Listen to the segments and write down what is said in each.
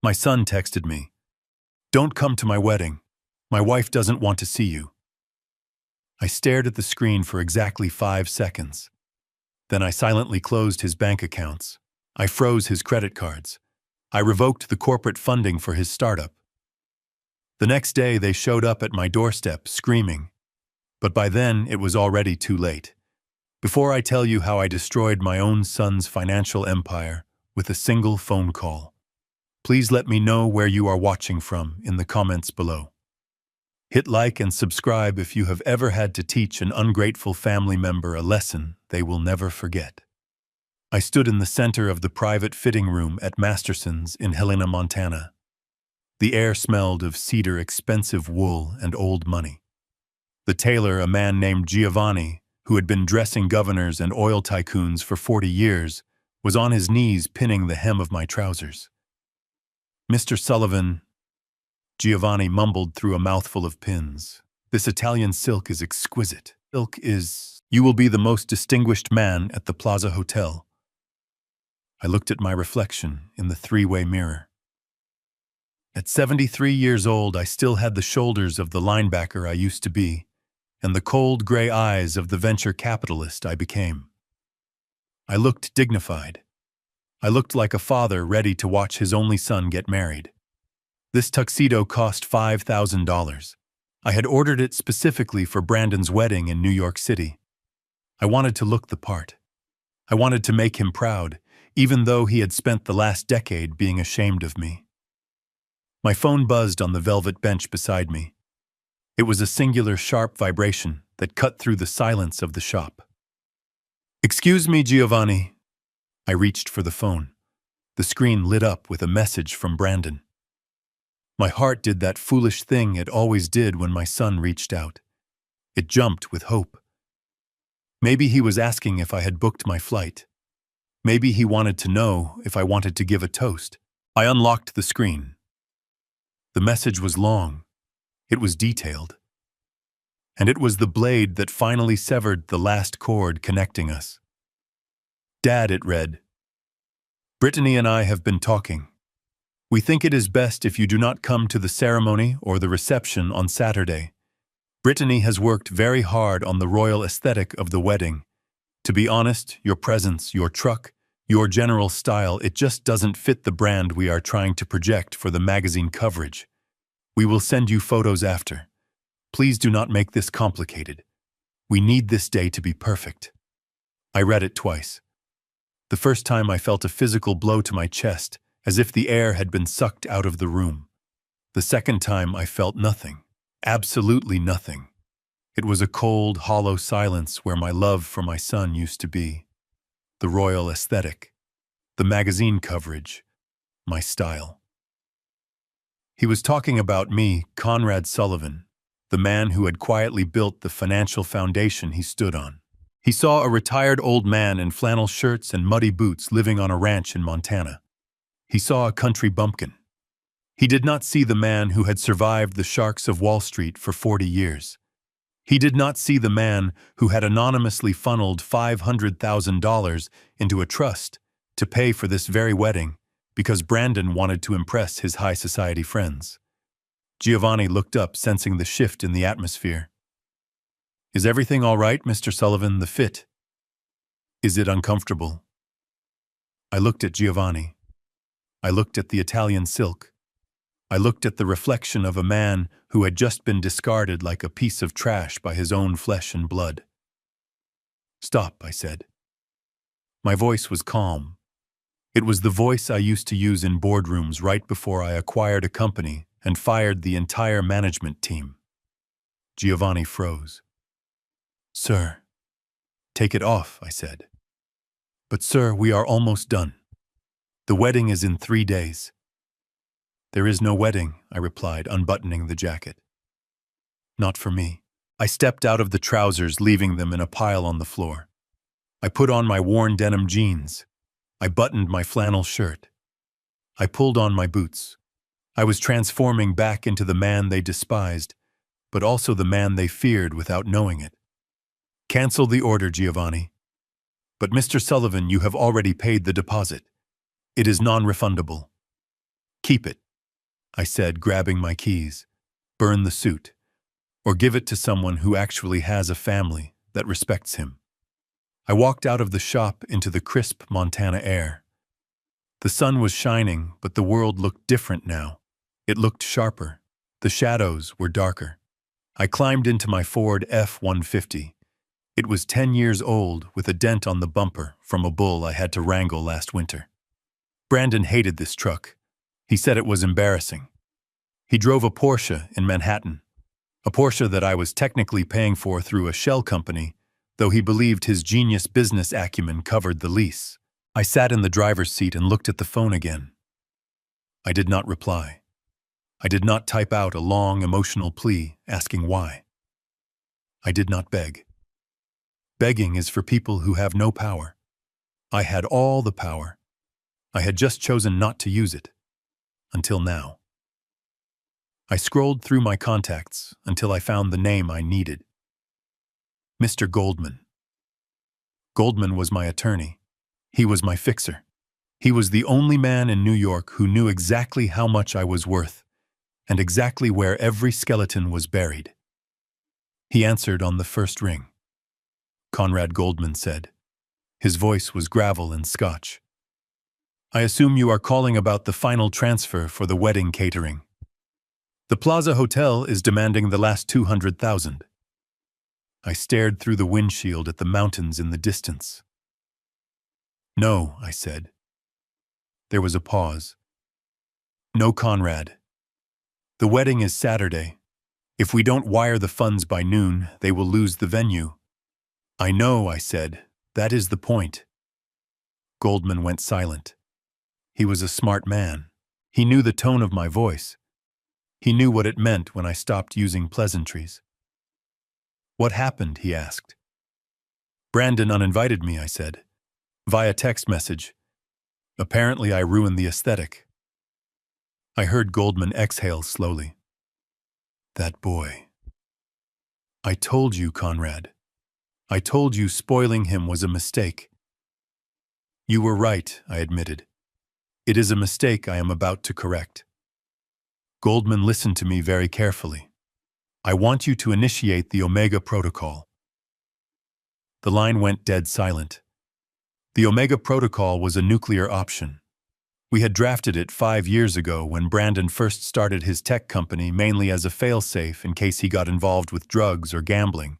My son texted me, "Don't come to my wedding. My wife doesn't want to see you." I stared at the screen for exactly 5 seconds. Then I silently closed his bank accounts. I froze his credit cards. I revoked the corporate funding for his startup. The next day, they showed up at my doorstep, screaming. But by then, it was already too late. Before I tell you how I destroyed my own son's financial empire with a single phone call, please let me know where you are watching from in the comments below. Hit like and subscribe if you have ever had to teach an ungrateful family member a lesson they will never forget. I stood in the center of the private fitting room at Masterson's in Helena, Montana. The air smelled of cedar, expensive wool, and old money. The tailor, a man named Giovanni, who had been dressing governors and oil tycoons for 40 years, was on his knees pinning the hem of my trousers. "Mr. Sullivan," Giovanni mumbled through a mouthful of pins, "this Italian silk is exquisite. You will be the most distinguished man at the Plaza Hotel." I looked at my reflection in the three-way mirror. At 73 years old, I still had the shoulders of the linebacker I used to be, and the cold gray eyes of the venture capitalist I became. I looked dignified. I looked like a father ready to watch his only son get married. This tuxedo cost $5,000. I had ordered it specifically for Brandon's wedding in New York City. I wanted to look the part. I wanted to make him proud, even though he had spent the last decade being ashamed of me. My phone buzzed on the velvet bench beside me. It was a singular, sharp vibration that cut through the silence of the shop. "Excuse me, Giovanni." I reached for the phone. The screen lit up with a message from Brandon. My heart did that foolish thing it always did when my son reached out. It jumped with hope. Maybe he was asking if I had booked my flight. Maybe he wanted to know if I wanted to give a toast. I unlocked the screen. The message was long. It was detailed. And it was the blade that finally severed the last cord connecting us. "Dad," it read, "Brittany and I have been talking. We think it is best if you do not come to the ceremony or the reception on Saturday. Brittany has worked very hard on the royal aesthetic of the wedding. To be honest, your presence, your truck, your general style, it just doesn't fit the brand we are trying to project for the magazine coverage. We will send you photos after. Please do not make this complicated. We need this day to be perfect." I read it twice. The first time I felt a physical blow to my chest, as if the air had been sucked out of the room. The second time I felt nothing, absolutely nothing. It was a cold, hollow silence where my love for my son used to be. The royal aesthetic, the magazine coverage, my style. He was talking about me, Conrad Sullivan, the man who had quietly built the financial foundation he stood on. He saw a retired old man in flannel shirts and muddy boots living on a ranch in Montana. He saw a country bumpkin. He did not see the man who had survived the sharks of Wall Street for 40 years. He did not see the man who had anonymously funneled $500,000 into a trust to pay for this very wedding because Brandon wanted to impress his high society friends. Giovanni looked up, sensing the shift in the atmosphere. "Is everything all right, Mr. Sullivan, the fit? Is it uncomfortable?" I looked at Giovanni. I looked at the Italian silk. I looked at the reflection of a man who had just been discarded like a piece of trash by his own flesh and blood. "Stop," I said. My voice was calm. It was the voice I used to use in boardrooms right before I acquired a company and fired the entire management team. Giovanni froze. "Sir." "Take it off," I said. "But sir, we are almost done. The wedding is in 3 days. "There is no wedding," I replied, unbuttoning the jacket. "Not for me." I stepped out of the trousers, leaving them in a pile on the floor. I put on my worn denim jeans. I buttoned my flannel shirt. I pulled on my boots. I was transforming back into the man they despised, but also the man they feared without knowing it. "Cancel the order, Giovanni." "But Mr. Sullivan, you have already paid the deposit. It is non-refundable." Keep it, I said, grabbing my keys. Burn the suit. Or give it to someone who actually has a family that respects him. I walked out of the shop into the crisp Montana air. The sun was shining, but the world looked different now. It looked sharper. The shadows were darker. I climbed into my Ford F-150. It was 10 years old, with a dent on the bumper from a bull I had to wrangle last winter. Brandon hated this truck. He said it was embarrassing. He drove a Porsche in Manhattan, a Porsche that I was technically paying for through a shell company, though he believed his genius business acumen covered the lease. I sat in the driver's seat and looked at the phone again. I did not reply. I did not type out a long, emotional plea asking why. I did not beg. Begging is for people who have no power. I had all the power. I had just chosen not to use it. Until now. I scrolled through my contacts until I found the name I needed. Mr. Goldman. Goldman was my attorney. He was my fixer. He was the only man in New York who knew exactly how much I was worth and exactly where every skeleton was buried. He answered on the first ring. Conrad Goldman said. His voice was gravel and Scotch. I assume you are calling about the final transfer for the wedding catering. The Plaza Hotel is demanding the last $200,000. I stared through the windshield at the mountains in the distance. No, I said. There was a pause. No, Conrad. The wedding is Saturday. If we don't wire the funds by noon, they will lose the venue. I know, I said. That is the point. Goldman went silent. He was a smart man. He knew the tone of my voice. He knew what it meant when I stopped using pleasantries. What happened? He asked. Brandon uninvited me, I said. Via text message. Apparently I ruined the aesthetic. I heard Goldman exhale slowly. That boy. I told you, Conrad. I told you spoiling him was a mistake. You were right, I admitted. It is a mistake I am about to correct. Goldman listened to me very carefully. I want you to initiate the Omega Protocol. The line went dead silent. The Omega Protocol was a nuclear option. We had drafted it 5 years ago when Brandon first started his tech company mainly as a failsafe in case he got involved with drugs or gambling.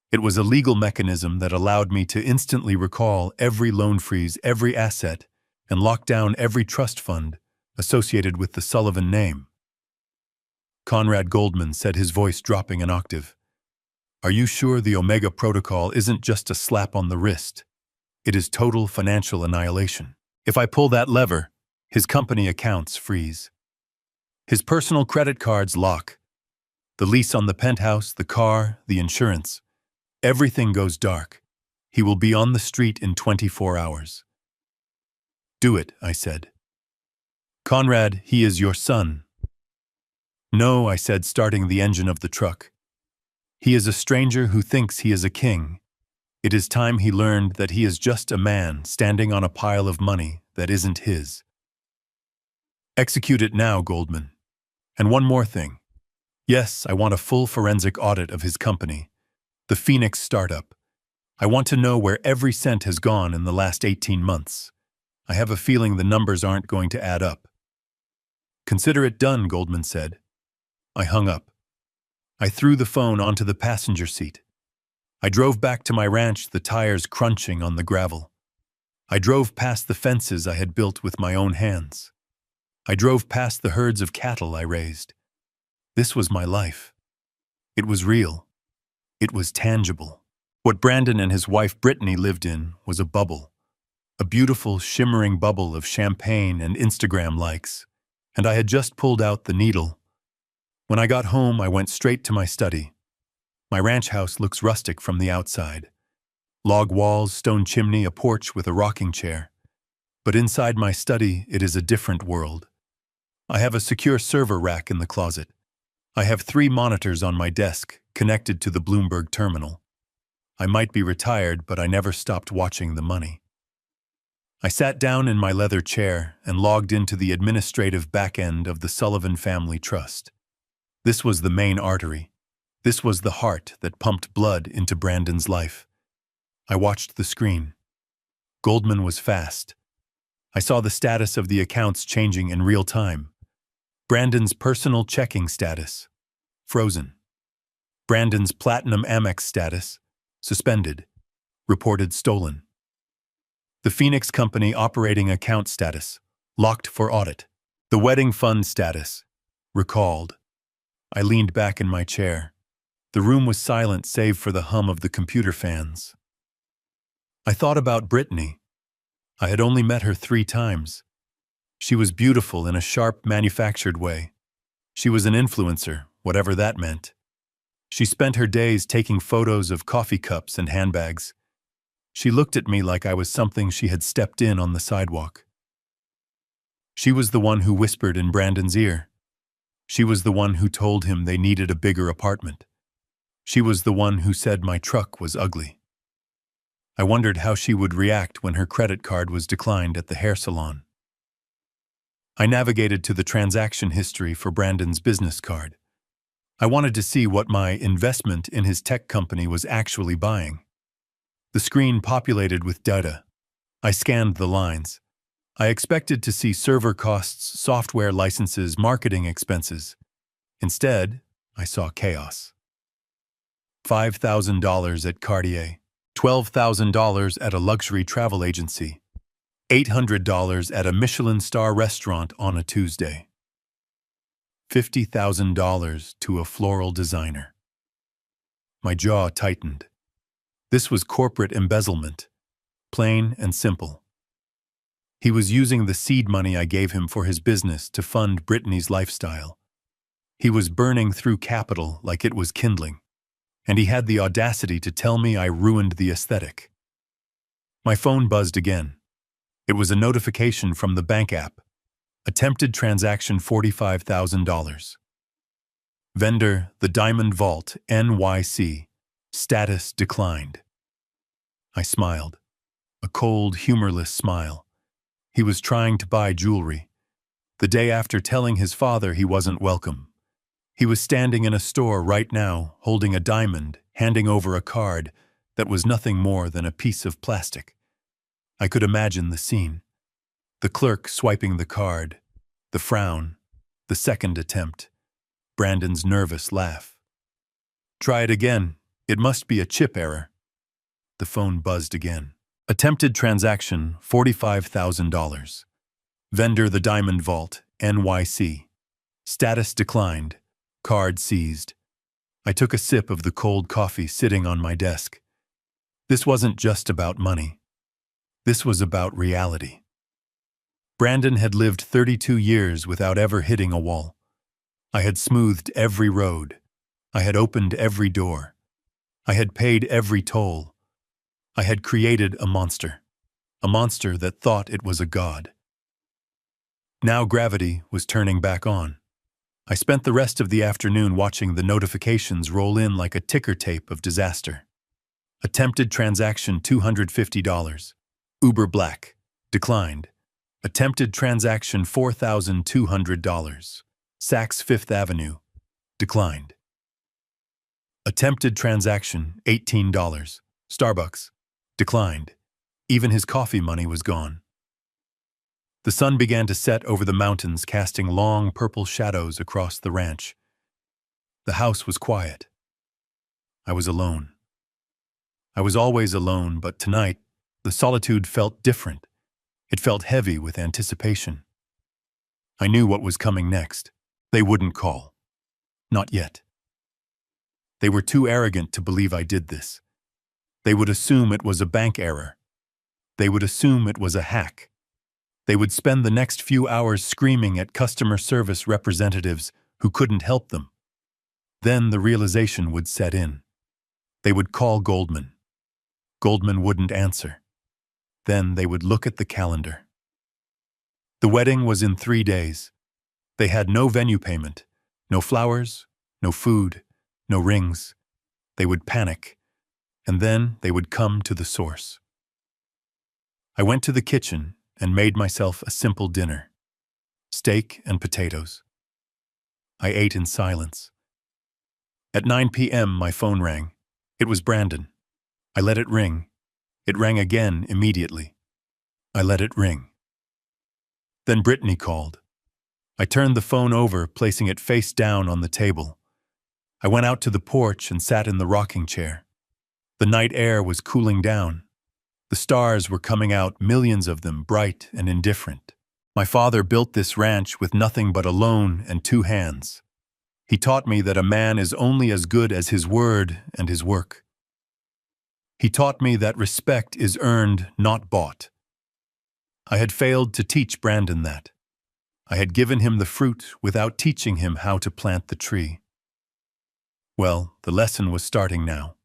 It was a legal mechanism that allowed me to instantly recall every loan freeze, every asset, and lock down every trust fund associated with the Sullivan name. Conrad Goldman said, his voice dropping an octave. Are you sure the Omega Protocol isn't just a slap on the wrist? It is total financial annihilation. If I pull that lever, his company accounts freeze. His personal credit cards lock. The lease on the penthouse, the car, the insurance. Everything goes dark. He will be on the street in 24 hours. Do it, I said. Conrad, he is your son. No, I said, starting the engine of the truck. He is a stranger who thinks he is a king. It is time he learned that he is just a man standing on a pile of money that isn't his. Execute it now, Goldman. And one more thing. Yes, I want a full forensic audit of his company, the Phoenix startup. I want to know where every cent has gone in the last 18 months. I have a feeling the numbers aren't going to add up. Consider it done, Goldman said. I hung up. I threw the phone onto the passenger seat. I drove back to my ranch, the tires crunching on the gravel. I drove past the fences I had built with my own hands. I drove past the herds of cattle I raised. This was my life. It was real. It was tangible. What Brandon and his wife Brittany lived in was a bubble. A beautiful, shimmering bubble of champagne and Instagram likes. And I had just pulled out the needle. When I got home, I went straight to my study. My ranch house looks rustic from the outside. Log walls, stone chimney, a porch with a rocking chair. But inside my study, it is a different world. I have a secure server rack in the closet. I have 3 monitors on my desk, connected to the Bloomberg terminal. I might be retired, but I never stopped watching the money. I sat down in my leather chair and logged into the administrative back end of the Sullivan Family Trust. This was the main artery. This was the heart that pumped blood into Brandon's life. I watched the screen. Goldman was fast. I saw the status of the accounts changing in real time. Brandon's personal checking status, frozen. Brandon's Platinum Amex status, suspended, reported stolen. The Phoenix Company operating account status, locked for audit. The wedding fund status, recalled. I leaned back in my chair. The room was silent save for the hum of the computer fans. I thought about Brittany. I had only met her 3 times. She was beautiful in a sharp, manufactured way. She was an influencer, whatever that meant. She spent her days taking photos of coffee cups and handbags. She looked at me like I was something she had stepped in on the sidewalk. She was the one who whispered in Brandon's ear. She was the one who told him they needed a bigger apartment. She was the one who said my truck was ugly. I wondered how she would react when her credit card was declined at the hair salon. I navigated to the transaction history for Brandon's business card. I wanted to see what my investment in his tech company was actually buying. The screen populated with data. I scanned the lines. I expected to see server costs, software licenses, marketing expenses. Instead, I saw chaos. $5,000 at Cartier, $12,000 at a luxury travel agency, $800 at a Michelin star restaurant on a Tuesday, $50,000 to a floral designer. My jaw tightened. This was corporate embezzlement, plain and simple. He was using the seed money I gave him for his business to fund Brittany's lifestyle. He was burning through capital like it was kindling. And he had the audacity to tell me I ruined the aesthetic. My phone buzzed again. It was a notification from the bank app. Attempted transaction $45,000. Vendor, the Diamond Vault, NYC. Status declined. I smiled. A cold, humorless smile. He was trying to buy jewelry. The day after telling his father he wasn't welcome. He was standing in a store right now, holding a diamond, handing over a card that was nothing more than a piece of plastic. I could imagine the scene. The clerk swiping the card, the frown, the second attempt, Brandon's nervous laugh. Try it again. It must be a chip error. The phone buzzed again. Attempted transaction, $45,000. Vendor, the Diamond Vault, NYC. Status declined. Card seized. I took a sip of the cold coffee sitting on my desk. This wasn't just about money. This was about reality. Brandon had lived 32 years without ever hitting a wall. I had smoothed every road. I had opened every door. I had paid every toll. I had created a monster that thought it was a god. Now gravity was turning back on. I spent the rest of the afternoon watching the notifications roll in like a ticker tape of disaster. Attempted transaction $250. Uber Black. Declined. Attempted transaction $4,200. Saks Fifth Avenue. Declined. Attempted transaction $18. Starbucks. Declined. Even his coffee money was gone. The sun began to set over the mountains, casting long purple shadows across the ranch. The house was quiet. I was alone. I was always alone, but tonight, the solitude felt different. It felt heavy with anticipation. I knew what was coming next. They wouldn't call. Not yet. They were too arrogant to believe I did this. They would assume it was a bank error. They would assume it was a hack. They would spend the next few hours screaming at customer service representatives who couldn't help them. Then the realization would set in. They would call Goldman. Goldman wouldn't answer. Then they would look at the calendar. The wedding was in 3 days. They had no venue payment, no flowers, no food, no rings. They would panic, and then they would come to the source. I went to the kitchen and made myself a simple dinner: steak and potatoes. I ate in silence. At 9 p.m., my phone rang. It was Brandon. I let it ring. It rang again immediately. I let it ring. Then Brittany called. I turned the phone over, placing it face down on the table. I went out to the porch and sat in the rocking chair. The night air was cooling down. The stars were coming out, millions of them, bright and indifferent. My father built this ranch with nothing but a loan and 2 hands. He taught me that a man is only as good as his word and his work. He taught me that respect is earned, not bought. I had failed to teach Brandon that. I had given him the fruit without teaching him how to plant the tree. Well, the lesson was starting now.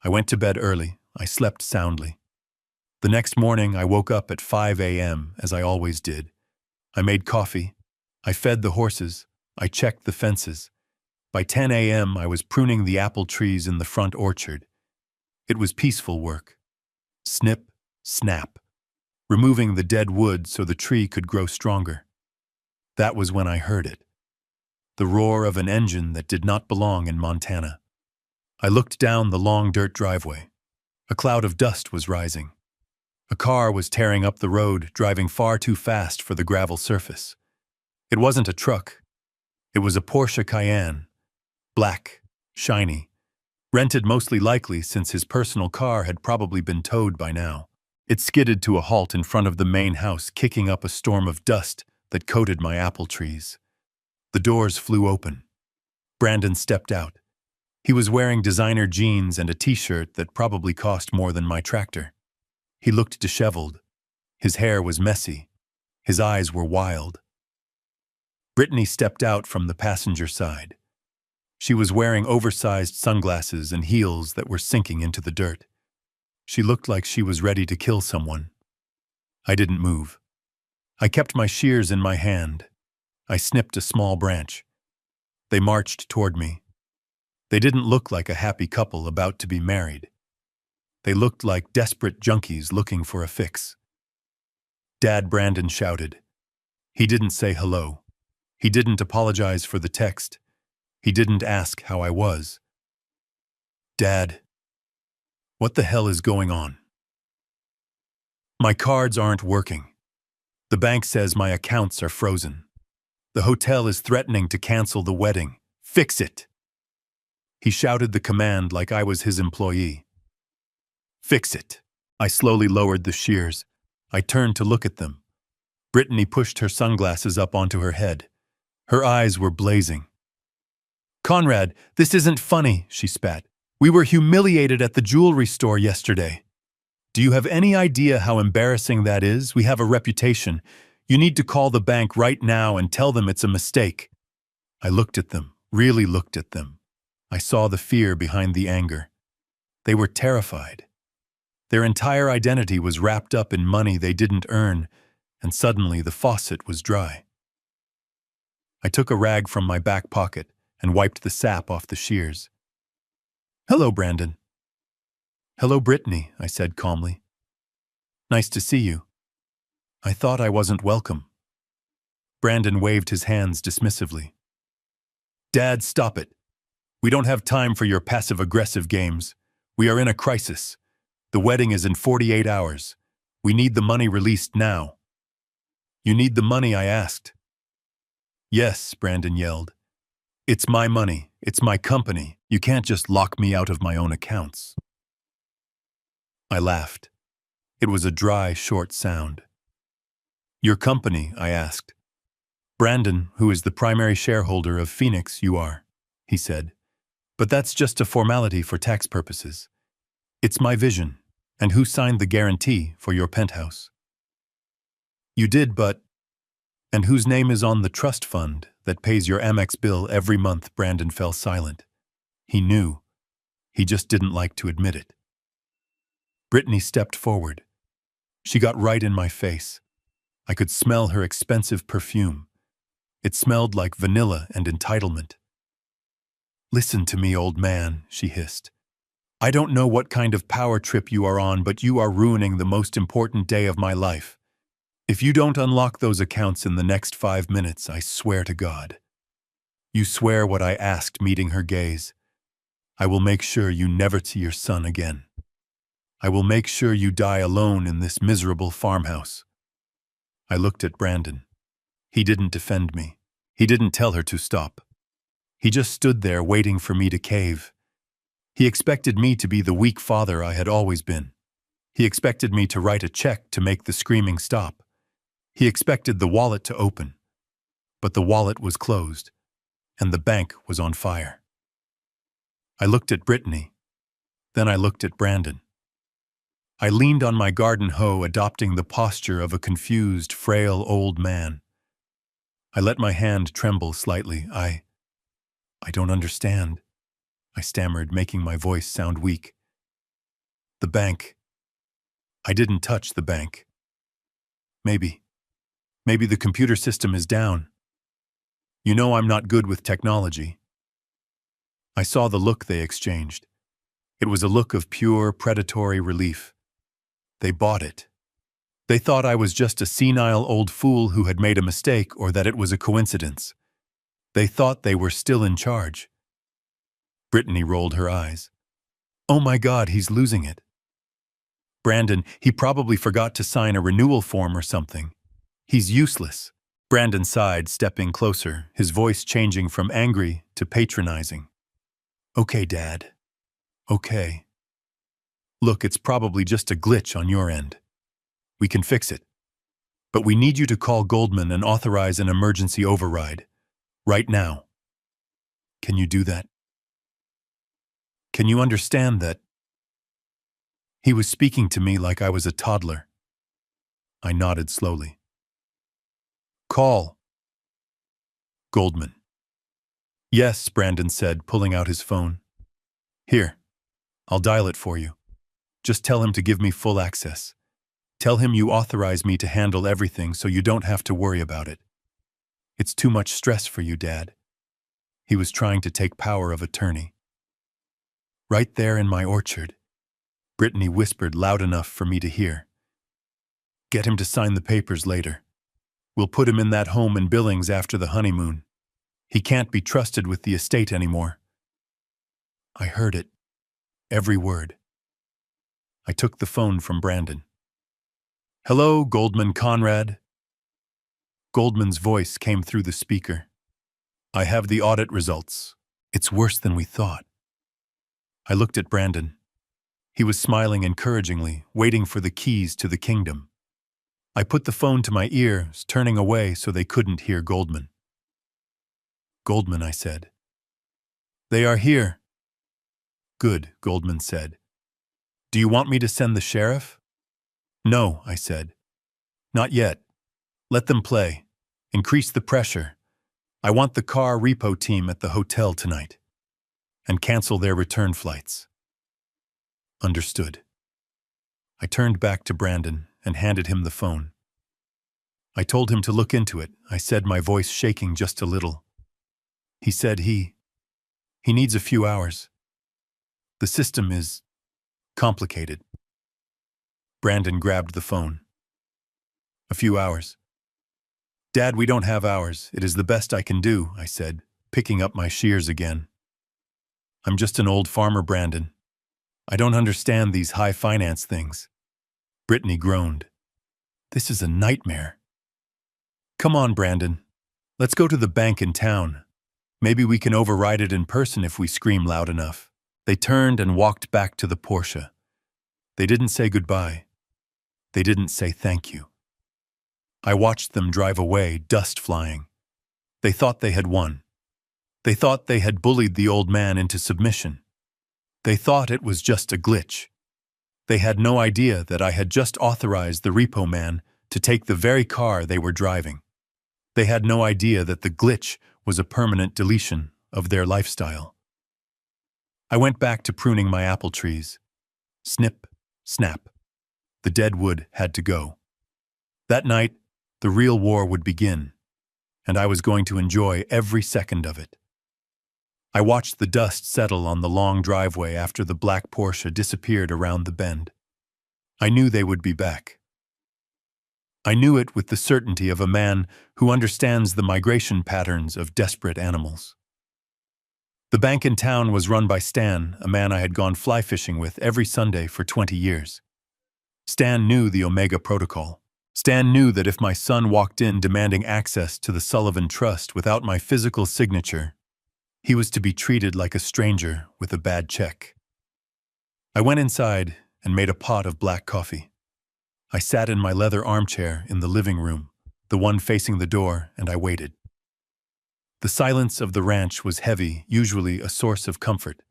I went to bed early. I slept soundly. The next morning, I woke up at 5 a.m., as I always did. I made coffee. I fed the horses. I checked the fences. By 10 a.m., I was pruning the apple trees in the front orchard. It was peaceful work. Snip, snap, removing the dead wood so the tree could grow stronger. That was when I heard it. The roar of an engine that did not belong in Montana. I looked down the long dirt driveway. A cloud of dust was rising. A car was tearing up the road, driving far too fast for the gravel surface. It wasn't a truck. It was a Porsche Cayenne. Black, shiny, rented mostly likely since his personal car had probably been towed by now. It skidded to a halt in front of the main house, kicking up a storm of dust that coated my apple trees. The doors flew open. Brandon stepped out. He was wearing designer jeans and a t-shirt that probably cost more than my tractor. He looked disheveled. His hair was messy. His eyes were wild. Brittany stepped out from the passenger side. She was wearing oversized sunglasses and heels that were sinking into the dirt. She looked like she was ready to kill someone. I didn't move. I kept my shears in my hand. I snipped a small branch. They marched toward me. They didn't look like a happy couple about to be married. They looked like desperate junkies looking for a fix. Dad, Brandon shouted. He didn't say hello. He didn't apologize for the text. He didn't ask how I was. Dad, what the hell is going on? My cards aren't working. The bank says my accounts are frozen. The hotel is threatening to cancel the wedding. Fix it! He shouted the command like I was his employee. Fix it! I slowly lowered the shears. I turned to look at them. Brittany pushed her sunglasses up onto her head. Her eyes were blazing. Conrad, this isn't funny, she spat. We were humiliated at the jewelry store yesterday. Do you have any idea how embarrassing that is? We have a reputation. You need to call the bank right now and tell them it's a mistake. I looked at them, really looked at them. I saw the fear behind the anger. They were terrified. Their entire identity was wrapped up in money they didn't earn, and suddenly the faucet was dry. I took a rag from my back pocket and wiped the sap off the shears. Hello, Brandon. Hello, Brittany, I said calmly. Nice to see you. I thought I wasn't welcome. Brandon waved his hands dismissively. Dad, stop it. We don't have time for your passive-aggressive games. We are in a crisis. The wedding is in 48 hours. We need the money released now. You need the money, I asked. Yes, Brandon yelled. It's my money. It's my company. You can't just lock me out of my own accounts. I laughed. It was a dry, short sound. Your company, I asked. Brandon, who is the primary shareholder of Phoenix, you are, he said. But that's just a formality for tax purposes. It's my vision. And who signed the guarantee for your penthouse? You did, but... And whose name is on the trust fund that pays your Amex bill every month? Brandon fell silent. He knew. He just didn't like to admit it. Brittany stepped forward. She got right in my face. I could smell her expensive perfume. It smelled like vanilla and entitlement. Listen to me, old man, she hissed. I don't know what kind of power trip you are on, but you are ruining the most important day of my life. If you don't unlock those accounts in the next 5 minutes, I swear to God. You swear what I asked, meeting her gaze. I will make sure you never see your son again. I will make sure you die alone in this miserable farmhouse. I looked at Brandon. He didn't defend me. He didn't tell her to stop. He just stood there waiting for me to cave. He expected me to be the weak father I had always been. He expected me to write a check to make the screaming stop. He expected the wallet to open. But the wallet was closed, and the bank was on fire. I looked at Brittany. Then I looked at Brandon. I leaned on my garden hoe, adopting the posture of a confused, frail old man. I let my hand tremble slightly. I don't understand, I stammered, making my voice sound weak. The bank. I didn't touch the bank. Maybe the computer system is down. You know I'm not good with technology. I saw the look they exchanged. It was a look of pure, predatory relief. They bought it. They thought I was just a senile old fool who had made a mistake, or that it was a coincidence. They thought they were still in charge. Brittany rolled her eyes. Oh my God, he's losing it. Brandon, he probably forgot to sign a renewal form or something. He's useless. Brandon sighed, stepping closer, his voice changing from angry to patronizing. Okay, Dad. Okay. Look, it's probably just a glitch on your end. We can fix it. But we need you to call Goldman and authorize an emergency override. Right now. Can you do that? Can you understand that? He was speaking to me like I was a toddler. I nodded slowly. Call Goldman. Yes, Brandon said, pulling out his phone. Here, I'll dial it for you. Just tell him to give me full access. Tell him you authorize me to handle everything so you don't have to worry about it. It's too much stress for you, Dad. He was trying to take power of attorney. Right there in my orchard, Brittany whispered loud enough for me to hear. Get him to sign the papers later. We'll put him in that home in Billings after the honeymoon. He can't be trusted with the estate anymore. I heard it. Every word. I took the phone from Brandon. Hello, Goldman Conrad. Goldman's voice came through the speaker. I have the audit results. It's worse than we thought. I looked at Brandon. He was smiling encouragingly, waiting for the keys to the kingdom. I put the phone to my ears, turning away so they couldn't hear Goldman. Goldman, I said. They are here. Good, Goldman said. Do you want me to send the sheriff? No, I said. Not yet. Let them play. Increase the pressure. I want the car repo team at the hotel tonight. And cancel their return flights. Understood. I turned back to Brandon and handed him the phone. I told him to look into it, I said, my voice shaking just a little. He said he needs a few hours. The system is complicated. Brandon grabbed the phone. A few hours. Dad, we don't have hours. It is the best I can do, I said, picking up my shears again. I'm just an old farmer, Brandon. I don't understand these high finance things. Brittany groaned. This is a nightmare. Come on, Brandon. Let's go to the bank in town. Maybe we can override it in person if we scream loud enough. They turned and walked back to the Porsche. They didn't say goodbye. They didn't say thank you. I watched them drive away, dust flying. They thought they had won. They thought they had bullied the old man into submission. They thought it was just a glitch. They had no idea that I had just authorized the repo man to take the very car they were driving. They had no idea that the glitch was a permanent deletion of their lifestyle. I went back to pruning my apple trees. Snip, snap. The dead wood had to go. That night, the real war would begin, and I was going to enjoy every second of it. I watched the dust settle on the long driveway after the black Porsche disappeared around the bend. I knew they would be back. I knew it with the certainty of a man who understands the migration patterns of desperate animals. The bank in town was run by Stan, a man I had gone fly fishing with every Sunday for 20 years. Stan knew the Omega Protocol. Stan knew that if my son walked in demanding access to the Sullivan Trust without my physical signature, he was to be treated like a stranger with a bad check. I went inside and made a pot of black coffee. I sat in my leather armchair in the living room, the one facing the door, and I waited. The silence of the ranch was heavy, usually a source of comfort,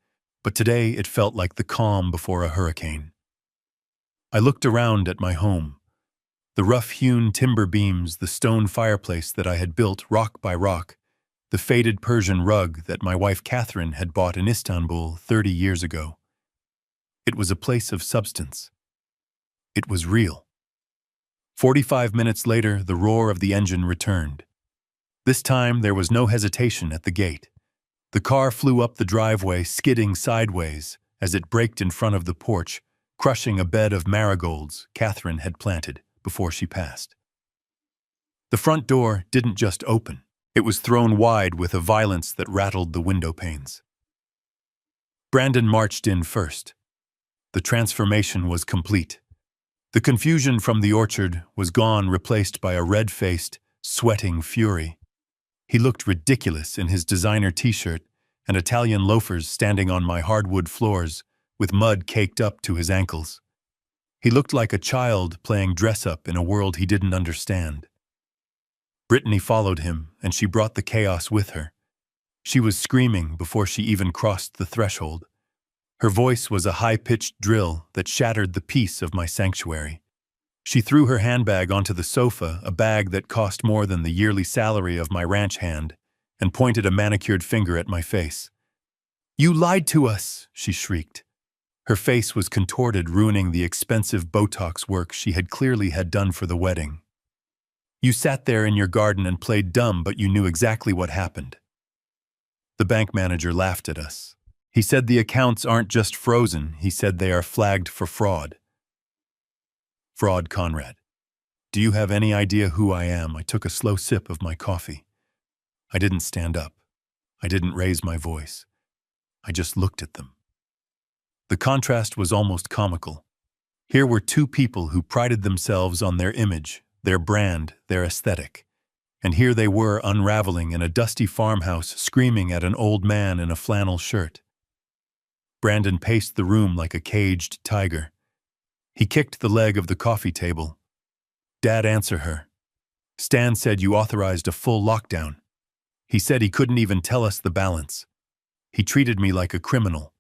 but today it felt like the calm before a hurricane. I looked around at my home. The rough-hewn timber beams, the stone fireplace that I had built rock by rock, the faded Persian rug that my wife Catherine had bought in Istanbul 30 years ago. It was a place of substance. It was real. 45 minutes later, the roar of the engine returned. This time, there was no hesitation at the gate. The car flew up the driveway, skidding sideways as it braked in front of the porch, crushing a bed of marigolds Catherine had planted before she passed. The front door didn't just open. It was thrown wide with a violence that rattled the window panes. Brandon marched in first. The transformation was complete. The confusion from the orchard was gone, replaced by a red-faced, sweating fury. He looked ridiculous in his designer t-shirt and Italian loafers standing on my hardwood floors with mud caked up to his ankles. He looked like a child playing dress-up in a world he didn't understand. Brittany followed him, and she brought the chaos with her. She was screaming before she even crossed the threshold. Her voice was a high-pitched drill that shattered the peace of my sanctuary. She threw her handbag onto the sofa, a bag that cost more than the yearly salary of my ranch hand, and pointed a manicured finger at my face. "You lied to us!" she shrieked. Her face was contorted, ruining the expensive Botox work she had clearly had done for the wedding. "You sat there in your garden and played dumb, but you knew exactly what happened." The bank manager laughed at us. He said the accounts aren't just frozen, he said they are flagged for fraud. Fraud, Conrad. Do you have any idea who I am? I took a slow sip of my coffee. I didn't stand up. I didn't raise my voice. I just looked at them. The contrast was almost comical. Here were two people who prided themselves on their image, their brand, their aesthetic. And here they were unraveling in a dusty farmhouse, screaming at an old man in a flannel shirt. Brandon paced the room like a caged tiger. He kicked the leg of the coffee table. "Dad, answer her. Stan said you authorized a full lockdown. He said he couldn't even tell us the balance. He treated me like a criminal.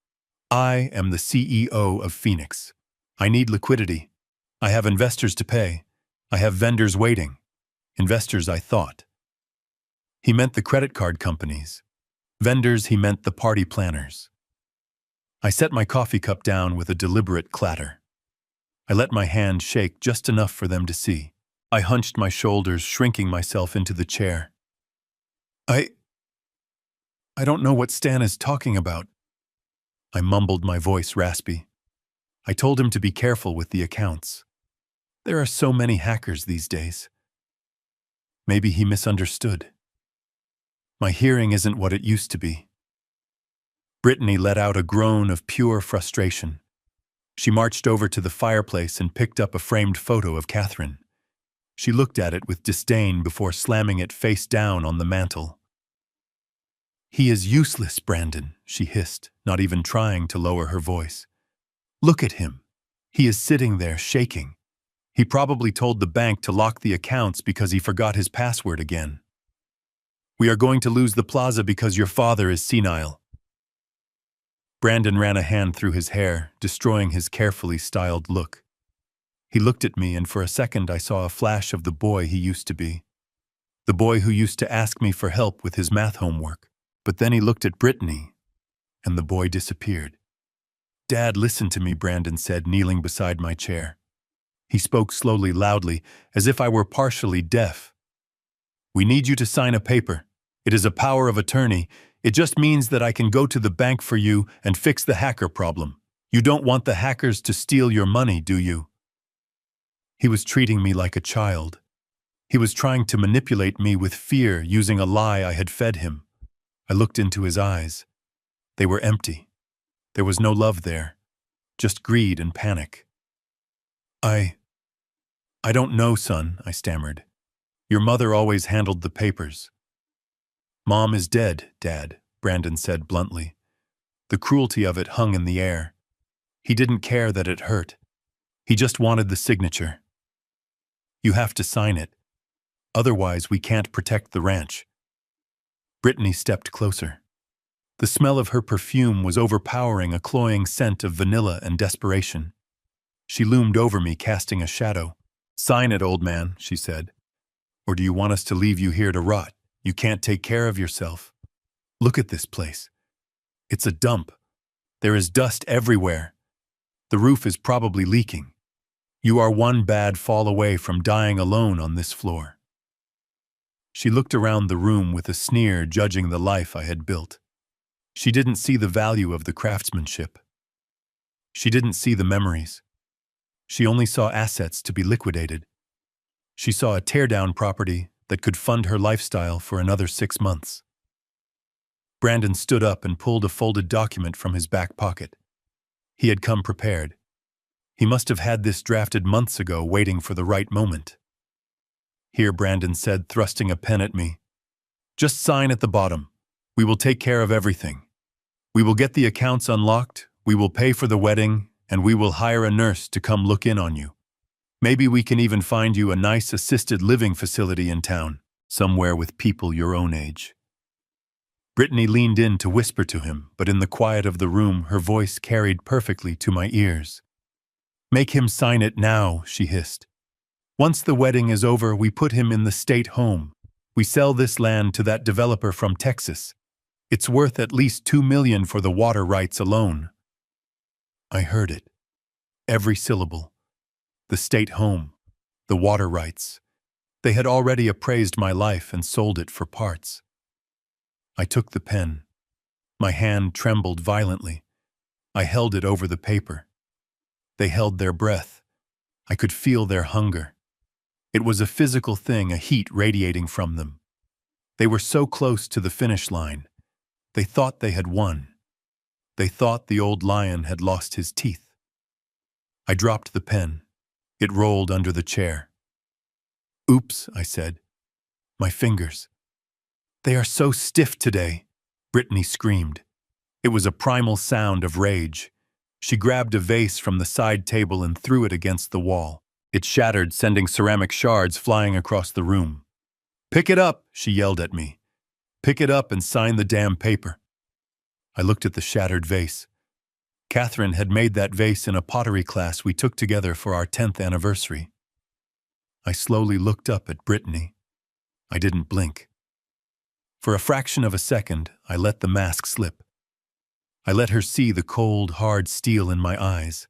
I am the CEO of Phoenix. I need liquidity. I have investors to pay. I have vendors waiting. Investors, I thought." He meant the credit card companies. Vendors, he meant the party planners. I set my coffee cup down with a deliberate clatter. I let my hand shake just enough for them to see. I hunched my shoulders, shrinking myself into the chair. I don't know what Stan is talking about. I mumbled, my voice raspy. I told him to be careful with the accounts. There are so many hackers these days. Maybe he misunderstood. My hearing isn't what it used to be. Brittany let out a groan of pure frustration. She marched over to the fireplace and picked up a framed photo of Catherine. She looked at it with disdain before slamming it face down on the mantel. "He is useless, Brandon," she hissed, not even trying to lower her voice. "Look at him. He is sitting there shaking. He probably told the bank to lock the accounts because he forgot his password again. We are going to lose the plaza because your father is senile." Brandon ran a hand through his hair, destroying his carefully styled look. He looked at me, and for a second I saw a flash of the boy he used to be. The boy who used to ask me for help with his math homework. But then he looked at Brittany, and the boy disappeared. "Dad, listen to me," Brandon said, kneeling beside my chair. He spoke slowly, loudly, as if I were partially deaf. "We need you to sign a paper. It is a power of attorney. It just means that I can go to the bank for you and fix the hacker problem. You don't want the hackers to steal your money, do you?" He was treating me like a child. He was trying to manipulate me with fear using a lie I had fed him. I looked into his eyes. They were empty. There was no love there, just greed and panic. I don't know, son, I stammered. Your mother always handled the papers. Mom is dead, Dad, Brandon said bluntly. The cruelty of it hung in the air. He didn't care that it hurt. He just wanted the signature. You have to sign it. Otherwise, we can't protect the ranch. Brittany stepped closer. The smell of her perfume was overpowering, a cloying scent of vanilla and desperation. She loomed over me, casting a shadow. Sign it, old man, she said. Or do you want us to leave you here to rot? You can't take care of yourself. Look at this place. It's a dump. There is dust everywhere. The roof is probably leaking. You are one bad fall away from dying alone on this floor. She looked around the room with a sneer, judging the life I had built. She didn't see the value of the craftsmanship. She didn't see the memories. She only saw assets to be liquidated. She saw a tear-down property that could fund her lifestyle for another 6 months. Brandon stood up and pulled a folded document from his back pocket. He had come prepared. He must have had this drafted months ago, waiting for the right moment. Here, Brandon said, thrusting a pen at me. Just sign at the bottom. We will take care of everything. We will get the accounts unlocked, we will pay for the wedding, and we will hire a nurse to come look in on you. Maybe we can even find you a nice assisted living facility in town, somewhere with people your own age. Brittany leaned in to whisper to him, but in the quiet of the room, her voice carried perfectly to my ears. Make him sign it now, she hissed. Once the wedding is over, we put him in the state home. We sell this land to that developer from Texas. It's worth at least $2 million for the water rights alone. I heard it. Every syllable. The state home. The water rights. They had already appraised my life and sold it for parts. I took the pen. My hand trembled violently. I held it over the paper. They held their breath. I could feel their hunger. It was a physical thing, a heat radiating from them. They were so close to the finish line. They thought they had won. They thought the old lion had lost his teeth. I dropped the pen. It rolled under the chair. Oops, I said. My fingers. They are so stiff today, Brittany screamed. It was a primal sound of rage. She grabbed a vase from the side table and threw it against the wall. It shattered, sending ceramic shards flying across the room. Pick it up, she yelled at me. Pick it up and sign the damn paper. I looked at the shattered vase. Catherine had made that vase in a pottery class we took together for our 10th anniversary. I slowly looked up at Brittany. I didn't blink. For a fraction of a second, I let the mask slip. I let her see the cold, hard steel in my eyes.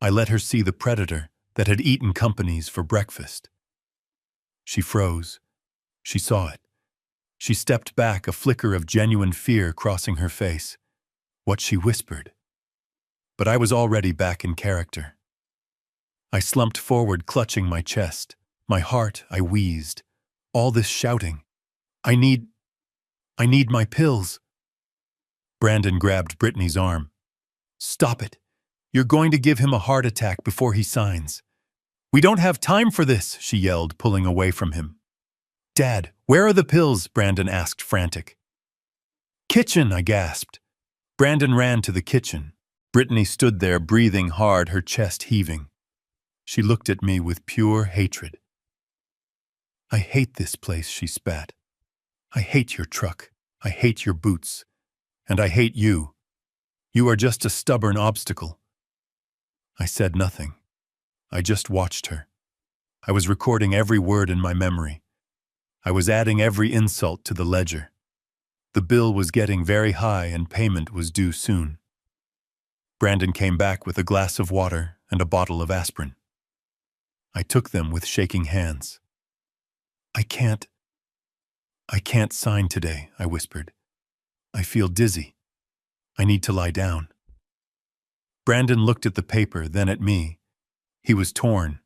I let her see the predator that had eaten companies for breakfast. She froze. She saw it. She stepped back, a flicker of genuine fear crossing her face. What she whispered. But I was already back in character. I slumped forward, clutching my chest. My heart, I wheezed. All this shouting. I need my pills. Brandon grabbed Brittany's arm. Stop it. You're going to give him a heart attack before he signs. We don't have time for this, she yelled, pulling away from him. Dad, where are the pills? Brandon asked, frantic. Kitchen, I gasped. Brandon ran to the kitchen. Brittany stood there, breathing hard, her chest heaving. She looked at me with pure hatred. I hate this place, she spat. I hate your truck. I hate your boots. And I hate you. You are just a stubborn obstacle. I said nothing. I just watched her. I was recording every word in my memory. I was adding every insult to the ledger. The bill was getting very high and payment was due soon. Brandon came back with a glass of water and a bottle of aspirin. I took them with shaking hands. I can't sign today, I whispered. I feel dizzy. I need to lie down. Brandon looked at the paper, then at me. He was torn.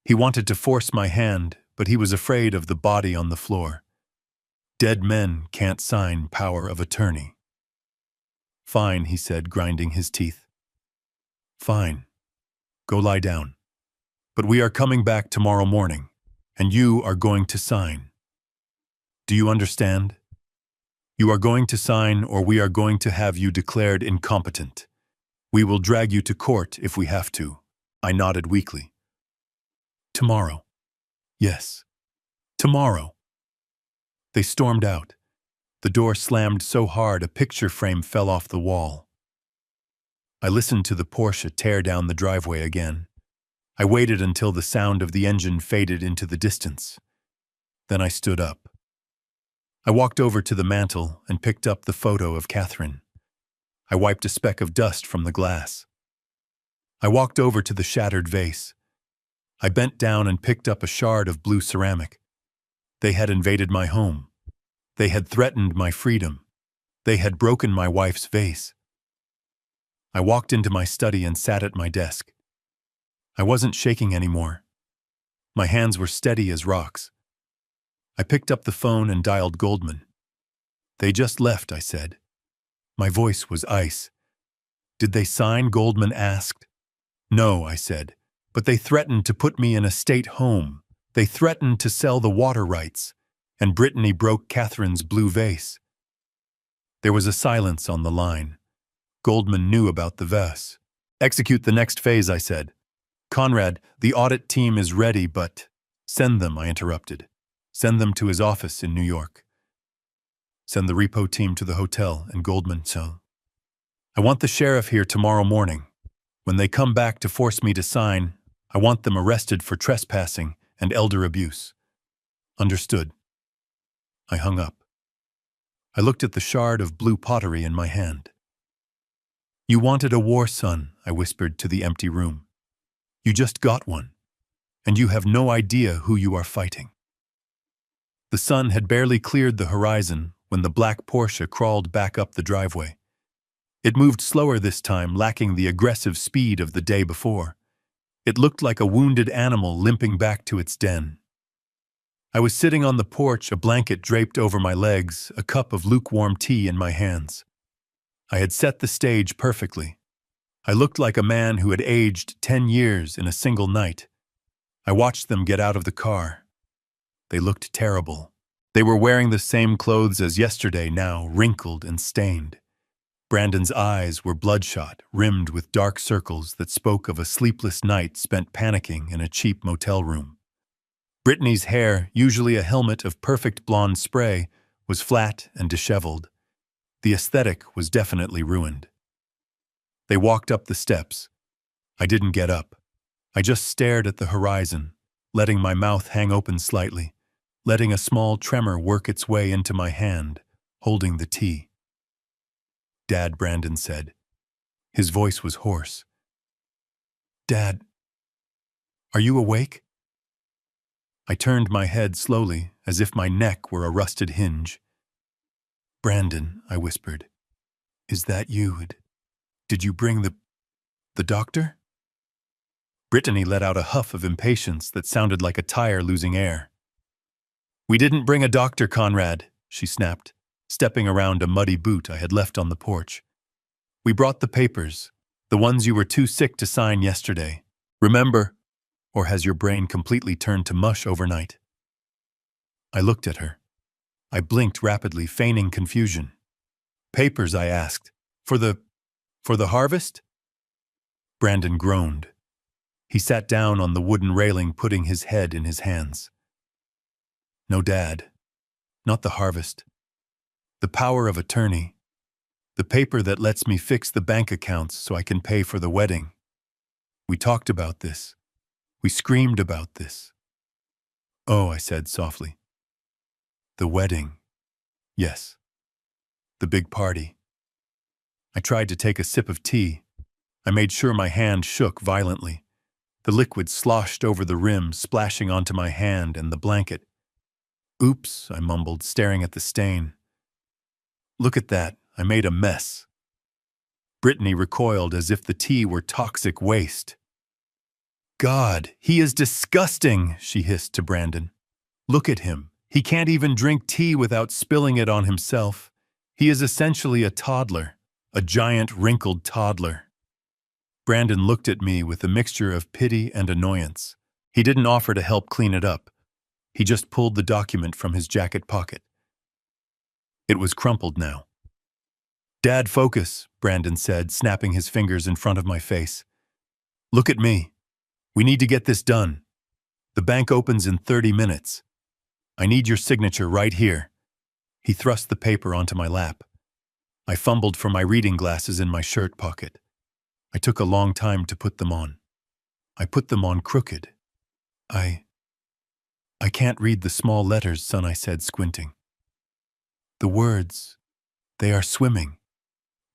He wanted to force my hand, but he was afraid of the body on the floor. Dead men can't sign power of attorney. Fine, he said, grinding his teeth. Fine. Go lie down. But we are coming back tomorrow morning, and you are going to sign. Do you understand? You are going to sign, or we are going to have you declared incompetent. We will drag you to court if we have to. I nodded weakly. Tomorrow. Yes. Tomorrow. They stormed out. The door slammed so hard a picture frame fell off the wall. I listened to the Porsche tear down the driveway again. I waited until the sound of the engine faded into the distance. Then I stood up. I walked over to the mantel and picked up the photo of Catherine. I wiped a speck of dust from the glass. I walked over to the shattered vase. I bent down and picked up a shard of blue ceramic. They had invaded my home. They had threatened my freedom. They had broken my wife's vase. I walked into my study and sat at my desk. I wasn't shaking anymore. My hands were steady as rocks. I picked up the phone and dialed Goldman. They just left, I said. My voice was ice. Did they sign? Goldman asked. No, I said, but they threatened to put me in a state home. They threatened to sell the water rights, and Brittany broke Catherine's blue vase. There was a silence on the line. Goldman knew about the vase. Execute the next phase, I said. Conrad, the audit team is ready, but… Send them, I interrupted. Send them to his office in New York. Send the repo team to the hotel, and Goldman, so. I want the sheriff here tomorrow morning. When they come back to force me to sign, I want them arrested for trespassing and elder abuse. Understood. I hung up. I looked at the shard of blue pottery in my hand. You wanted a war, son, I whispered to the empty room. You just got one, and you have no idea who you are fighting. The sun had barely cleared the horizon when the black Porsche crawled back up the driveway. It moved slower this time, lacking the aggressive speed of the day before. It looked like a wounded animal limping back to its den. I was sitting on the porch, a blanket draped over my legs, a cup of lukewarm tea in my hands. I had set the stage perfectly. I looked like a man who had aged 10 years in a single night. I watched them get out of the car. They looked terrible. They were wearing the same clothes as yesterday now, wrinkled and stained. Brandon's eyes were bloodshot, rimmed with dark circles that spoke of a sleepless night spent panicking in a cheap motel room. Brittany's hair, usually a helmet of perfect blonde spray, was flat and disheveled. The aesthetic was definitely ruined. They walked up the steps. I didn't get up. I just stared at the horizon, letting my mouth hang open slightly, letting a small tremor work its way into my hand, holding the tea. Dad, Brandon said. His voice was hoarse. Dad, are you awake? I turned my head slowly, as if my neck were a rusted hinge. Brandon, I whispered, is that you? Did you bring the doctor? Brittany let out a huff of impatience that sounded like a tire losing air. We didn't bring a doctor, Conrad, she snapped, stepping around a muddy boot I had left on the porch. We brought the papers, the ones you were too sick to sign yesterday. Remember? Or has your brain completely turned to mush overnight? I looked at her. I blinked rapidly, feigning confusion. Papers, I asked. For the harvest? Brandon groaned. He sat down on the wooden railing, putting his head in his hands. No, Dad. Not the harvest. The power of attorney. The paper that lets me fix the bank accounts so I can pay for the wedding. We talked about this. We screamed about this. Oh, I said softly. The wedding. Yes. The big party. I tried to take a sip of tea. I made sure my hand shook violently. The liquid sloshed over the rim, splashing onto my hand and the blanket. Oops, I mumbled, staring at the stain. Look at that, I made a mess. Brittany recoiled as if the tea were toxic waste. God, he is disgusting, she hissed to Brandon. Look at him. He can't even drink tea without spilling it on himself. He is essentially a toddler, a giant wrinkled toddler. Brandon looked at me with a mixture of pity and annoyance. He didn't offer to help clean it up. He just pulled the document from his jacket pocket. It was crumpled now. "Dad, focus," Brandon said, snapping his fingers in front of my face. "Look at me. We need to get this done. The bank opens in 30 minutes. I need your signature right here." He thrust the paper onto my lap. I fumbled for my reading glasses in my shirt pocket. I took a long time to put them on. I put them on crooked. I can't read the small letters, son, I said, squinting. "The words, they are swimming.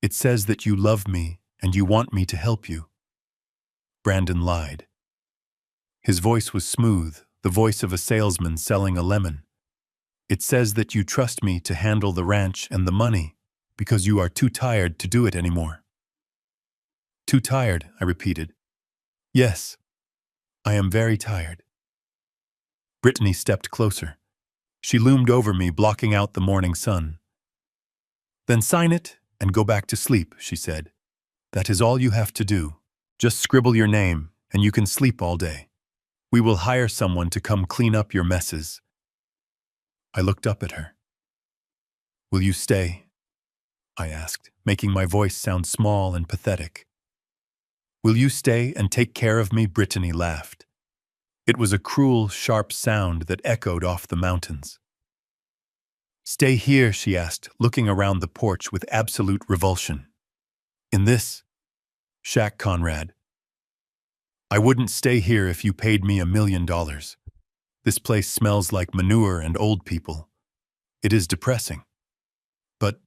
It says that you love me and you want me to help you." Brandon lied. His voice was smooth, the voice of a salesman selling a lemon. "It says that you trust me to handle the ranch and the money because you are too tired to do it anymore." "Too tired," I repeated. "Yes, I am very tired." Brittany stepped closer. She loomed over me, blocking out the morning sun. "Then sign it and go back to sleep," she said. "That is all you have to do. Just scribble your name and you can sleep all day. We will hire someone to come clean up your messes." I looked up at her. "Will you stay?" I asked, making my voice sound small and pathetic. "Will you stay and take care of me?" Brittany laughed. It was a cruel, sharp sound that echoed off the mountains. "Stay here?" she asked, looking around the porch with absolute revulsion. "In this shack, Conrad? I wouldn't stay here if you paid me $1 million. This place smells like manure and old people. It is depressing." "But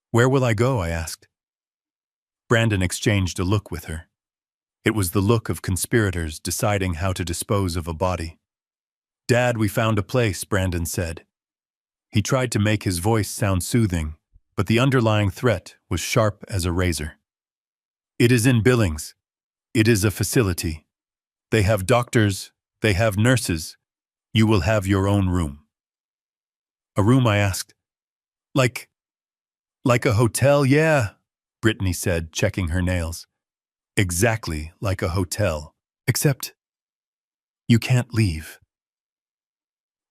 where will I go?" I asked. Brandon exchanged a look with her. It was the look of conspirators deciding how to dispose of a body. "Dad, we found a place," Brandon said. He tried to make his voice sound soothing, but the underlying threat was sharp as a razor. "It is in Billings. It is a facility. They have doctors, they have nurses. You will have your own room." "A room?" I asked. Like a hotel, yeah," Brittany said, checking her nails. "Exactly like a hotel, except you can't leave."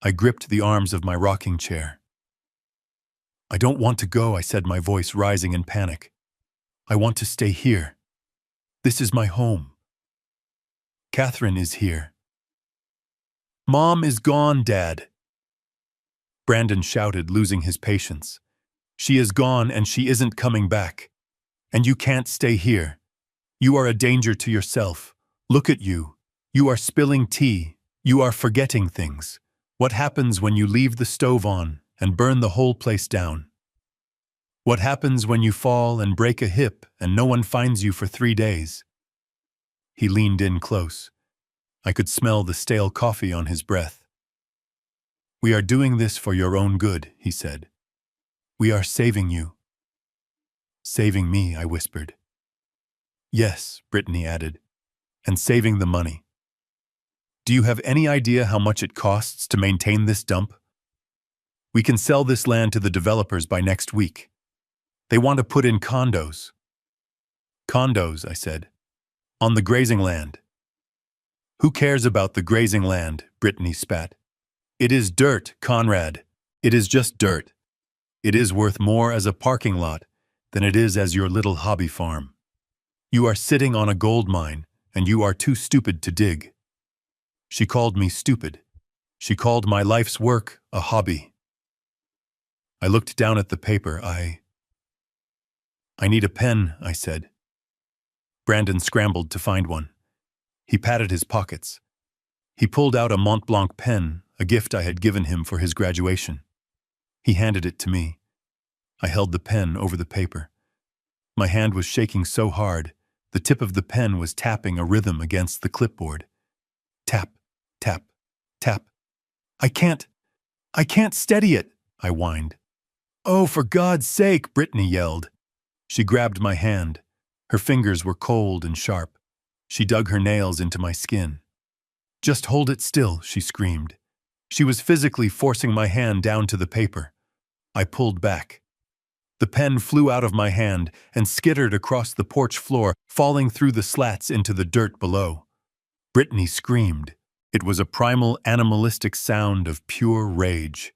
I gripped the arms of my rocking chair. "I don't want to go," I said, my voice rising in panic. "I want to stay here. This is my home. Catherine is here." "Mom is gone, Dad," Brandon shouted, losing his patience. "She is gone and she isn't coming back. And you can't stay here. You are a danger to yourself. Look at you. You are spilling tea. You are forgetting things. What happens when you leave the stove on and burn the whole place down? What happens when you fall and break a hip and no one finds you for 3 days?" He leaned in close. I could smell the stale coffee on his breath. "We are doing this for your own good," he said. "We are saving you." "Saving me," I whispered. "Yes," Brittany added, "and saving the money. Do you have any idea how much it costs to maintain this dump? We can sell this land to the developers by next week. They want to put in condos." "Condos," I said. "On the grazing land." "Who cares about the grazing land?" Brittany spat. "It is dirt, Conrad. It is just dirt. It is worth more as a parking lot than it is as your little hobby farm. You are sitting on a gold mine, and you are too stupid to dig." She called me stupid. She called my life's work a hobby. I looked down at the paper. I need a pen," I said. Brandon scrambled to find one. He patted his pockets. He pulled out a Mont Blanc pen, a gift I had given him for his graduation. He handed it to me. I held the pen over the paper. My hand was shaking so hard, the tip of the pen was tapping a rhythm against the clipboard. Tap, tap, tap. I can't steady it," I whined. "Oh, for God's sake," Brittany yelled. She grabbed my hand. Her fingers were cold and sharp. She dug her nails into my skin. "Just hold it still," she screamed. She was physically forcing my hand down to the paper. I pulled back. The pen flew out of my hand and skittered across the porch floor, falling through the slats into the dirt below. Brittany screamed. It was a primal, animalistic sound of pure rage.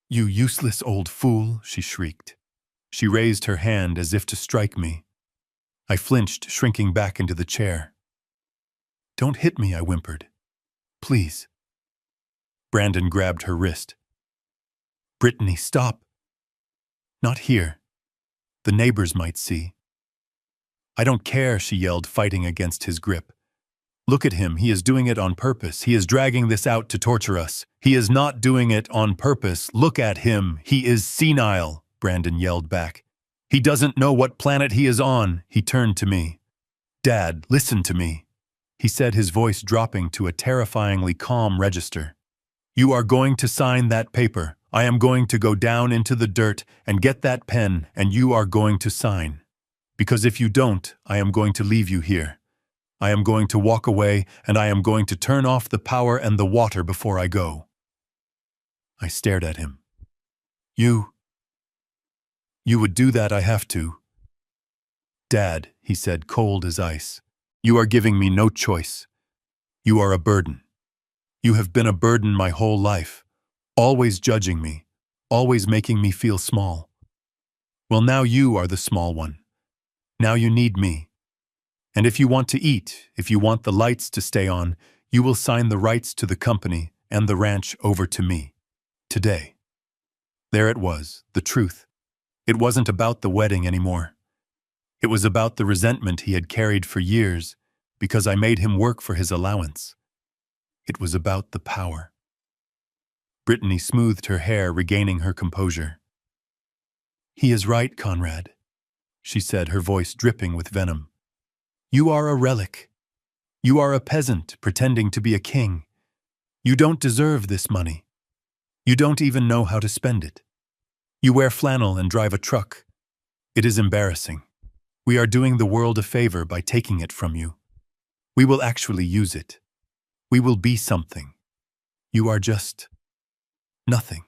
"You useless old fool," she shrieked. She raised her hand as if to strike me. I flinched, shrinking back into the chair. "Don't hit me," I whimpered. "Please." Brandon grabbed her wrist. "Brittany, stop." "Not here. The neighbors might see." "I don't care," she yelled, fighting against his grip. "Look at him. He is doing it on purpose. He is dragging this out to torture us. He is not doing it on purpose. Look at him. He is senile," Brandon yelled back. "He doesn't know what planet he is on." He turned to me. "Dad, listen to me," he said, his voice dropping to a terrifyingly calm register. "You are going to sign that paper. I am going to go down into the dirt and get that pen, and you are going to sign. Because if you don't, I am going to leave you here. I am going to walk away, and I am going to turn off the power and the water before I go." I stared at him. You would do that? I have to." "Dad," he said, cold as ice, "you are giving me no choice. You are a burden. You have been a burden my whole life, always judging me, always making me feel small. Well, now you are the small one. Now you need me. And if you want to eat, if you want the lights to stay on, you will sign the rights to the company and the ranch over to me. Today." There it was, the truth. It wasn't about the wedding anymore. It was about the resentment he had carried for years because I made him work for his allowance. It was about the power. Brittany smoothed her hair, regaining her composure. "He is right, Conrad," she said, her voice dripping with venom. "You are a relic. You are a peasant pretending to be a king. You don't deserve this money. You don't even know how to spend it. You wear flannel and drive a truck. It is embarrassing. We are doing the world a favor by taking it from you. We will actually use it. We will be something. You are just nothing."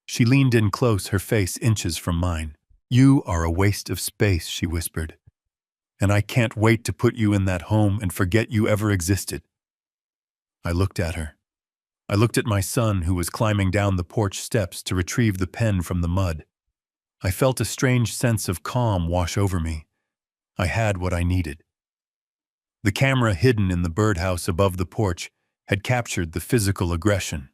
She leaned in close, her face inches from mine. "You are a waste of space," she whispered. "And I can't wait to put you in that home and forget you ever existed." I looked at her. I looked at my son, who was climbing down the porch steps to retrieve the pen from the mud. I felt a strange sense of calm wash over me. I had what I needed. The camera hidden in the birdhouse above the porch had captured the physical aggression.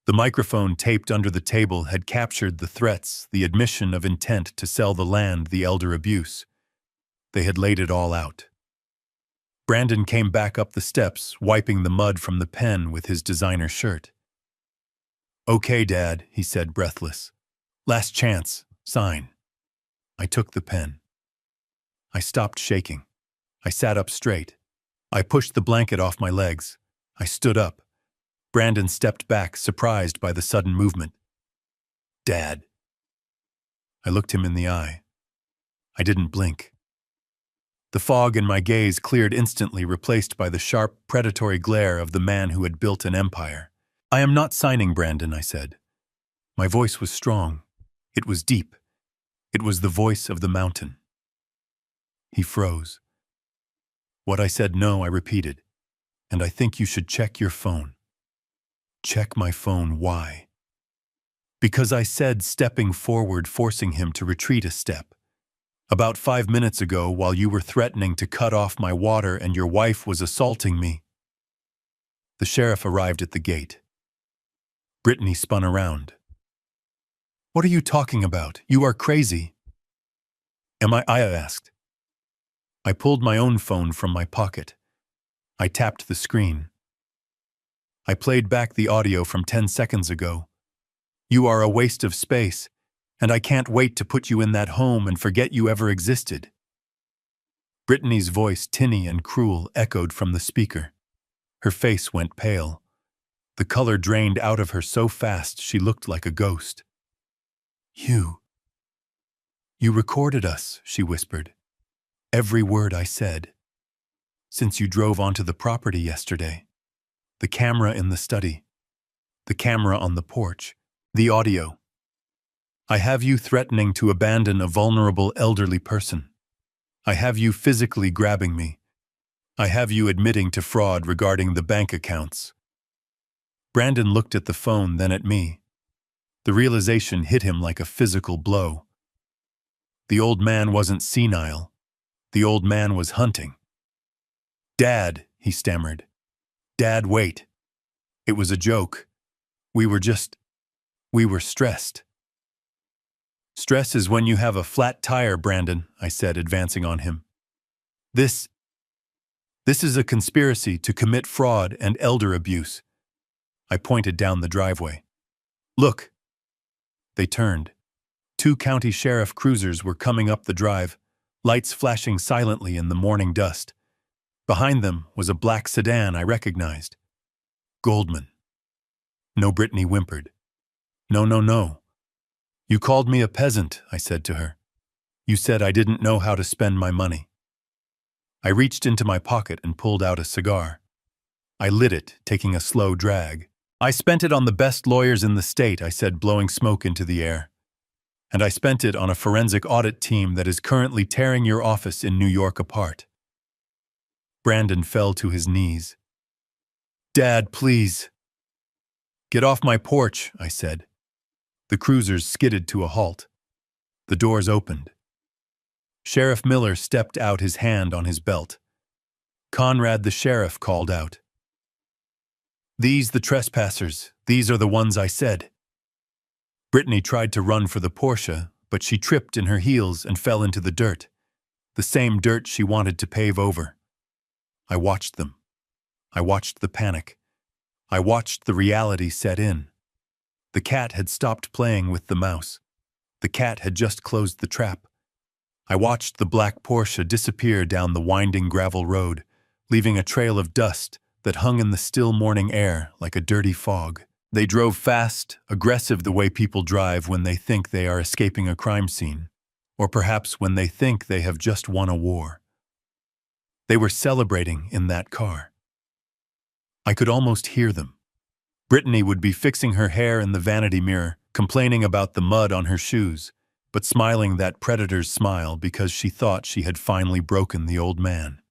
The microphone taped under the table had captured the threats, the admission of intent to sell the land, the elder abuse. They had laid it all out. Brandon came back up the steps, wiping the mud from the pen with his designer shirt. "Okay, Dad," he said, breathless. "Last chance. Sign." I took the pen. I stopped shaking. I sat up straight. I pushed the blanket off my legs. I stood up. Brandon stepped back, surprised by the sudden movement. "Dad." I looked him in the eye. I didn't blink. The fog in my gaze cleared instantly, replaced by the sharp, predatory glare of the man who had built an empire. "I am not signing, Brandon," I said. My voice was strong. It was deep. It was the voice of the mountain. He froze. "What I said, no," I repeated. "And I think you should check your phone." "Check my phone, why?" "Because I said stepping forward, forcing him to retreat a step. About 5 minutes ago, while you were threatening to cut off my water and your wife was assaulting me." The sheriff arrived at the gate. Brittany spun around. "What are you talking about? You are crazy." "Am I?" I asked. I pulled my own phone from my pocket. I tapped the screen. I played back the audio from 10 seconds ago. "You are a waste of space, and I can't wait to put you in that home and forget you ever existed." Brittany's voice, tinny and cruel, echoed from the speaker. Her face went pale. The color drained out of her so fast she looked like a ghost. You recorded us," she whispered. "Every word I said. Since you drove onto the property yesterday. The camera in the study. the camera on the porch, the audio. I have you threatening to abandon a vulnerable elderly person. I have you physically grabbing me. I have you admitting to fraud regarding the bank accounts. Brandon looked at the phone, then at me. The realization hit him like a physical blow. The old man wasn't senile. The old man was hunting. "Dad," he stammered. "Dad, wait. It was a joke. We were stressed." "Stress is when you have a flat tire, Brandon," I said, advancing on him. This is a conspiracy to commit fraud and elder abuse." I pointed down the driveway. "Look." They turned. 2 county sheriff cruisers were coming up the drive, lights flashing silently in the morning dust. Behind them was a black sedan I recognized. Goldman. No, Brittany whimpered. "No, no, no. You called me a peasant," I said to her. "You said I didn't know how to spend my money." I reached into my pocket and pulled out a cigar. I lit it, taking a slow drag. "I spent it on the best lawyers in the state," I said, blowing smoke into the air. "And I spent it on a forensic audit team that is currently tearing your office in New York apart." Brandon fell to his knees. "Dad, please." "Get off my porch," I said. The cruisers skidded to a halt. The doors opened. Sheriff Miller stepped out, his hand on his belt. Conrad the sheriff called out, "These the trespassers, these are the ones I said." Brittany tried to run for the Porsche, but she tripped in her heels and fell into the dirt, the same dirt she wanted to pave over. I watched them. I watched the panic. I watched the reality set in. The cat had stopped playing with the mouse. The cat had just closed the trap. I watched the black Porsche disappear down the winding gravel road, leaving a trail of dust that hung in the still morning air like a dirty fog. They drove fast, aggressive the way people drive when they think they are escaping a crime scene, or perhaps when they think they have just won a war. They were celebrating in that car. I could almost hear them. Brittany would be fixing her hair in the vanity mirror, complaining about the mud on her shoes, but smiling that predator's smile because she thought she had finally broken the old man.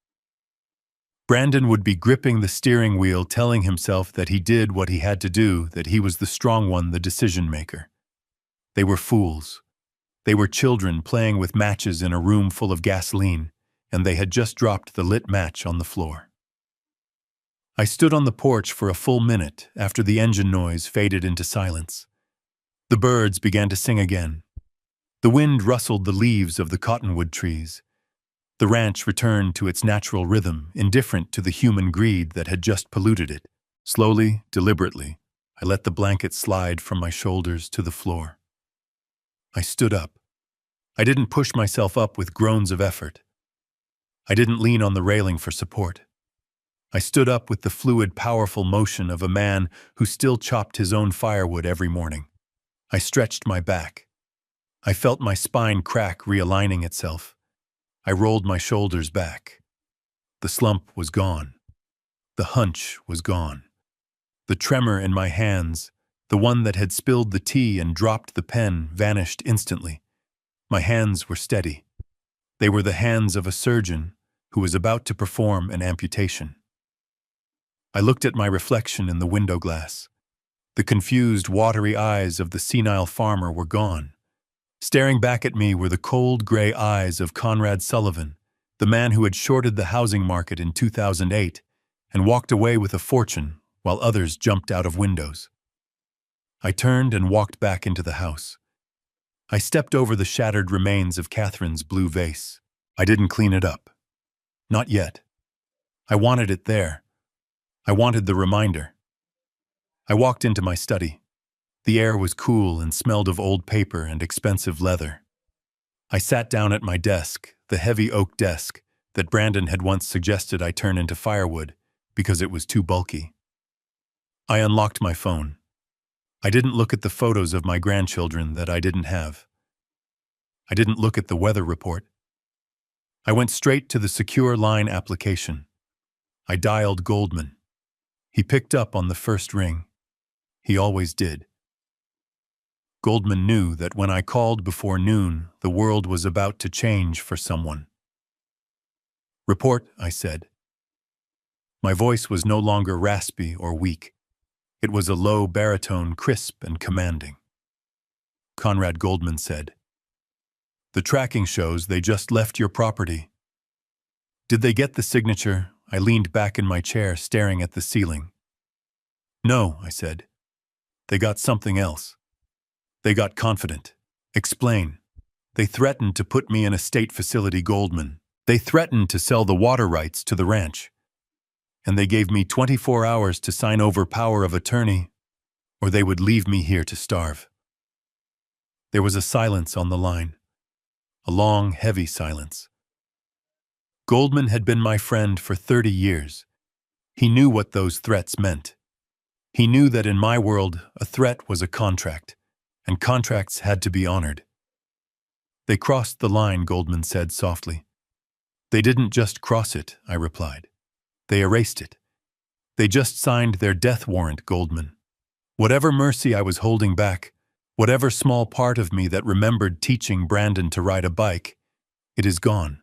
Brandon would be gripping the steering wheel, telling himself that he did what he had to do, that he was the strong one, the decision maker. They were fools. They were children playing with matches in a room full of gasoline, and they had just dropped the lit match on the floor. I stood on the porch for a full minute after the engine noise faded into silence. The birds began to sing again. The wind rustled the leaves of the cottonwood trees. The ranch returned to its natural rhythm, indifferent to the human greed that had just polluted it. Slowly, deliberately, I let the blanket slide from my shoulders to the floor. I stood up. I didn't push myself up with groans of effort. I didn't lean on the railing for support. I stood up with the fluid, powerful motion of a man who still chopped his own firewood every morning. I stretched my back. I felt my spine crack, realigning itself. I rolled my shoulders back. The slump was gone. The hunch was gone. The tremor in my hands, the one that had spilled the tea and dropped the pen, vanished instantly. My hands were steady. They were the hands of a surgeon who was about to perform an amputation. I looked at my reflection in the window glass. The confused, watery eyes of the senile farmer were gone. Staring back at me were the cold, gray eyes of Conrad Sullivan, the man who had shorted the housing market in 2008 and walked away with a fortune while others jumped out of windows. I turned and walked back into the house. I stepped over the shattered remains of Catherine's blue vase. I didn't clean it up. Not yet. I wanted it there. I wanted the reminder. I walked into my study. The air was cool and smelled of old paper and expensive leather. I sat down at my desk, the heavy oak desk that Brandon had once suggested I turn into firewood because it was too bulky. I unlocked my phone. I didn't look at the photos of my grandchildren that I didn't have. I didn't look at the weather report. I went straight to the secure line application. I dialed Goldman. He picked up on the first ring. He always did. Goldman knew that when I called before noon, the world was about to change for someone. "Report," I said. My voice was no longer raspy or weak. It was a low baritone, crisp and commanding. Conrad Goldman said, "The tracking shows they just left your property." "Did they get the signature?" I leaned back in my chair, staring at the ceiling. "No," I said. "They got something else. They got confident." "Explain." "They threatened to put me in a state facility, Goldman. They threatened to sell the water rights to the ranch. And they gave me 24 hours to sign over power of attorney, or they would leave me here to starve." There was a silence on the line. A long, heavy silence. Goldman had been my friend for 30 years. He knew what those threats meant. He knew that in my world, a threat was a contract, and contracts had to be honored. "They crossed the line," Goldman said softly. "They didn't just cross it," I replied. "They erased it. They just signed their death warrant, Goldman. Whatever mercy I was holding back, whatever small part of me that remembered teaching Brandon to ride a bike, it is gone.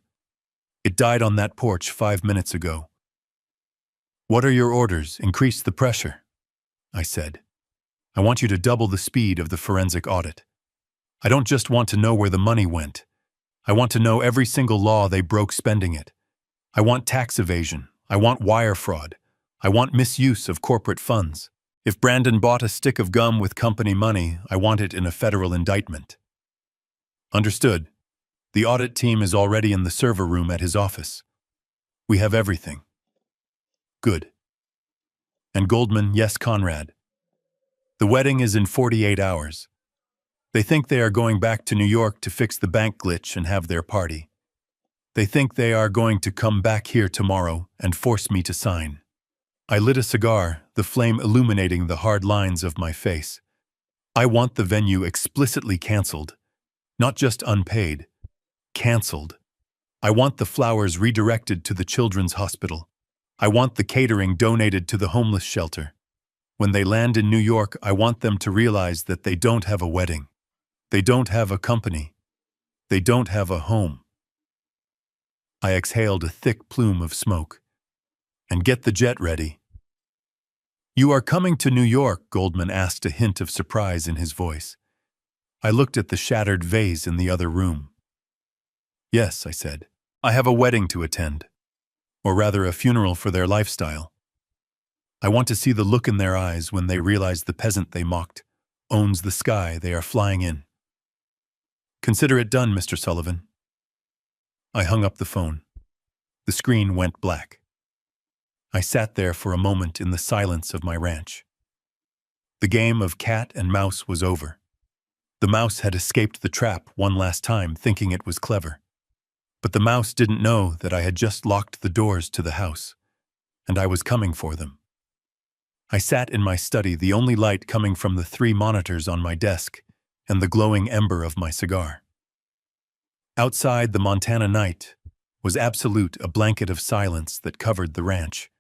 It died on that porch 5 minutes ago." "What are your orders? Increase the pressure," I said. "I want you to double the speed of the forensic audit. I don't just want to know where the money went. I want to know every single law they broke spending it. I want tax evasion. I want wire fraud. I want misuse of corporate funds. If Brandon bought a stick of gum with company money, I want it in a federal indictment." "Understood. The audit team is already in the server room at his office. We have everything." "Good." "And Goldman, yes, Conrad. The wedding is in 48 hours. They think they are going back to New York to fix the bank glitch and have their party. They think they are going to come back here tomorrow and force me to sign." I lit a cigar, the flame illuminating the hard lines of my face. "I want the venue explicitly canceled. Not just unpaid. Canceled. I want the flowers redirected to the children's hospital. I want the catering donated to the homeless shelter. When they land in New York, I want them to realize that they don't have a wedding. They don't have a company. They don't have a home." I exhaled a thick plume of smoke. "And get the jet ready." "You are coming to New York?" Goldman asked, a hint of surprise in his voice. I looked at the shattered vase in the other room. "Yes," I said. "I have a wedding to attend. Or rather, a funeral for their lifestyle. I want to see the look in their eyes when they realize the peasant they mocked owns the sky they are flying in." "Consider it done, Mr. Sullivan." I hung up the phone. The screen went black. I sat there for a moment in the silence of my ranch. The game of cat and mouse was over. The mouse had escaped the trap one last time, thinking it was clever. But the mouse didn't know that I had just locked the doors to the house, and I was coming for them. I sat in my study, the only light coming from the 3 monitors on my desk and the glowing ember of my cigar. Outside, the Montana night was absolute, a blanket of silence that covered the ranch.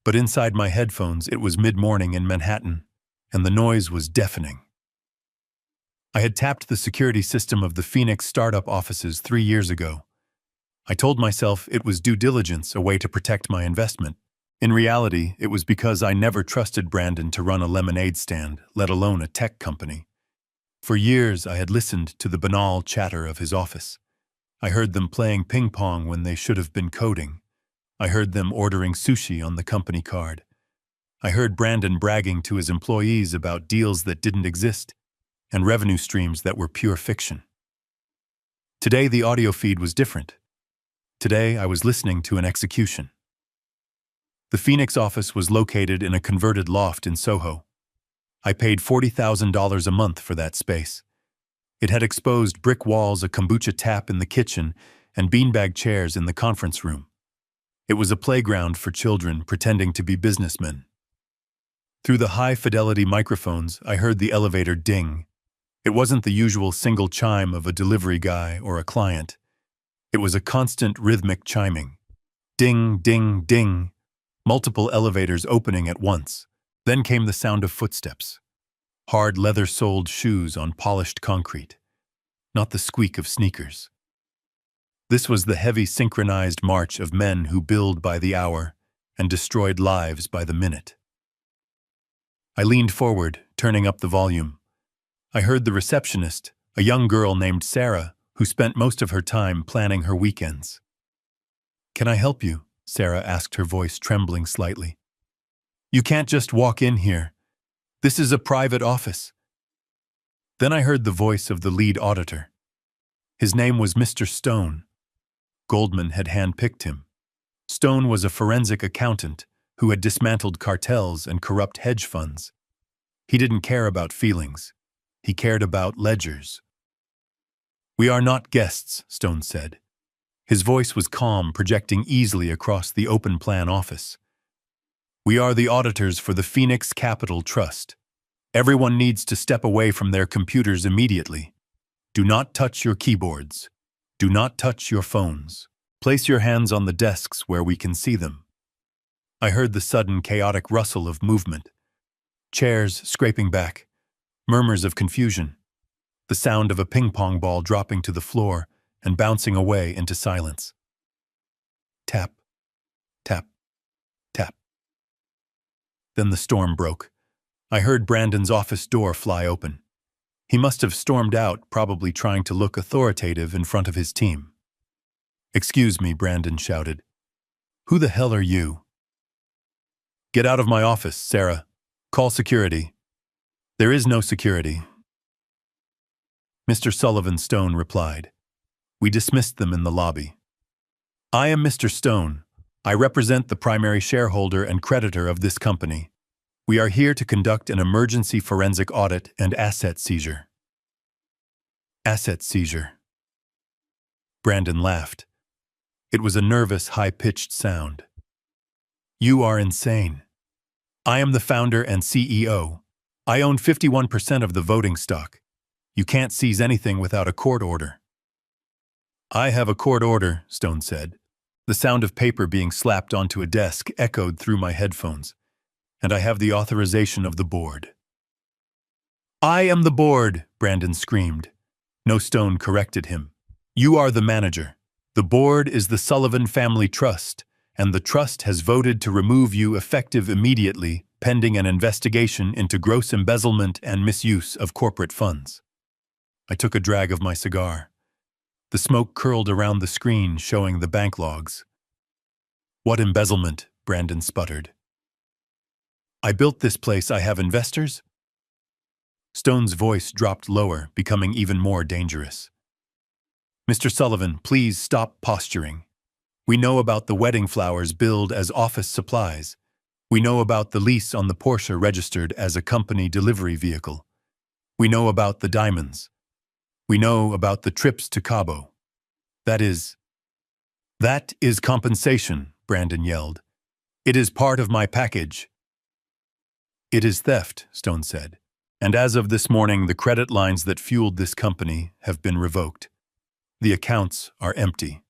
But inside my headphones, it was mid-morning in Manhattan, and the noise was deafening. I had tapped the security system of the Phoenix startup offices 3 years ago. I told myself it was due diligence, a way to protect my investment. In reality, it was because I never trusted Brandon to run a lemonade stand, let alone a tech company. For years, I had listened to the banal chatter of his office. I heard them playing ping pong when they should have been coding. I heard them ordering sushi on the company card. I heard Brandon bragging to his employees about deals that didn't exist and revenue streams that were pure fiction. Today, the audio feed was different. Today, I was listening to an execution. The Phoenix office was located in a converted loft in Soho. I paid $40,000 a month for that space. It had exposed brick walls, a kombucha tap in the kitchen, and beanbag chairs in the conference room. It was a playground for children pretending to be businessmen. Through the high-fidelity microphones, I heard the elevator ding. It wasn't the usual single chime of a delivery guy or a client. It was a constant rhythmic chiming. Ding, ding, ding. Multiple elevators opening at once. Then came the sound of footsteps, hard leather-soled shoes on polished concrete, not the squeak of sneakers. This was the heavy synchronized march of men who billed by the hour and destroyed lives by the minute. I leaned forward, turning up the volume. I heard the receptionist, a young girl named Sarah, who spent most of her time planning her weekends. "Can I help you?" Sarah asked, her voice trembling slightly. "You can't just walk in here. This is a private office." Then I heard the voice of the lead auditor. His name was Mr. Stone. Goldman had handpicked him. Stone was a forensic accountant who had dismantled cartels and corrupt hedge funds. He didn't care about feelings. He cared about ledgers. "We are not guests," Stone said. His voice was calm, projecting easily across the open-plan office. "We are the auditors for the Phoenix Capital Trust. Everyone needs to step away from their computers immediately. Do not touch your keyboards. Do not touch your phones. Place your hands on the desks where we can see them." I heard the sudden, chaotic rustle of movement. Chairs scraping back, murmurs of confusion, the sound of a ping-pong ball dropping to the floor and bouncing away into silence. Tap, tap, tap. Then the storm broke. I heard Brandon's office door fly open. He must have stormed out, probably trying to look authoritative in front of his team. "Excuse me," Brandon shouted. "Who the hell are you?" "Get out of my office, Sarah. Call security." "There is no security." Mr. Sullivan Stone replied. We dismissed them in the lobby. "I am Mr. Stone. I represent the primary shareholder and creditor of this company. We are here to conduct an emergency forensic audit and asset seizure." "Asset seizure." Brandon laughed. It was a nervous, high-pitched sound. "You are insane. I am the founder and CEO. I own 51% of the voting stock. You can't seize anything without a court order." "I have a court order," Stone said. The sound of paper being slapped onto a desk echoed through my headphones. "And I have the authorization of the board." "I am the board," Brandon screamed. No, Stone corrected him. "You are the manager. The board is the Sullivan Family Trust, and the trust has voted to remove you effective immediately, pending an investigation into gross embezzlement and misuse of corporate funds." I took a drag of my cigar. The smoke curled around the screen, showing the bank logs. "What embezzlement?" Brandon sputtered. "I built this place. I have investors." Stone's voice dropped lower, becoming even more dangerous. "Mr. Sullivan, please stop posturing. We know about the wedding flowers billed as office supplies. We know about the lease on the Porsche registered as a company delivery vehicle. We know about the diamonds. We know about the trips to Cabo. That is compensation," Brandon yelled. "It is part of my package." "It is theft," Stone said. "And as of this morning, the credit lines that fueled this company have been revoked. The accounts are empty."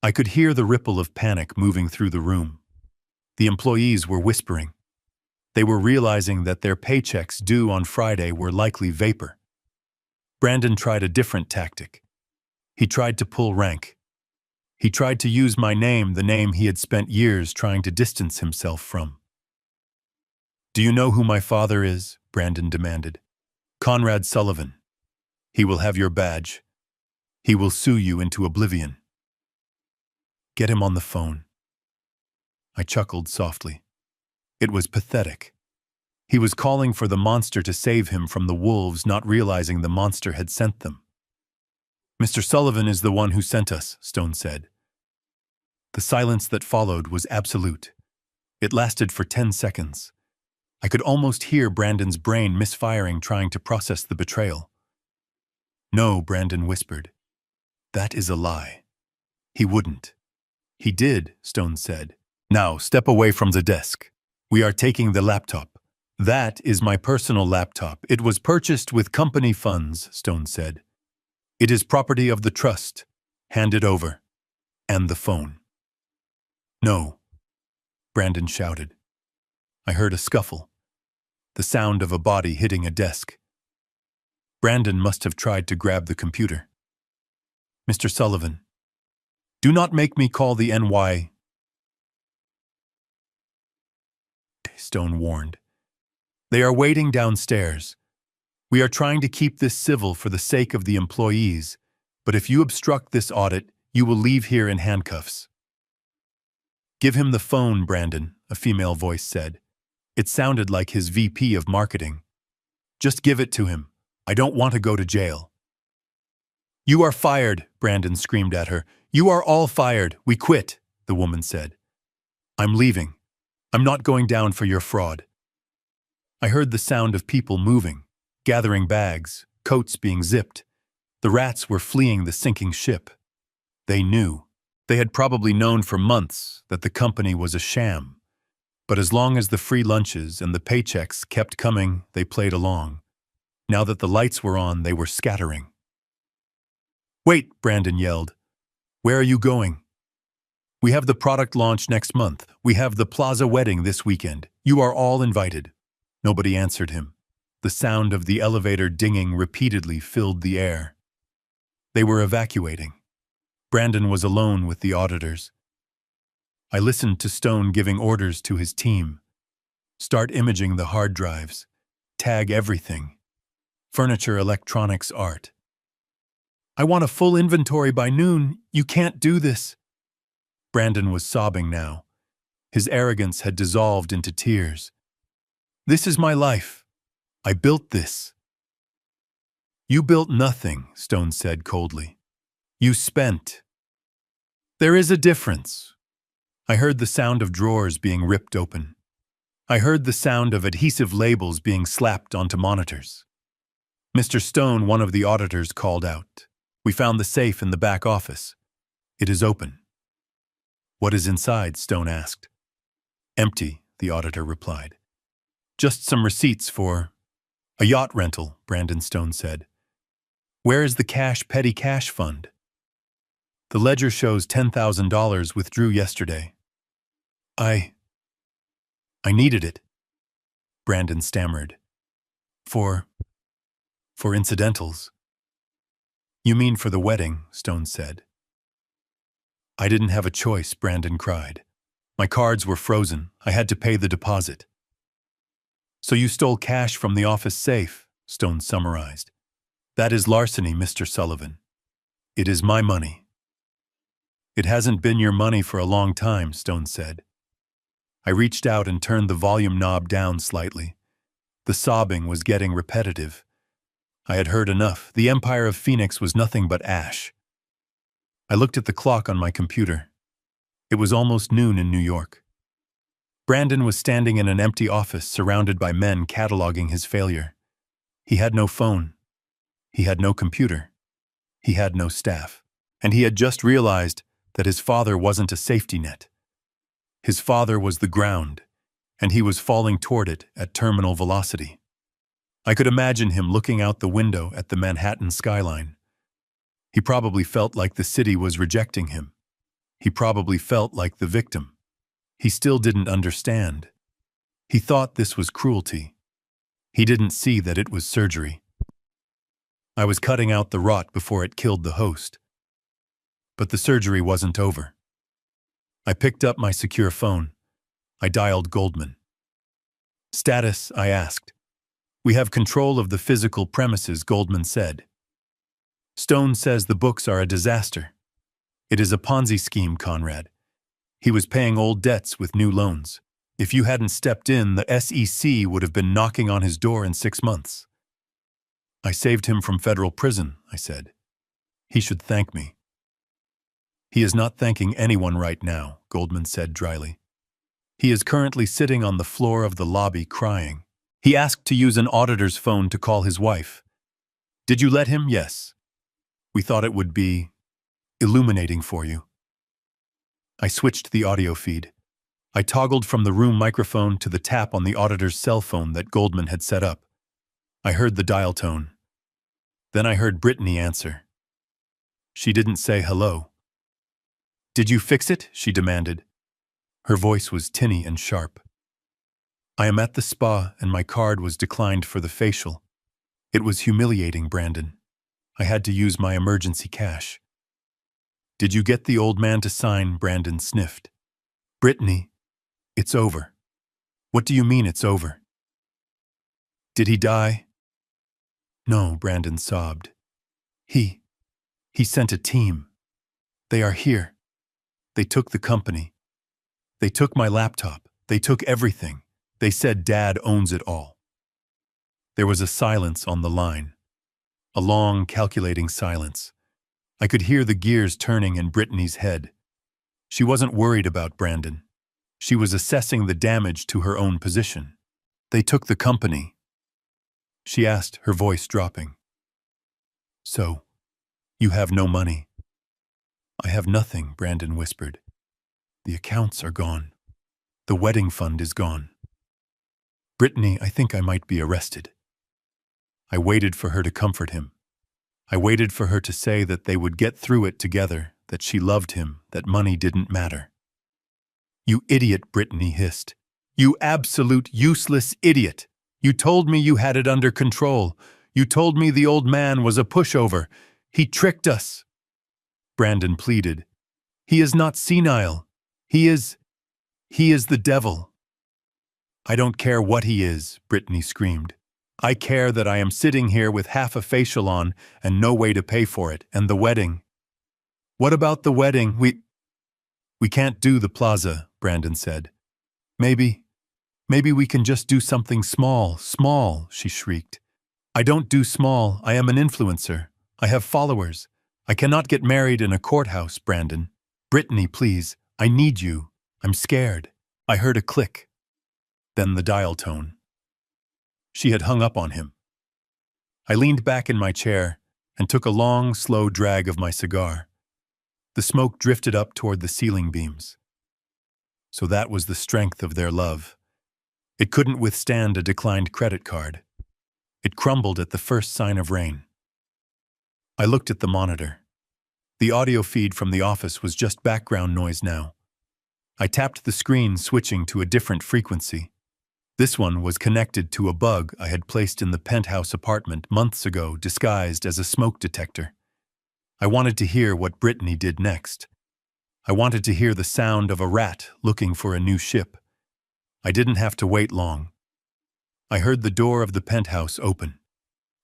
I could hear the ripple of panic moving through the room. The employees were whispering. They were realizing that their paychecks due on Friday were likely vapor. Brandon tried a different tactic. He tried to pull rank. He tried to use my name, the name he had spent years trying to distance himself from. "Do you know who my father is?" Brandon demanded. "Conrad Sullivan. He will have your badge. He will sue you into oblivion." "Get him on the phone." I chuckled softly. It was pathetic. He was calling for the monster to save him from the wolves, not realizing the monster had sent them. "Mr. Sullivan is the one who sent us," Stone said. The silence that followed was absolute. It lasted for 10 seconds. I could almost hear Brandon's brain misfiring, trying to process the betrayal. "No," Brandon whispered. "That is a lie. He wouldn't." "He did," Stone said. "Now step away from the desk. We are taking the laptop." "That is my personal laptop. It was purchased with company funds," Stone said. "It is property of the trust. Hand it over. And the phone." "No," Brandon shouted. I heard a scuffle, the sound of a body hitting a desk. Brandon must have tried to grab the computer. Mr. Sullivan, do not make me call the NY, Stone warned. They are waiting downstairs. We are trying to keep this civil for the sake of the employees, but if you obstruct this audit, you will leave here in handcuffs. Give him the phone, Brandon, a female voice said. It sounded like his VP of marketing. Just give it to him. I don't want to go to jail. You are fired, Brandon screamed at her. You are all fired. We quit, the woman said. I'm leaving. I'm not going down for your fraud. I heard the sound of people moving, gathering bags, coats being zipped. The rats were fleeing the sinking ship. They knew. They had probably known for months that the company was a sham. But as long as the free lunches and the paychecks kept coming, they played along. Now that the lights were on, they were scattering. Wait, Brandon yelled. Where are you going? We have the product launch next month. We have the plaza wedding this weekend. You are all invited. Nobody answered him. The sound of the elevator dinging repeatedly filled the air. They were evacuating. Brandon was alone with the auditors. I listened to Stone giving orders to his team. Start imaging the hard drives. Tag everything. Furniture, electronics, art. I want a full inventory by noon. You can't do this. Brandon was sobbing now. His arrogance had dissolved into tears. This is my life. I built this. You built nothing, Stone said coldly. You spent. There is a difference. I heard the sound of drawers being ripped open. I heard the sound of adhesive labels being slapped onto monitors. Mr. Stone, one of the auditors, called out. We found the safe in the back office. It is open. What is inside? Stone asked. Empty, the auditor replied. Just some receipts for a yacht rental, Brandon Stone said. Where is the petty cash fund? The ledger shows $10,000 withdrew yesterday. I needed it, Brandon stammered. For incidentals. You mean for the wedding, Stone said. I didn't have a choice, Brandon cried. My cards were frozen. I had to pay the deposit. So you stole cash from the office safe, Stone summarized. That is larceny, Mr. Sullivan. It is my money. It hasn't been your money for a long time, Stone said. I reached out and turned the volume knob down slightly. The sobbing was getting repetitive. I had heard enough. The Empire of Phoenix was nothing but ash. I looked at the clock on my computer. It was almost noon in New York. Brandon was standing in an empty office surrounded by men cataloging his failure. He had no phone. He had no computer. He had no staff. And he had just realized that his father wasn't a safety net. His father was the ground, and he was falling toward it at terminal velocity. I could imagine him looking out the window at the Manhattan skyline. He probably felt like the city was rejecting him. He probably felt like the victim. He still didn't understand. He thought this was cruelty. He didn't see that it was surgery. I was cutting out the rot before it killed the host. But the surgery wasn't over. I picked up my secure phone. I dialed Goldman. Status, I asked. We have control of the physical premises, Goldman said. Stone says the books are a disaster. It is a Ponzi scheme, Conrad. He was paying old debts with new loans. If you hadn't stepped in, the SEC would have been knocking on his door in 6 months. I saved him from federal prison, I said. He should thank me. He is not thanking anyone right now, Goldman said dryly. He is currently sitting on the floor of the lobby crying. He asked to use an auditor's phone to call his wife. Did you let him? Yes. We thought it would be illuminating for you. I switched the audio feed. I toggled from the room microphone to the tap on the auditor's cell phone that Goldman had set up. I heard the dial tone. Then I heard Brittany answer. She didn't say hello. Did you fix it? She demanded. Her voice was tinny and sharp. I am at the spa and my card was declined for the facial. It was humiliating, Brandon. I had to use my emergency cash. Did you get the old man to sign? Brandon sniffed. Brittany, it's over. What do you mean it's over? Did he die? No, Brandon sobbed. He sent a team. They are here. They took the company. They took my laptop. They took everything. They said Dad owns it all. There was a silence on the line. A long, calculating silence. I could hear the gears turning in Brittany's head. She wasn't worried about Brandon. She was assessing the damage to her own position. They took the company. She asked, her voice dropping. So, you have no money? I have nothing, Brandon whispered. The accounts are gone. The wedding fund is gone. Brittany, I think I might be arrested. I waited for her to comfort him. I waited for her to say that they would get through it together, that she loved him, that money didn't matter. You idiot, Brittany hissed. You absolute useless idiot. You told me you had it under control. You told me the old man was a pushover. He tricked us. Brandon pleaded. He is not senile. He is the devil. I don't care what he is, Brittany screamed. I care that I am sitting here with half a facial on and no way to pay for it, and the wedding. What about the wedding? We can't do the plaza, Brandon said. Maybe we can just do something small, she shrieked. I don't do small, I am an influencer. I have followers. I cannot get married in a courthouse, Brandon. Brittany, please, I need you. I'm scared. I heard a click. Then the dial tone. She had hung up on him. I leaned back in my chair and took a long, slow drag of my cigar. The smoke drifted up toward the ceiling beams. So that was the strength of their love. It couldn't withstand a declined credit card. It crumbled at the first sign of rain. I looked at the monitor. The audio feed from the office was just background noise now. I tapped the screen, switching to a different frequency. This one was connected to a bug I had placed in the penthouse apartment months ago, disguised as a smoke detector. I wanted to hear what Brittany did next. I wanted to hear the sound of a rat looking for a new ship. I didn't have to wait long. I heard the door of the penthouse open.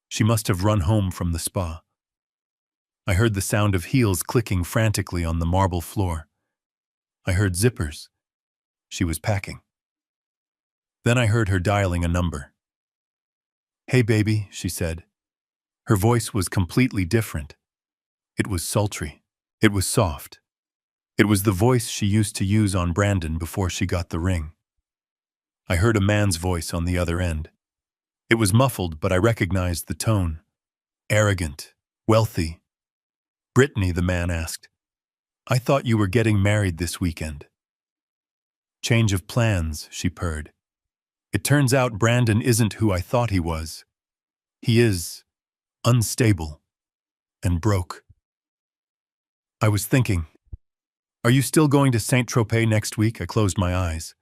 She must have run home from the spa. I heard the sound of heels clicking frantically on the marble floor. I heard zippers. She was packing. Then I heard her dialing a number. Hey, baby, she said. Her voice was completely different. It was sultry. It was soft. It was the voice she used to use on Brandon before she got the ring. I heard a man's voice on the other end. It was muffled, but I recognized the tone. Arrogant. Wealthy. Brittany, the man asked. I thought you were getting married this weekend. Change of plans, she purred. It turns out Brandon isn't who I thought he was. He is unstable and broke. I was thinking, are you still going to Saint-Tropez next week? I closed my eyes.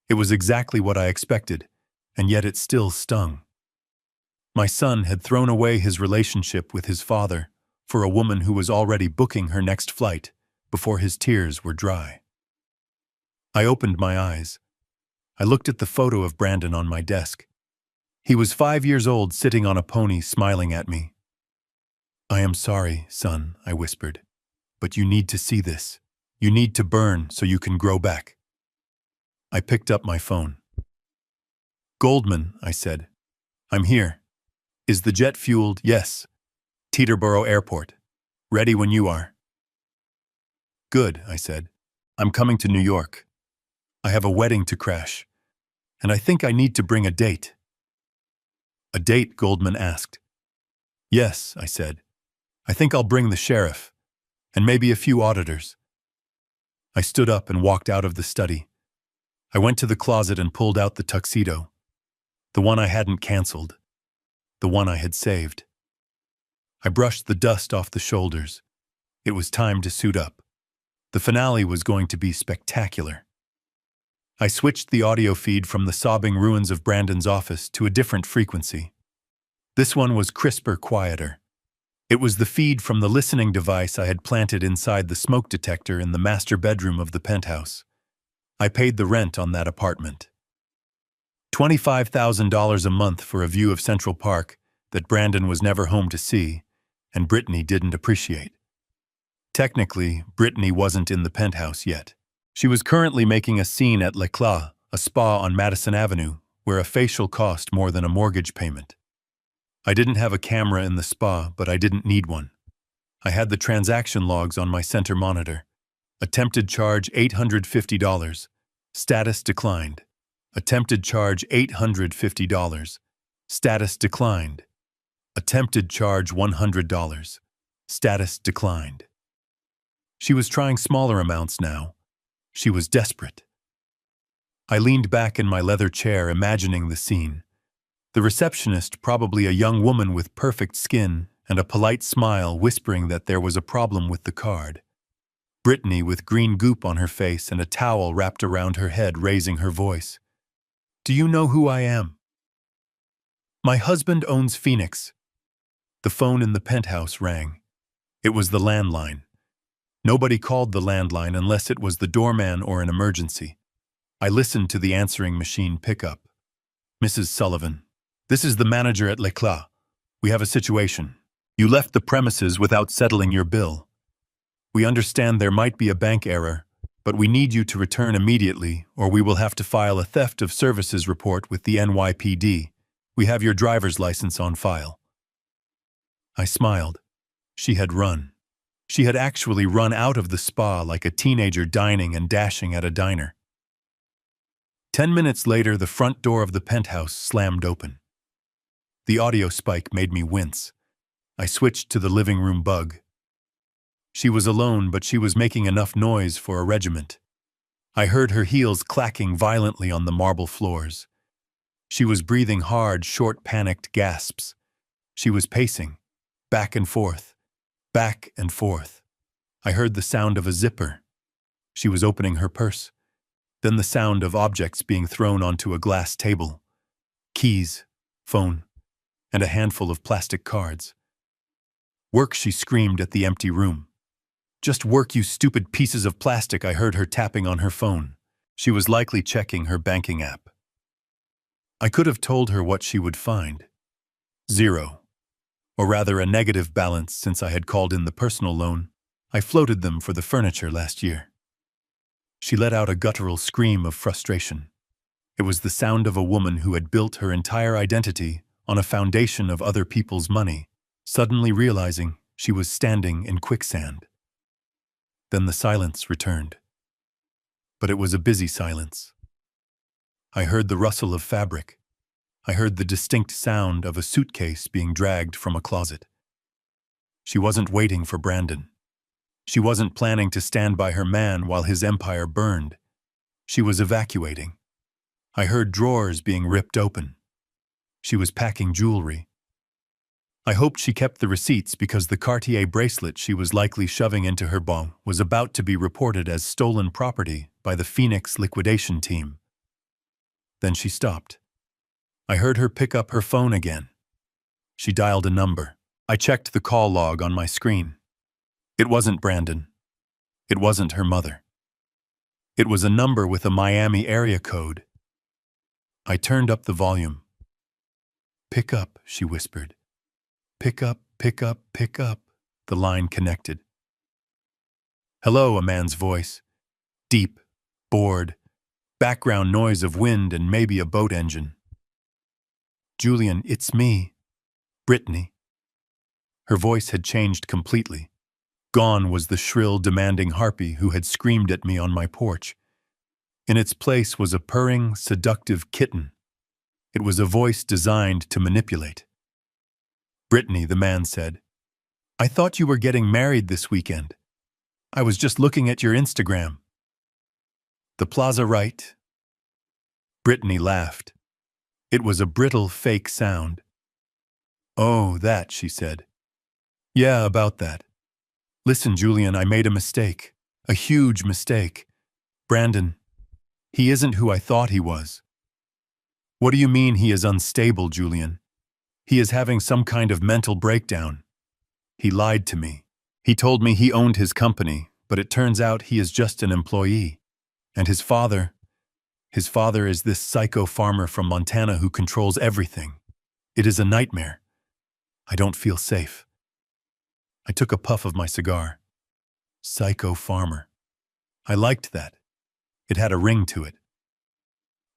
It was exactly what I expected, and yet it still stung. My son had thrown away his relationship with his father for a woman who was already booking her next flight before his tears were dry. I opened my eyes. I looked at the photo of Brandon on my desk. He was 5 years old, sitting on a pony, smiling at me. I am sorry, son, I whispered, but you need to see this. You need to burn so you can grow back. I picked up my phone. Goldman, I said. I'm here. Is the jet fueled? Yes. Teterboro Airport. Ready when you are. Good, I said. I'm coming to New York. I have a wedding to crash, and I think I need to bring a date. A date? Goldman asked. Yes, I said. I think I'll bring the sheriff, and maybe a few auditors. I stood up and walked out of the study. I went to the closet and pulled out the tuxedo, the one I hadn't canceled, the one I had saved. I brushed the dust off the shoulders. It was time to suit up. The finale was going to be spectacular. I switched the audio feed from the sobbing ruins of Brandon's office to a different frequency. This one was crisper, quieter. It was the feed from the listening device I had planted inside the smoke detector in the master bedroom of the penthouse. I paid the rent on that apartment. $25,000 a month for a view of Central Park that Brandon was never home to see, and Brittany didn't appreciate. Technically, Brittany wasn't in the penthouse yet. She was currently making a scene at L'Eclat, a spa on Madison Avenue, where a facial cost more than a mortgage payment. I didn't have a camera in the spa, but I didn't need one. I had the transaction logs on my center monitor. Attempted charge $850. Status declined. Attempted charge $850. Status declined. Attempted charge $100. Status declined. She was trying smaller amounts now. She was desperate. I leaned back in my leather chair, imagining the scene. The receptionist, probably a young woman with perfect skin and a polite smile, whispering that there was a problem with the card. Brittany with green goop on her face and a towel wrapped around her head, raising her voice. "Do you know who I am? My husband owns Phoenix." The phone in the penthouse rang. It was the landline. Nobody called the landline unless it was the doorman or an emergency. I listened to the answering machine pick up. "Mrs. Sullivan, this is the manager at L'Eclat. We have a situation. You left the premises without settling your bill. We understand there might be a bank error, but we need you to return immediately, or we will have to file a theft of services report with the NYPD. We have your driver's license on file." I smiled. She had run. She had actually run out of the spa like a teenager dining and dashing at a diner. 10 minutes later, the front door of the penthouse slammed open. The audio spike made me wince. I switched to the living room bug. She was alone, but she was making enough noise for a regiment. I heard her heels clacking violently on the marble floors. She was breathing hard, short, panicked gasps. She was pacing, back and forth, back and forth. I heard the sound of a zipper. She was opening her purse. Then the sound of objects being thrown onto a glass table. Keys, phone, and a handful of plastic cards. "Work," she screamed at the empty room. "Just work, you stupid pieces of plastic," I heard her tapping on her phone. She was likely checking her banking app. I could have told her what she would find. Zero. Or rather, a negative balance since I had called in the personal loan. I floated them for the furniture last year. She let out a guttural scream of frustration. It was the sound of a woman who had built her entire identity on a foundation of other people's money, suddenly realizing she was standing in quicksand. Then the silence returned. But it was a busy silence. I heard the rustle of fabric. I heard the distinct sound of a suitcase being dragged from a closet. She wasn't waiting for Brandon. She wasn't planning to stand by her man while his empire burned. She was evacuating. I heard drawers being ripped open. She was packing jewelry. I hoped she kept the receipts because the Cartier bracelet she was likely shoving into her bong was about to be reported as stolen property by the Phoenix liquidation team. Then she stopped. I heard her pick up her phone again. She dialed a number. I checked the call log on my screen. It wasn't Brandon. It wasn't her mother. It was a number with a Miami area code. I turned up the volume. "Pick up," she whispered. "Pick up, pick up, pick up." The line connected. "Hello," a man's voice. Deep, bored, background noise of wind and maybe a boat engine. "Julian, it's me. Brittany." Her voice had changed completely. Gone was the shrill, demanding harpy who had screamed at me on my porch. In its place was a purring, seductive kitten. It was a voice designed to manipulate. "Brittany," the man said, "I thought you were getting married this weekend. I was just looking at your Instagram." "The plaza, right?" Brittany laughed. It was a brittle, fake sound. "Oh, that," she said. "Yeah, about that. Listen, Julian, I made a mistake. A huge mistake. Brandon, He isn't who I thought he was. What do you mean he is unstable, Julian? He is having some kind of mental breakdown. He lied to me. He told me he owned his company, but it turns out he is just an employee. And his father is this psycho farmer from Montana who controls everything. It is a nightmare. I don't feel safe. I took a puff of my cigar. Psycho farmer. I liked that. It had a ring to it.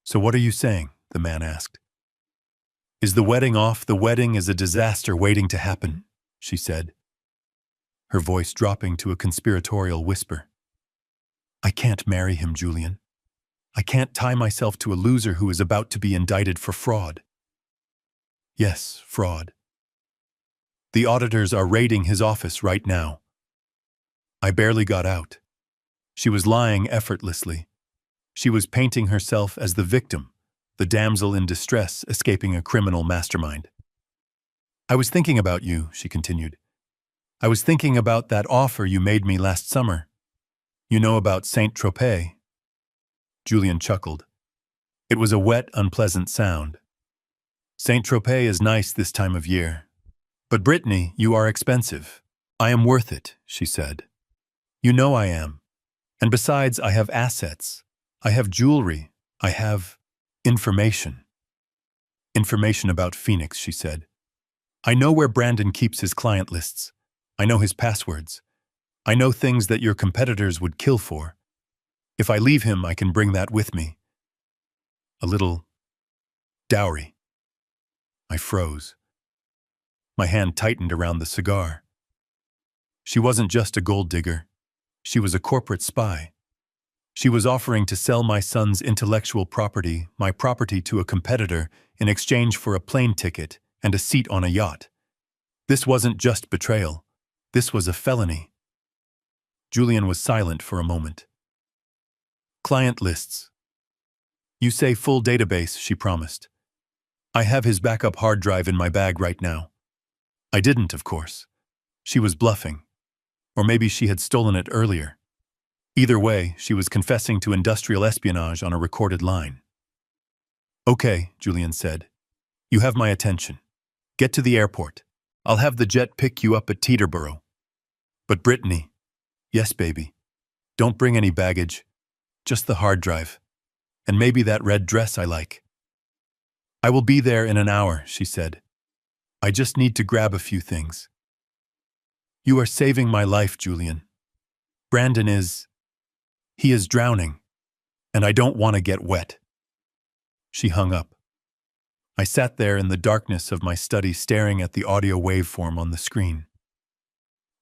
So what are you saying? The man asked. Is the wedding off? The wedding is a disaster waiting to happen, she said, her voice dropping to a conspiratorial whisper. I can't marry him, Julian. I can't tie myself to a loser who is about to be indicted for fraud. Yes, fraud. The auditors are raiding his office right now. I barely got out. She was lying effortlessly. She was painting herself as the victim, the damsel in distress escaping a criminal mastermind. I was thinking about you, she continued. I was thinking about that offer you made me last summer. You know about Saint-Tropez. Julian chuckled. It was a wet, unpleasant sound. Saint-Tropez is nice this time of year. But Brittany, you are expensive. I am worth it, she said. You know I am. And besides, I have assets. I have jewelry. I have information. Information about Phoenix, she said. I know where Brandon keeps his client lists. I know his passwords. I know things that your competitors would kill for. If I leave him, I can bring that with me. A little dowry. I froze. My hand tightened around the cigar. She wasn't just a gold digger. She was a corporate spy. She was offering to sell my son's intellectual property, my property, to a competitor in exchange for a plane ticket and a seat on a yacht. This wasn't just betrayal. This was a felony. Julian was silent for a moment. Client lists. You say full database, she promised. I have his backup hard drive in my bag right now. I didn't, of course. She was bluffing. Or maybe she had stolen it earlier. Either way, she was confessing to industrial espionage on a recorded line. Okay, Julian said. You have my attention. Get to the airport. I'll have the jet pick you up at Teterboro. But Brittany, yes, baby. Don't bring any baggage. Just the hard drive. And maybe that red dress I like. I will be there in an hour, she said. I just need to grab a few things. You are saving my life, Julian. Brandon he is drowning, and I don't want to get wet. She hung up. I sat there in the darkness of my study staring at the audio waveform on the screen.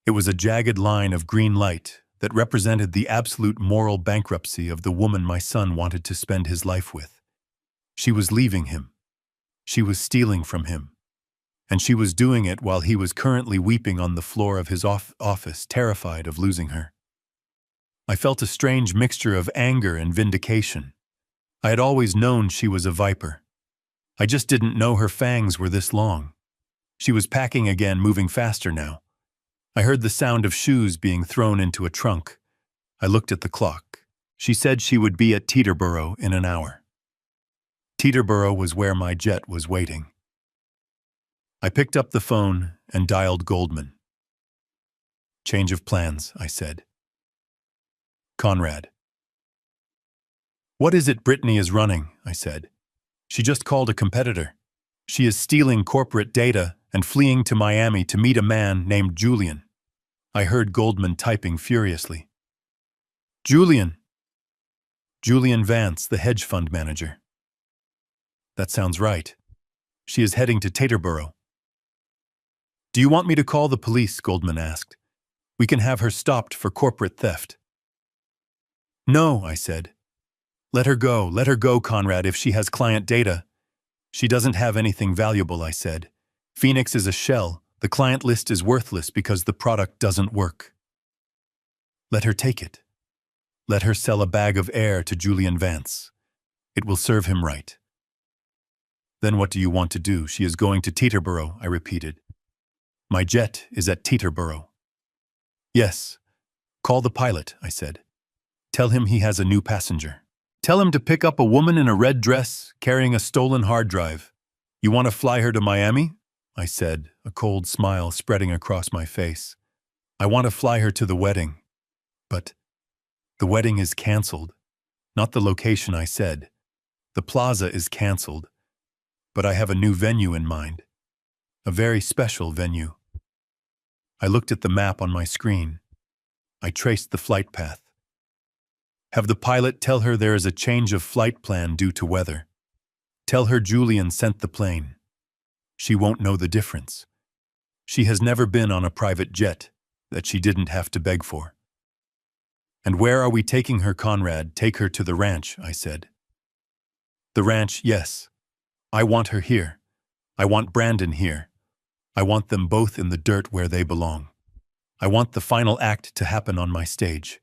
It was a jagged line of green light that represented the absolute moral bankruptcy of the woman my son wanted to spend his life with. She was leaving him. She was stealing from him. And she was doing it while he was currently weeping on the floor of his office, terrified of losing her. I felt a strange mixture of anger and vindication. I had always known she was a viper. I just didn't know her fangs were this long. She was packing again, moving faster now. I heard the sound of shoes being thrown into a trunk. I looked at the clock. She said she would be at Teterboro in an hour. Teterboro was where my jet was waiting. I picked up the phone and dialed Goldman. Change of plans, I said. Conrad. What is it Brittany is running? I said. She just called a competitor. She is stealing corporate data and fleeing to Miami to meet a man named Julian. I heard Goldman typing furiously. Julian Vance, the hedge fund manager. That sounds right. She is heading to Teterboro. Do you want me to call the police? Goldman asked. We can have her stopped for corporate theft. No, I said. Let her go, Conrad, if she has client data. She doesn't have anything valuable, I said. Phoenix is a shell. The client list is worthless because the product doesn't work. Let her take it. Let her sell a bag of air to Julian Vance. It will serve him right. Then what do you want to do? She is going to Teterboro, I repeated. My jet is at Teterboro. Yes. Call the pilot, I said. Tell him he has a new passenger. Tell him to pick up a woman in a red dress carrying a stolen hard drive. You want to fly her to Miami? I said, a cold smile spreading across my face. I want to fly her to the wedding. But the wedding is canceled. Not the location, I said. The plaza is canceled. But I have a new venue in mind. A very special venue. I looked at the map on my screen. I traced the flight path. Have the pilot tell her there is a change of flight plan due to weather. Tell her Julian sent the plane. She won't know the difference. She has never been on a private jet that she didn't have to beg for. And where are we taking her, Conrad? Take her to the ranch, I said. The ranch, yes. I want her here. I want Brandon here. I want them both in the dirt where they belong. I want the final act to happen on my stage.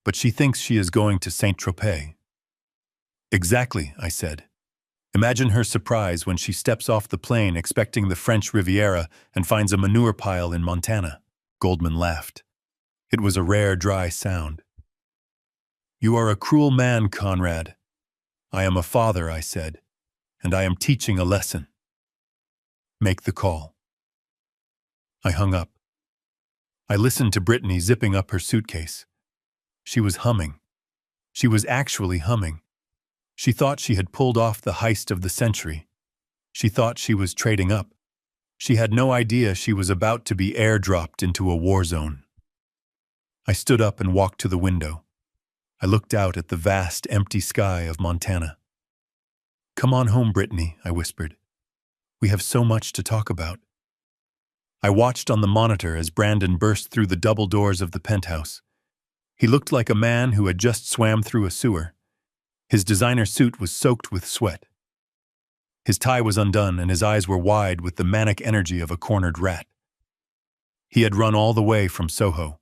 But she thinks she is going to Saint-Tropez. Exactly, I said. Imagine her surprise when she steps off the plane expecting the French Riviera and finds a manure pile in Montana. Goldman laughed. It was a rare, dry sound. You are a cruel man, Conrad. I am a father, I said, and I am teaching a lesson. Make the call. I hung up. I listened to Brittany zipping up her suitcase. She was humming. She was actually humming. She thought she had pulled off the heist of the century. She thought she was trading up. She had no idea she was about to be airdropped into a war zone. I stood up and walked to the window. I looked out at the vast, empty sky of Montana. Come on home, Brittany, I whispered. We have so much to talk about. I watched on the monitor as Brandon burst through the double doors of the penthouse. He looked like a man who had just swam through a sewer. His designer suit was soaked with sweat. His tie was undone and his eyes were wide with the manic energy of a cornered rat. He had run all the way from Soho.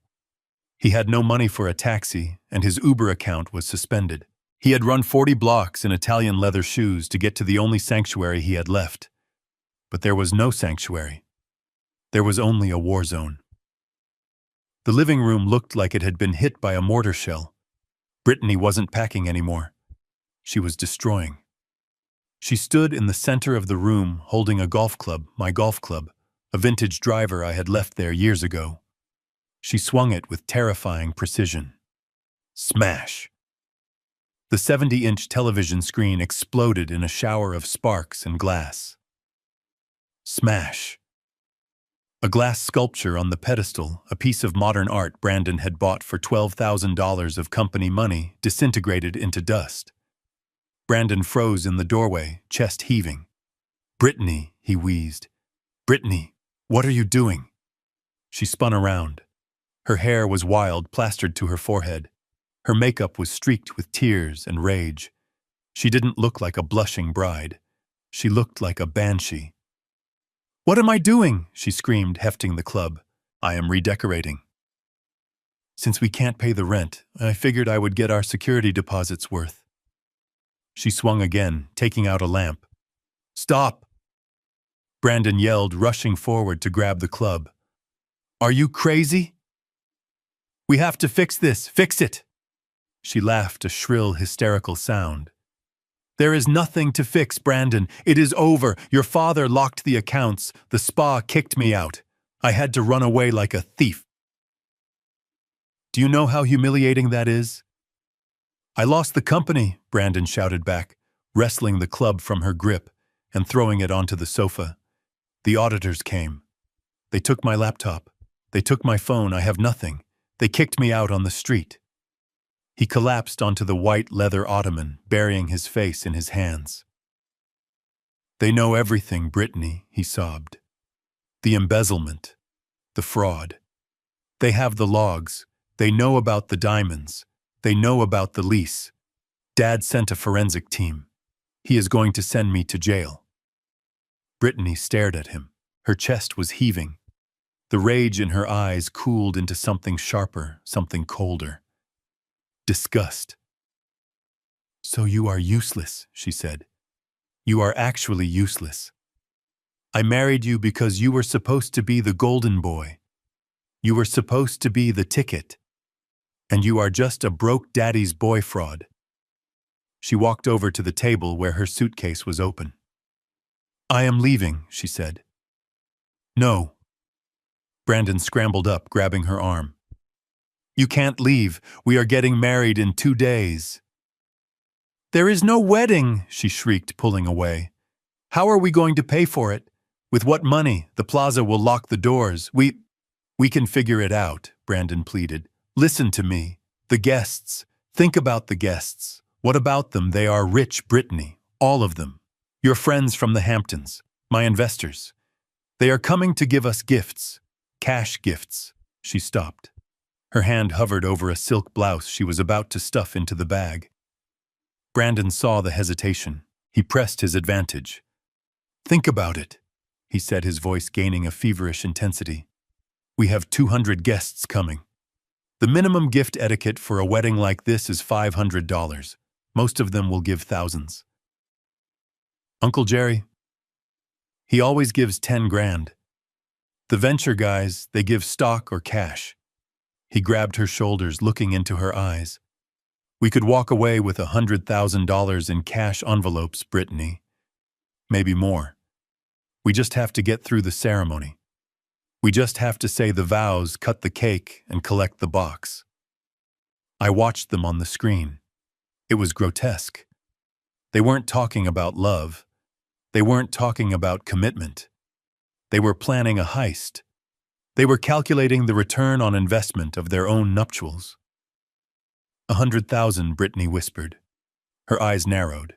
He had no money for a taxi and his Uber account was suspended. He had run 40 blocks in Italian leather shoes to get to the only sanctuary he had left. But there was no sanctuary. There was only a war zone. The living room looked like it had been hit by a mortar shell. Brittany wasn't packing anymore. She was destroying. She stood in the center of the room holding a golf club, my golf club, a vintage driver I had left there years ago. She swung it with terrifying precision. Smash! The 70-inch television screen exploded in a shower of sparks and glass. Smash! A glass sculpture on the pedestal, a piece of modern art Brandon had bought for $12,000 of company money, disintegrated into dust. Brandon froze in the doorway, chest heaving. Brittany, he wheezed. Brittany, what are you doing? She spun around. Her hair was wild, plastered to her forehead. Her makeup was streaked with tears and rage. She didn't look like a blushing bride. She looked like a banshee. What am I doing? She screamed, hefting the club. I am redecorating. Since we can't pay the rent, I figured I would get our security deposits worth. She swung again, taking out a lamp. Stop! Brandon yelled, rushing forward to grab the club. Are you crazy? We have to fix this. Fix it! She laughed, a shrill, hysterical sound. There is nothing to fix, Brandon. It is over. Your father locked the accounts. The spa kicked me out. I had to run away like a thief. Do you know how humiliating that is? I lost the company, Brandon shouted back, wrestling the club from her grip and throwing it onto the sofa. The auditors came. They took my laptop. They took my phone. I have nothing. They kicked me out on the street. He collapsed onto the white leather ottoman, burying his face in his hands. They know everything, Brittany, he sobbed. The embezzlement. The fraud. They have the logs. They know about the diamonds. They know about the lease. Dad sent a forensic team. He is going to send me to jail. Brittany stared at him. Her chest was heaving. The rage in her eyes cooled into something sharper, something colder. Disgust. So you are useless, she said. You are actually useless. I married you because you were supposed to be the golden boy. You were supposed to be the ticket. And you are just a broke daddy's boy fraud. She walked over to the table where her suitcase was open. "I am leaving," she said. "No." Brandon scrambled up, grabbing her arm. "You can't leave. We are getting married in 2 days." "There is no wedding," she shrieked, pulling away. "How are we going to pay for it? With what money? The plaza will lock the doors. We can figure it out," Brandon pleaded. "Listen to me. The guests. Think about the guests. What about them? They are rich, Brittany. All of them. Your friends from the Hamptons. My investors. They are coming to give us gifts. Cash gifts." She stopped. Her hand hovered over a silk blouse she was about to stuff into the bag. Brandon saw the hesitation. He pressed his advantage. "Think about it," he said, his voice gaining a feverish intensity. "We have 200 guests coming. The minimum gift etiquette for a wedding like this is $500. Most of them will give thousands. Uncle Jerry, he always gives 10 grand. The venture guys, they give stock or cash." He grabbed her shoulders, looking into her eyes. "We could walk away with $100,000 in cash envelopes, Brittany. Maybe more. We just have to get through the ceremony. We just have to say the vows, cut the cake, and collect the box." I watched them on the screen. It was grotesque. They weren't talking about love. They weren't talking about commitment. They were planning a heist. They were calculating the return on investment of their own nuptials. 100,000, Brittany whispered. Her eyes narrowed.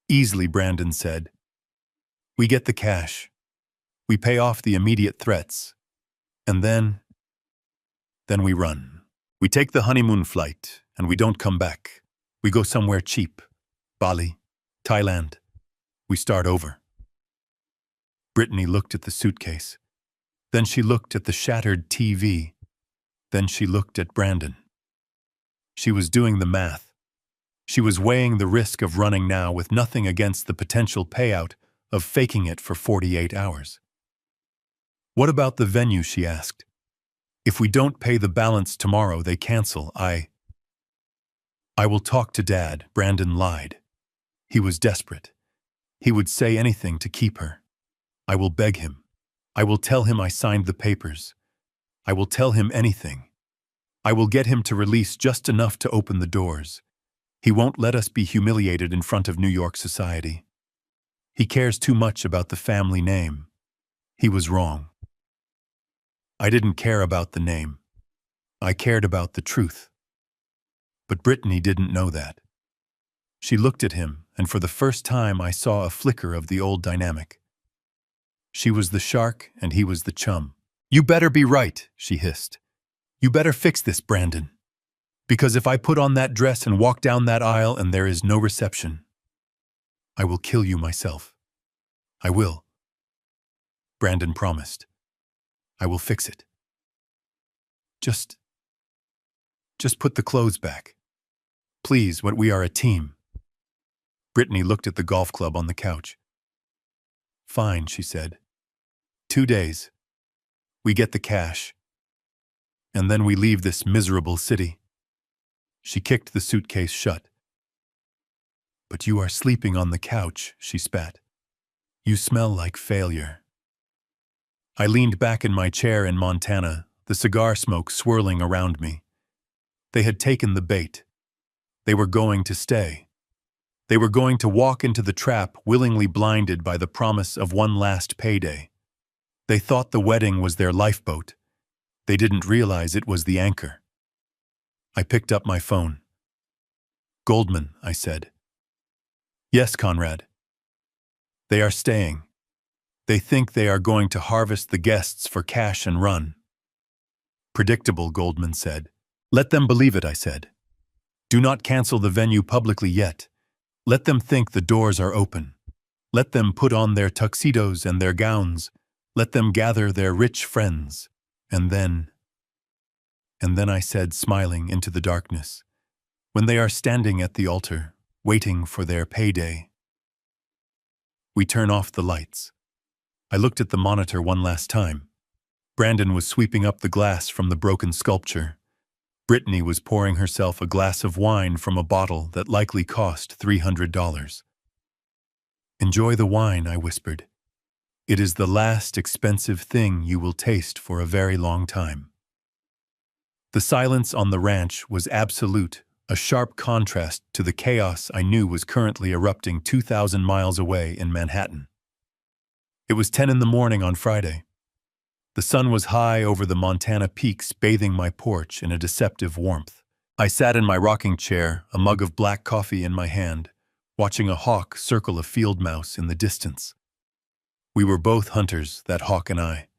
"Easily," Brandon said. "We get the cash. We pay off the immediate threats. And then we run. We take the honeymoon flight, and we don't come back. We go somewhere cheap. Bali, Thailand. We start over." Brittany looked at the suitcase. Then she looked at the shattered TV. Then she looked at Brandon. She was doing the math. She was weighing the risk of running now with nothing against the potential payout of faking it for 48 hours. "What about the venue?" she asked. "If we don't pay the balance tomorrow, they cancel. I will talk to Dad," Brandon lied. He was desperate. He would say anything to keep her. "I will beg him. I will tell him I signed the papers. I will tell him anything. I will get him to release just enough to open the doors. He won't let us be humiliated in front of New York society. He cares too much about the family name." He was wrong. I didn't care about the name. I cared about the truth. But Brittany didn't know that. She looked at him, and for the first time I saw a flicker of the old dynamic. She was the shark, and he was the chum. "You better be right," she hissed. "You better fix this, Brandon. Because if I put on that dress and walk down that aisle and there is no reception, I will kill you myself. I will." Brandon promised. "I will fix it. Just put the clothes back. Please, we are a team." Brittany looked at the golf club on the couch. "Fine," she said. 2 days. We get the cash. And then we leave this miserable city." She kicked the suitcase shut. "But you are sleeping on the couch," she spat. "You smell like failure." I leaned back in my chair in Montana, the cigar smoke swirling around me. They had taken the bait. They were going to stay. They were going to walk into the trap, willingly blinded by the promise of one last payday. They thought the wedding was their lifeboat. They didn't realize it was the anchor. I picked up my phone. "Goldman," I said. "Yes, Conrad." "They are staying. They think they are going to harvest the guests for cash and run." "Predictable," Goldman said. "Let them believe it," I said. "Do not cancel the venue publicly yet. Let them think the doors are open. Let them put on their tuxedos and their gowns. Let them gather their rich friends. And then I said, smiling into the darkness, when they are standing at the altar, waiting for their payday. We turn off the lights. I looked at the monitor one last time. Brandon was sweeping up the glass from the broken sculpture. Brittany was pouring herself a glass of wine from a bottle that likely cost $300. "Enjoy the wine," I whispered. "It is the last expensive thing you will taste for a very long time." The silence on the ranch was absolute, a sharp contrast to the chaos I knew was currently erupting 2,000 miles away in Manhattan. It was 10 in the morning on Friday. The sun was high over the Montana peaks, bathing my porch in a deceptive warmth. I sat in my rocking chair, a mug of black coffee in my hand, watching a hawk circle a field mouse in the distance. We were both hunters, that hawk and I.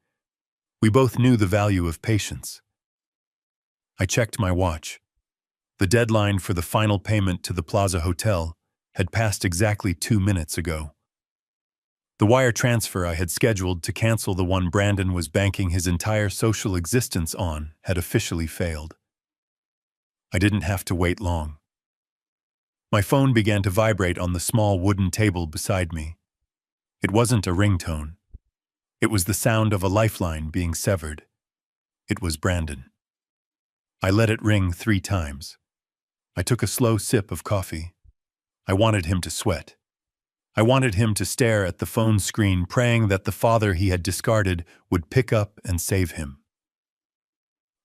We both knew the value of patience. I checked my watch. The deadline for the final payment to the Plaza Hotel had passed exactly 2 minutes ago. The wire transfer I had scheduled to cancel the one Brandon was banking his entire social existence on had officially failed. I didn't have to wait long. My phone began to vibrate on the small wooden table beside me. It wasn't a ringtone. It was the sound of a lifeline being severed. It was Brandon. I let it ring 3 times. I took a slow sip of coffee. I wanted him to sweat. I wanted him to stare at the phone screen, praying that the father he had discarded would pick up and save him.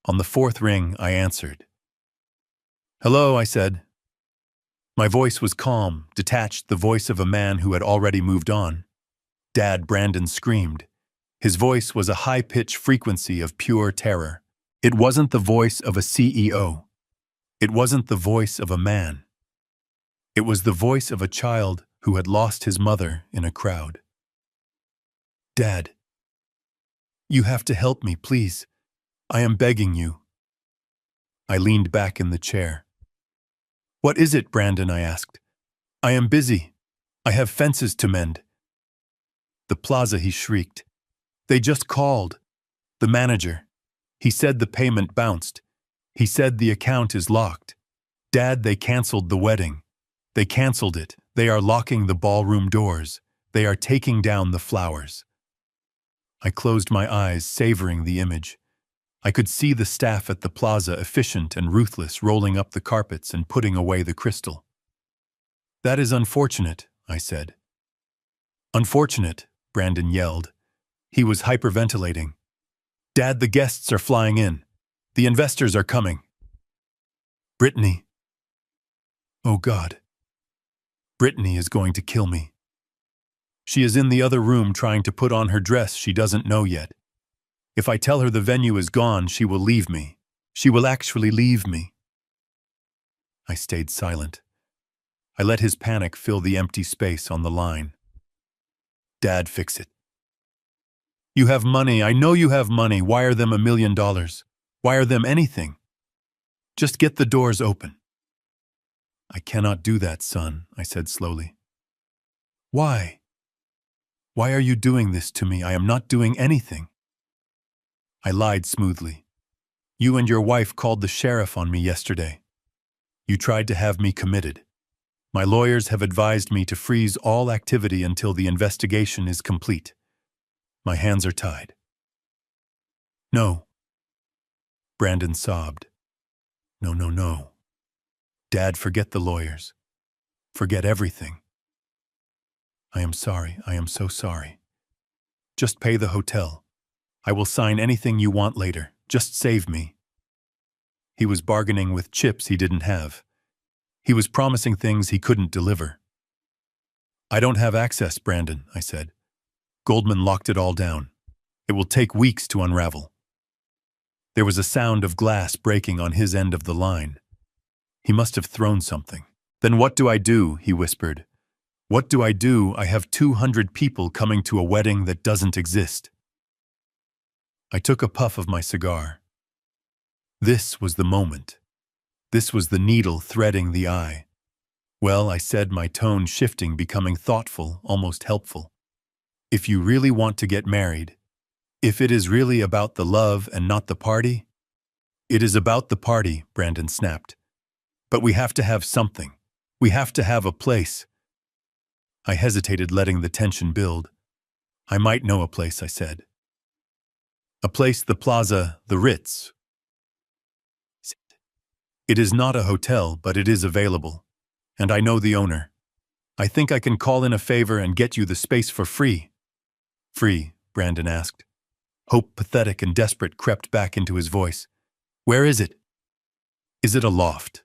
On the 4th ring, I answered. "Hello," I said. My voice was calm, detached, the voice of a man who had already moved on. "Dad," Brandon screamed. His voice was a high-pitched frequency of pure terror. It wasn't the voice of a CEO. It wasn't the voice of a man. It was the voice of a child who had lost his mother in a crowd. "Dad, you have to help me, please. I am begging you." I leaned back in the chair. "What is it, Brandon?" I asked. "I am busy. I have fences to mend." "The Plaza," he shrieked. "They just called. The manager. He said the payment bounced. He said the account is locked. Dad, they canceled the wedding. They canceled it. They are locking the ballroom doors. They are taking down the flowers." I closed my eyes, savoring the image. I could see the staff at the Plaza, efficient and ruthless, rolling up the carpets and putting away the crystal. "That is unfortunate," I said. "Unfortunate," Brandon yelled. He was hyperventilating. "Dad, the guests are flying in. The investors are coming." "Brittany. Oh God. Brittany is going to kill me. She is in the other room trying to put on her dress she doesn't know yet. If I tell her the venue is gone, she will leave me. She will actually leave me." I stayed silent. I let his panic fill the empty space on the line. "Dad, fix it. You have money. I know you have money. Wire them $1 million. Wire them anything. Just get the doors open." "I cannot do that, son," I said slowly. "Why? Why are you doing this to me? I am not doing anything." I lied smoothly. "You and your wife called the sheriff on me yesterday. You tried to have me committed. My lawyers have advised me to freeze all activity until the investigation is complete. My hands are tied." "No." Brandon sobbed. "No, no, no. Dad, forget the lawyers. Forget everything. I am sorry. I am so sorry. Just pay the hotel. I will sign anything you want later. Just save me." He was bargaining with chips he didn't have. He was promising things he couldn't deliver. "I don't have access, Brandon," I said. "Goldman locked it all down. It will take weeks to unravel." There was a sound of glass breaking on his end of the line. He must have thrown something. "Then what do I do?" he whispered. "What do I do? I have 200 people coming to a wedding that doesn't exist." I took a puff of my cigar. This was the moment. This was the needle threading the eye. "Well," I said, my tone shifting, becoming thoughtful, almost helpful. "If you really want to get married, if it is really about the love and not the party—" "It is about the party," Brandon snapped. "But we have to have something. We have to have a place." I hesitated, letting the tension build. "I might know a place," I said. "A place, the Plaza, the Ritz." It is not a hotel, but it is available. And I know the owner. I think I can call in a favor and get you the space for free. Free, Brandon asked. Hope, pathetic and desperate, crept back into his voice. Where is it? Is it a loft?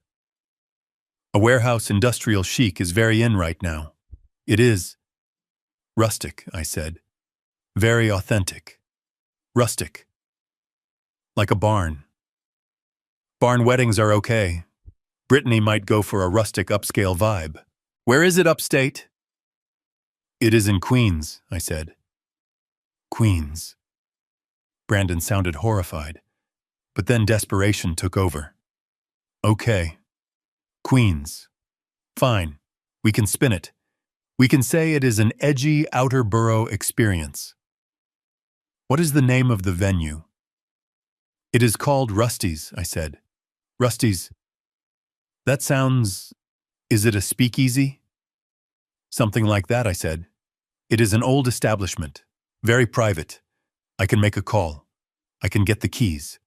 A warehouse industrial chic is very in right now. It is. Rustic, I said. Very authentic. Rustic. Like a barn. Barn weddings are okay. Brittany might go for a rustic upscale vibe. Where is it upstate? It is in Queens, I said. Queens. Brandon sounded horrified, but then desperation took over. Okay. Queens. Fine. We can spin it. We can say it is an edgy outer borough experience. What is the name of the venue? It is called Rusty's, I said. Rusty's. That sounds… Is it a speakeasy? Something like that, I said. It is an old establishment. Very private. I can make a call. I can get the keys.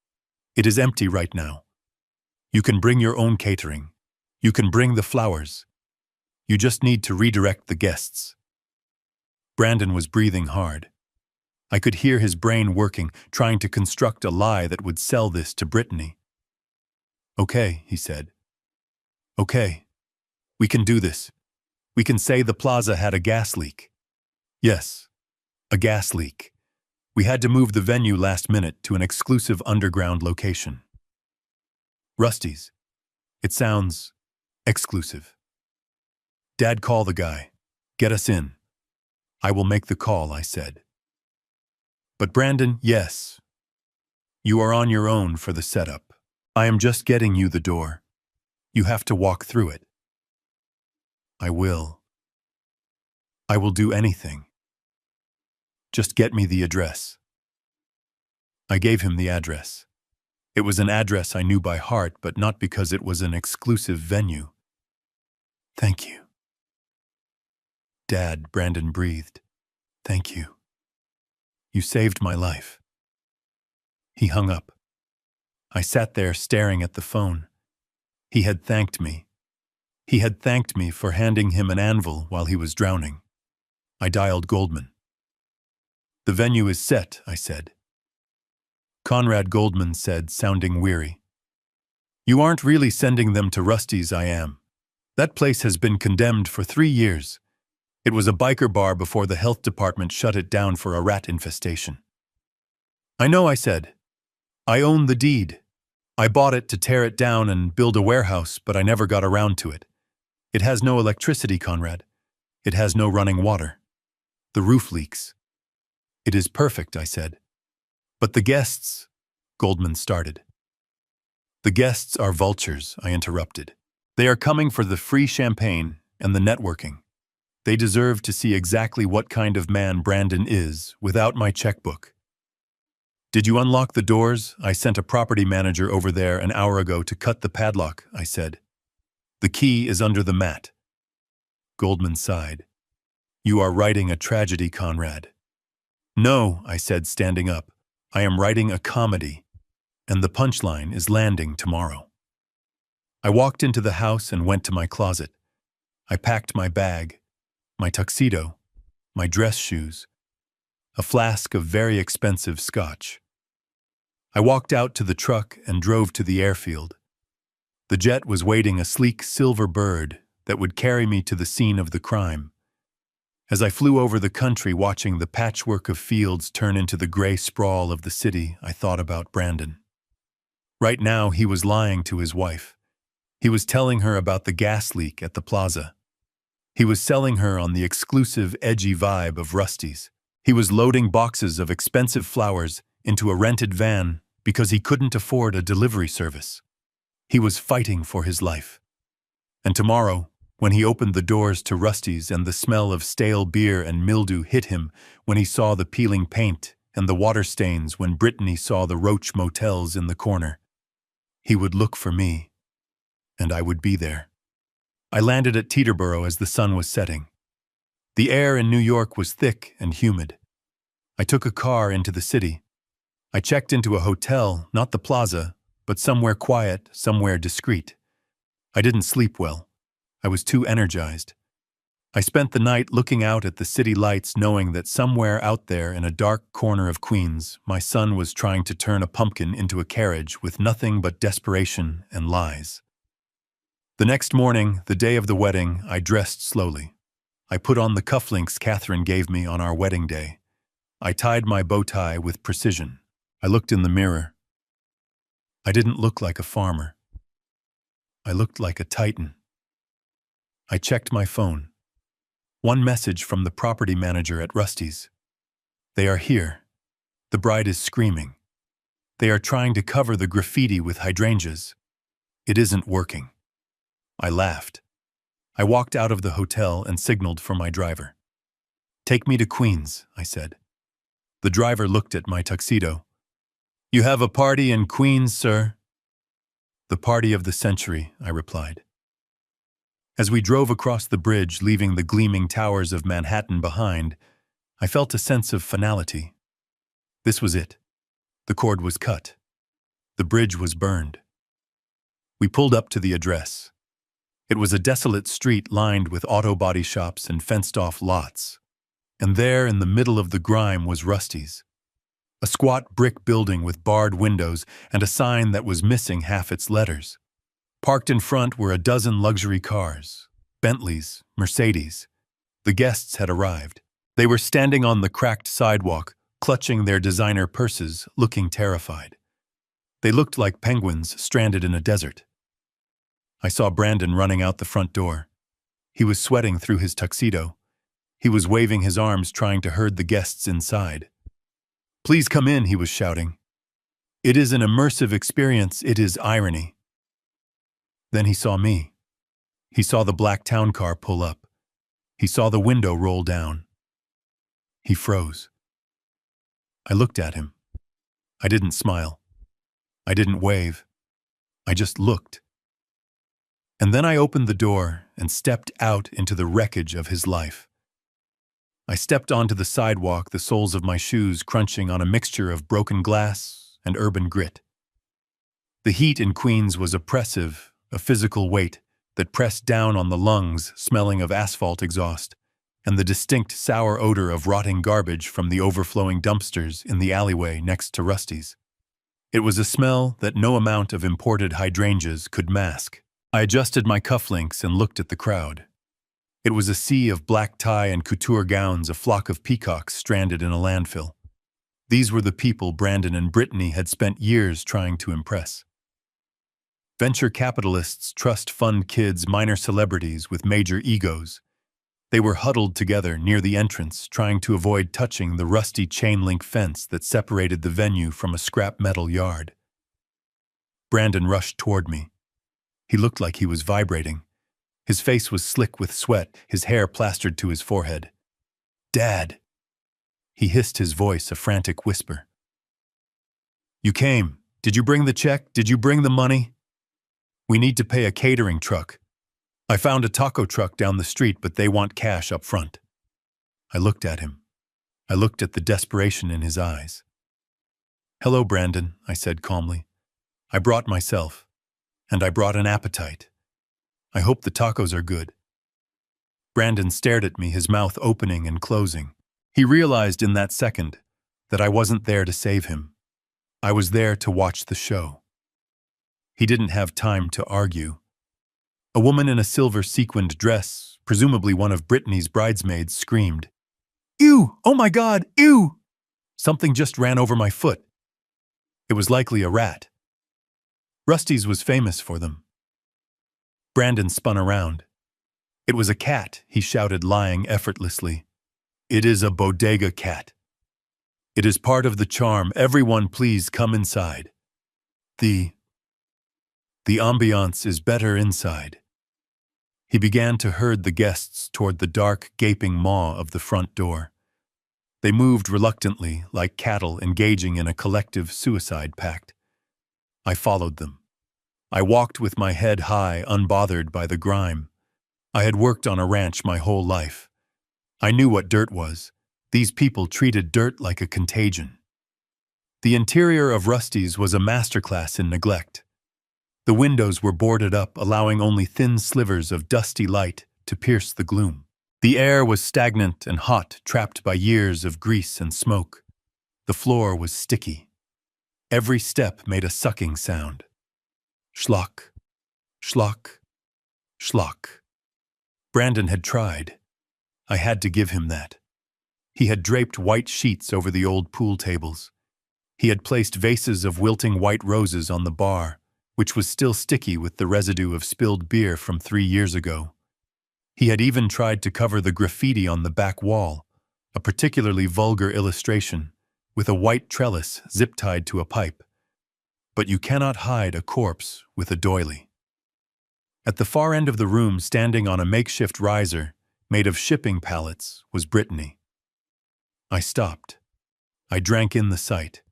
It is empty right now. You can bring your own catering. You can bring the flowers. You just need to redirect the guests. Brandon was breathing hard. I could hear his brain working, trying to construct a lie that would sell this to Brittany. Okay, he said. Okay. We can do this. We can say the plaza had a gas leak. Yes, a gas leak. We had to move the venue last minute to an exclusive underground location. Rusty's. It sounds exclusive. Dad, call the guy. Get us in. I will make the call, I said. But Brandon, yes. You are on your own for the setup. I am just getting you the door. You have to walk through it. I will. I will do anything. Just get me the address. I gave him the address. It was an address I knew by heart, but not because it was an exclusive venue. Thank you. Dad, Brandon breathed. Thank you. You saved my life. He hung up. I sat there staring at the phone. He had thanked me. He had thanked me for handing him an anvil while he was drowning. I dialed Goldman. The venue is set, I said. Conrad, Goldman said, sounding weary. You aren't really sending them to Rusty's, I am. That place has been condemned for 3 years. It was a biker bar before the health department shut it down for a rat infestation. I know, I said. I own the deed. I bought it to tear it down and build a warehouse, but I never got around to it. It has no electricity, Conrad. It has no running water. The roof leaks. It is perfect, I said. But the guests, Goldman started. The guests are vultures, I interrupted. They are coming for the free champagne and the networking. They deserve to see exactly what kind of man Brandon is without my checkbook. Did you unlock the doors? I sent a property manager over there an hour ago to cut the padlock, I said. The key is under the mat. Goldman sighed. You are writing a tragedy, Conrad. No, I said, standing up. I am writing a comedy, and the punchline is landing tomorrow. I walked into the house and went to my closet. I packed my bag, my tuxedo, my dress shoes, a flask of very expensive scotch. I walked out to the truck and drove to the airfield. The jet was waiting, a sleek silver bird that would carry me to the scene of the crime. As I flew over the country watching the patchwork of fields turn into the gray sprawl of the city, I thought about Brandon. Right now, he was lying to his wife. He was telling her about the gas leak at the plaza. He was selling her on the exclusive, edgy vibe of Rusty's. He was loading boxes of expensive flowers into a rented van because he couldn't afford a delivery service. He was fighting for his life. And tomorrow, when he opened the doors to Rusty's and the smell of stale beer and mildew hit him, when he saw the peeling paint and the water stains, when Brittany saw the roach motels in the corner, he would look for me, and I would be there. I landed at Teterboro as the sun was setting. The air in New York was thick and humid. I took a car into the city. I checked into a hotel, not the plaza, but somewhere quiet, somewhere discreet. I didn't sleep well. I was too energized. I spent the night looking out at the city lights, knowing that somewhere out there in a dark corner of Queens, my son was trying to turn a pumpkin into a carriage with nothing but desperation and lies. The next morning, the day of the wedding, I dressed slowly. I put on the cufflinks Catherine gave me on our wedding day. I tied my bow tie with precision. I looked in the mirror. I didn't look like a farmer. I looked like a titan. I checked my phone. One message from the property manager at Rusty's. They are here. The bride is screaming. They are trying to cover the graffiti with hydrangeas. It isn't working. I laughed. I walked out of the hotel and signaled for my driver. Take me to Queens, I said. The driver looked at my tuxedo. You have a party in Queens, sir? The party of the century, I replied. As we drove across the bridge, leaving the gleaming towers of Manhattan behind, I felt a sense of finality. This was it. The cord was cut. The bridge was burned. We pulled up to the address. It was a desolate street lined with auto body shops and fenced-off lots. And there, in the middle of the grime, was Rusty's. A squat brick building with barred windows and a sign that was missing half its letters. Parked in front were a dozen luxury cars, Bentleys, Mercedes. The guests had arrived. They were standing on the cracked sidewalk, clutching their designer purses, looking terrified. They looked like penguins stranded in a desert. I saw Brandon running out the front door. He was sweating through his tuxedo. He was waving his arms, trying to herd the guests inside. Please come in, he was shouting. It is an immersive experience, it is irony. Then he saw me. He saw the black town car pull up. He saw the window roll down. He froze. I looked at him. I didn't smile. I didn't wave. I just looked. And then I opened the door and stepped out into the wreckage of his life. I stepped onto the sidewalk, the soles of my shoes crunching on a mixture of broken glass and urban grit. The heat in Queens was oppressive, a physical weight that pressed down on the lungs, smelling of asphalt exhaust, and the distinct sour odor of rotting garbage from the overflowing dumpsters in the alleyway next to Rusty's. It was a smell that no amount of imported hydrangeas could mask. I adjusted my cufflinks and looked at the crowd. It was a sea of black tie and couture gowns, a flock of peacocks stranded in a landfill. These were the people Brandon and Brittany had spent years trying to impress. Venture capitalists, trust fund kids, minor celebrities with major egos. They were huddled together near the entrance, trying to avoid touching the rusty chain-link fence that separated the venue from a scrap metal yard. Brandon rushed toward me. He looked like he was vibrating. His face was slick with sweat, his hair plastered to his forehead. Dad! He hissed, his voice a frantic whisper. You came. Did you bring the check? Did you bring the money? We need to pay a catering truck. I found a taco truck down the street, but they want cash up front. I looked at him. I looked at the desperation in his eyes. Hello, Brandon, I said calmly. I brought myself, and I brought an appetite. I hope the tacos are good. Brandon stared at me, his mouth opening and closing. He realized in that second that I wasn't there to save him. I was there to watch the show. He didn't have time to argue. A woman in a silver sequined dress, presumably one of Brittany's bridesmaids, screamed, Ew! Oh my God! Ew! Something just ran over my foot. It was likely a rat. Rusty's was famous for them. Brandon spun around. It was a cat, he shouted, lying effortlessly. It is a bodega cat. It is part of the charm. Everyone please come inside. The ambiance is better inside. He began to herd the guests toward the dark, gaping maw of the front door. They moved reluctantly, like cattle engaging in a collective suicide pact. I followed them. I walked with my head high, unbothered by the grime. I had worked on a ranch my whole life. I knew what dirt was. These people treated dirt like a contagion. The interior of Rusty's was a masterclass in neglect. The windows were boarded up, allowing only thin slivers of dusty light to pierce the gloom. The air was stagnant and hot, trapped by years of grease and smoke. The floor was sticky. Every step made a sucking sound. Schlock, schlock, schlock. Brandon had tried. I had to give him that. He had draped white sheets over the old pool tables. He had placed vases of wilting white roses on the bar, which was still sticky with the residue of spilled beer from 3 years ago. He had even tried to cover the graffiti on the back wall, a particularly vulgar illustration, with a white trellis zip-tied to a pipe. But you cannot hide a corpse with a doily. At the far end of the room, standing on a makeshift riser, made of shipping pallets, was Brittany. I stopped. I drank in the sight.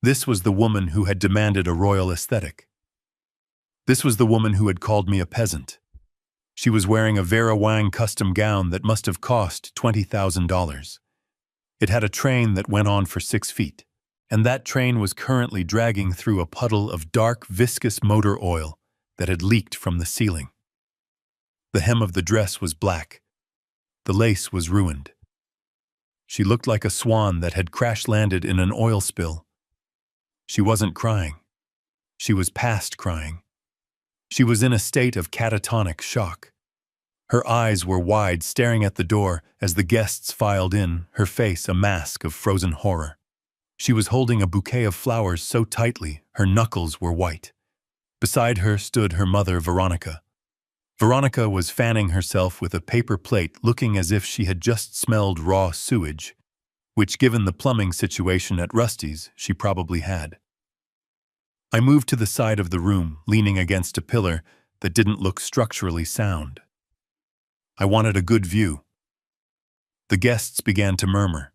This was the woman who had demanded a royal aesthetic. This was the woman who had called me a peasant. She was wearing a Vera Wang custom gown that must have cost $20,000. It had a train that went on for 6 feet, and that train was currently dragging through a puddle of dark, viscous motor oil that had leaked from the ceiling. The hem of the dress was black. The lace was ruined. She looked like a swan that had crash-landed in an oil spill. She wasn't crying. She was past crying. She was in a state of catatonic shock. Her eyes were wide, staring at the door as the guests filed in, her face a mask of frozen horror. She was holding a bouquet of flowers so tightly, her knuckles were white. Beside her stood her mother, Veronica. Veronica was fanning herself with a paper plate, looking as if she had just smelled raw sewage, which, given the plumbing situation at Rusty's, she probably had. I moved to the side of the room, leaning against a pillar that didn't look structurally sound. I wanted a good view. The guests began to murmur.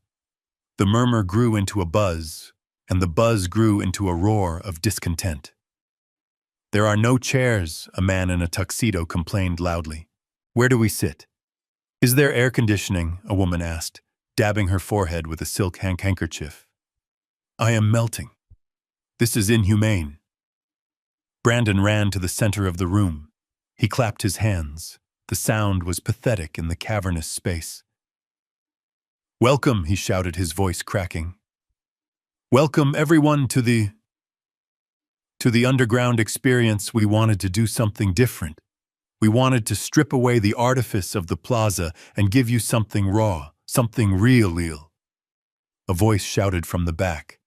The murmur grew into a buzz, and the buzz grew into a roar of discontent. "There are no chairs," a man in a tuxedo complained loudly. "Where do we sit?" "Is there air conditioning?" a woman asked, dabbing her forehead with a silk handkerchief. "I am melting. This is inhumane." Brandon ran to the center of the room. He clapped his hands. The sound was pathetic in the cavernous space. "Welcome," he shouted, his voice cracking. "Welcome, everyone, to the underground experience. We wanted to do something different. We wanted to strip away the artifice of the plaza and give you something raw, something real. A voice shouted from the back.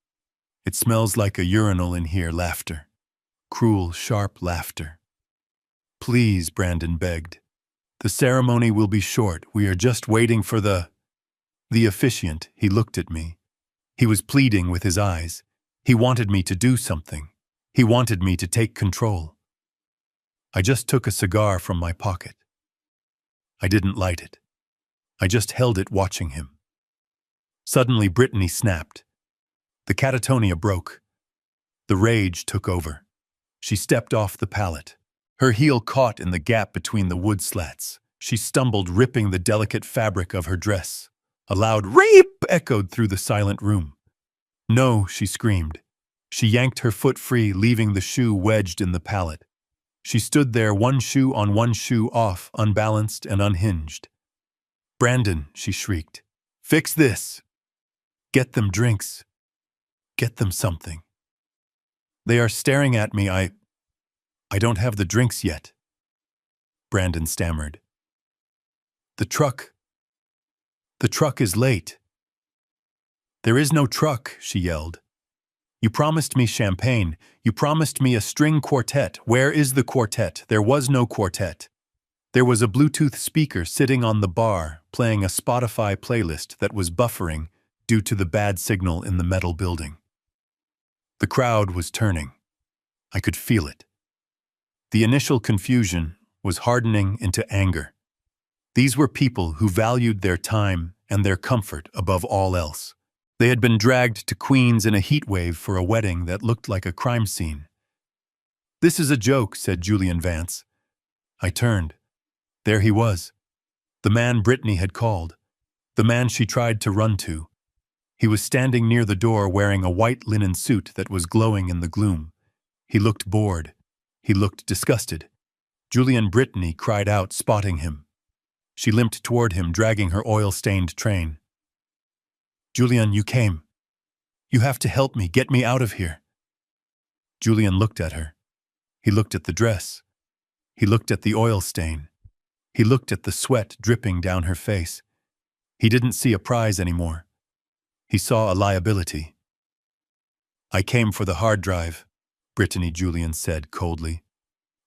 "It smells like a urinal in here." Laughter. Cruel, sharp laughter. "Please," Brandon begged. "The ceremony will be short. We are just waiting for the officiant." He looked at me. He was pleading with his eyes. He wanted me to do something. He wanted me to take control. I just took a cigar from my pocket. I didn't light it. I just held it, watching him. Suddenly, Brittany snapped. The catatonia broke. The rage took over. She stepped off the pallet. Her heel caught in the gap between the wood slats. She stumbled, ripping the delicate fabric of her dress. A loud "rape" echoed through the silent room. "No," she screamed. She yanked her foot free, leaving the shoe wedged in the pallet. She stood there, one shoe on, one shoe off, unbalanced and unhinged. "Brandon," she shrieked. "Fix this. Get them drinks. Get them something. They are staring at me. I don't have the drinks yet." Brandon stammered. The truck is late." "There is no truck," she yelled. "You promised me champagne. You promised me a string quartet. Where is the quartet?" There was no quartet. There was a Bluetooth speaker sitting on the bar, playing a Spotify playlist that was buffering due to the bad signal in the metal building. The crowd was turning. I could feel it. The initial confusion was hardening into anger. These were people who valued their time and their comfort above all else. They had been dragged to Queens in a heat wave for a wedding that looked like a crime scene. "This is a joke," said Julian Vance. I turned. There he was. The man Brittany had called. The man she tried to run to. He was standing near the door wearing a white linen suit that was glowing in the gloom. He looked bored. He looked disgusted. Julian Brittany cried out, spotting him. She limped toward him, dragging her oil-stained train. "Julian, you came. You have to help me, get me out of here." Julian looked at her. He looked at the dress. He looked at the oil stain. He looked at the sweat dripping down her face. He didn't see a prize anymore. He saw a liability. "I came for the hard drive," Brittany Julian said coldly.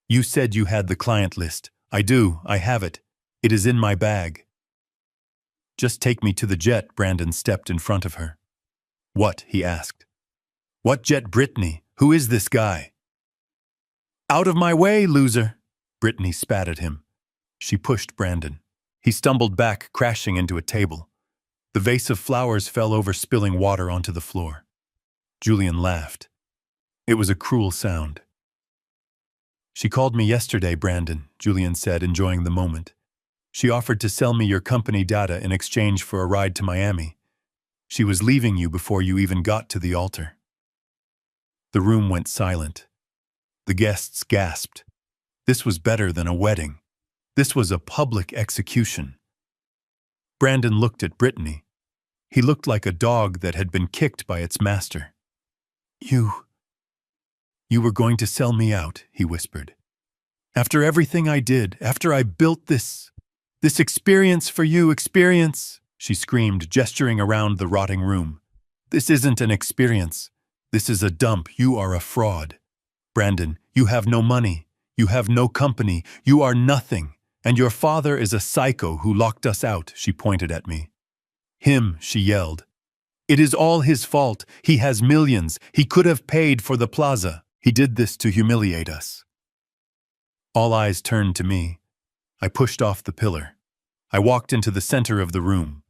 "You said you had the client list. I do, I have it. It is in my bag." "Just take me to the jet," Brandon stepped in front of her. "What?" he asked. "What jet, Brittany? Who is this guy?" "Out of my way, loser!" Brittany spat at him. She pushed Brandon. He stumbled back, crashing into a table. The vase of flowers fell over, spilling water onto the floor. Julian laughed. It was a cruel sound. "She called me yesterday, Brandon," Julian said, enjoying the moment. "She offered to sell me your company data in exchange for a ride to Miami. She was leaving you before you even got to the altar." The room went silent. The guests gasped. This was better than a wedding. This was a public execution. Brandon looked at Brittany. He looked like a dog that had been kicked by its master. You were going to sell me out," he whispered. "After everything I did, after I built this experience for you, she screamed, gesturing around the rotting room. "This isn't an experience. This is a dump. You are a fraud. Brandon, you have no money. You have no company. You are nothing. And your father is a psycho who locked us out," she pointed at me. "Him," she yelled. "It is all his fault. He has millions. He could have paid for the plaza. He did this to humiliate us." All eyes turned to me. I pushed off the pillar. I walked into the center of the room.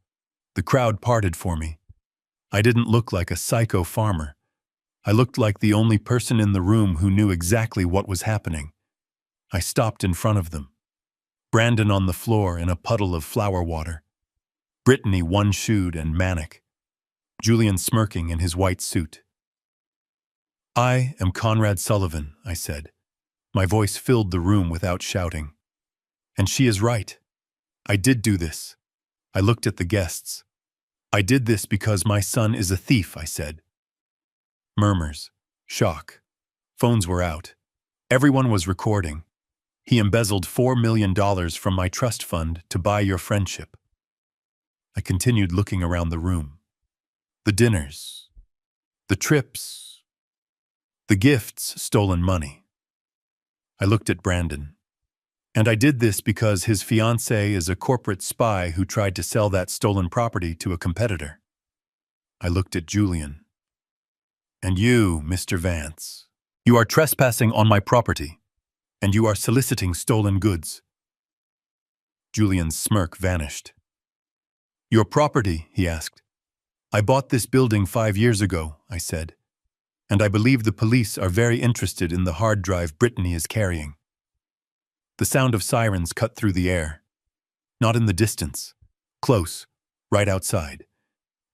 The crowd parted for me. I didn't look like a psycho farmer. I looked like the only person in the room who knew exactly what was happening. I stopped in front of them. Brandon on the floor in a puddle of flower water. Brittany one-shoed and manic. Julian smirking in his white suit. "I am Conrad Sullivan," I said. My voice filled the room without shouting. "And she is right. I did do this." I looked at the guests. "I did this because my son is a thief," I said. Murmurs. Shock. Phones were out. Everyone was recording. "He embezzled $4 million from my trust fund to buy your friendship." I continued looking around the room. The dinners. The trips. The gifts, stolen money. I looked at Brandon. "And I did this because his fiancée is a corporate spy who tried to sell that stolen property to a competitor." I looked at Julian. "And you, Mr. Vance, you are trespassing on my property, and you are soliciting stolen goods." Julian's smirk vanished. "Your property?" he asked. "I bought this building 5 years ago," I said. "And I believe the police are very interested in the hard drive Brittany is carrying." The sound of sirens cut through the air. Not in the distance. Close, right outside.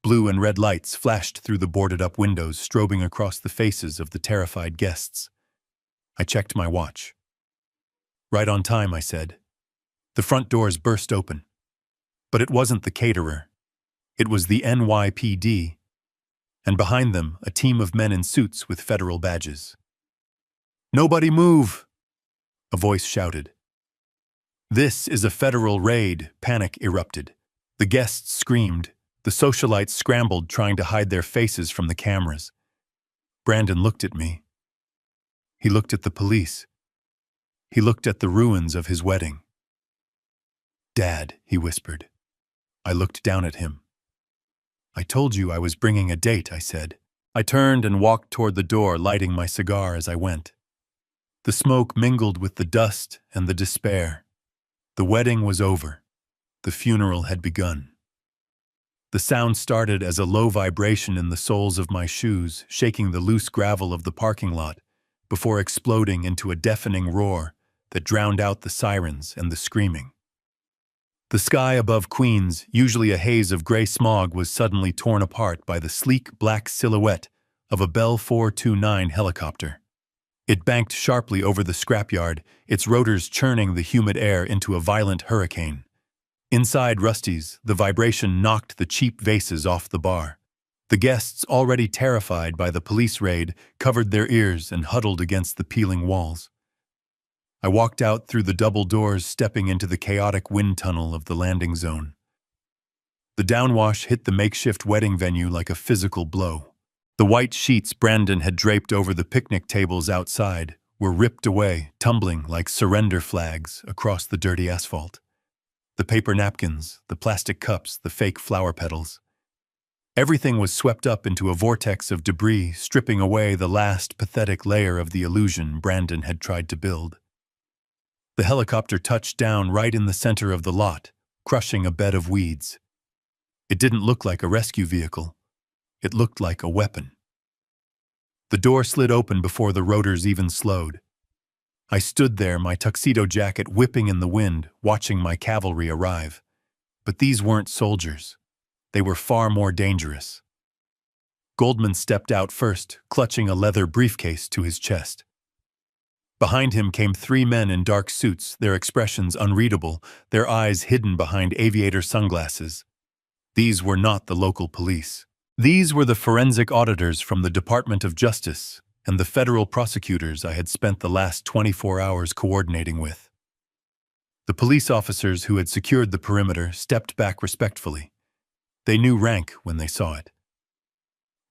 Blue and red lights flashed through the boarded-up windows, strobing across the faces of the terrified guests. I checked my watch. "Right on time," I said. The front doors burst open. But it wasn't the caterer. It was the NYPD. And behind them, a team of men in suits with federal badges. "Nobody move!" a voice shouted. "This is a federal raid," panic erupted. The guests screamed. The socialites scrambled, trying to hide their faces from the cameras. Brandon looked at me. He looked at the police. He looked at the ruins of his wedding. "Dad," he whispered. I looked down at him. "I told you I was bringing a date," I said. I turned and walked toward the door, lighting my cigar as I went. The smoke mingled with the dust and the despair. The wedding was over. The funeral had begun. The sound started as a low vibration in the soles of my shoes, shaking the loose gravel of the parking lot, before exploding into a deafening roar that drowned out the sirens and the screaming. The sky above Queens, usually a haze of gray smog, was suddenly torn apart by the sleek black silhouette of a Bell 429 helicopter. It banked sharply over the scrapyard, its rotors churning the humid air into a violent hurricane. Inside Rusty's, the vibration knocked the cheap vases off the bar. The guests, already terrified by the police raid, covered their ears and huddled against the peeling walls. I walked out through the double doors, stepping into the chaotic wind tunnel of the landing zone. The downwash hit the makeshift wedding venue like a physical blow. The white sheets Brandon had draped over the picnic tables outside were ripped away, tumbling like surrender flags across the dirty asphalt. The paper napkins, the plastic cups, the fake flower petals. Everything was swept up into a vortex of debris, stripping away the last pathetic layer of the illusion Brandon had tried to build. The helicopter touched down right in the center of the lot, crushing a bed of weeds. It didn't look like a rescue vehicle. It looked like a weapon. The door slid open before the rotors even slowed. I stood there, my tuxedo jacket whipping in the wind, watching my cavalry arrive. But these weren't soldiers. They were far more dangerous. Goldman stepped out first, clutching a leather briefcase to his chest. Behind him came three men in dark suits, their expressions unreadable, their eyes hidden behind aviator sunglasses. These were not the local police. These were the forensic auditors from the Department of Justice and the federal prosecutors I had spent the last 24 hours coordinating with. The police officers who had secured the perimeter stepped back respectfully. They knew rank when they saw it.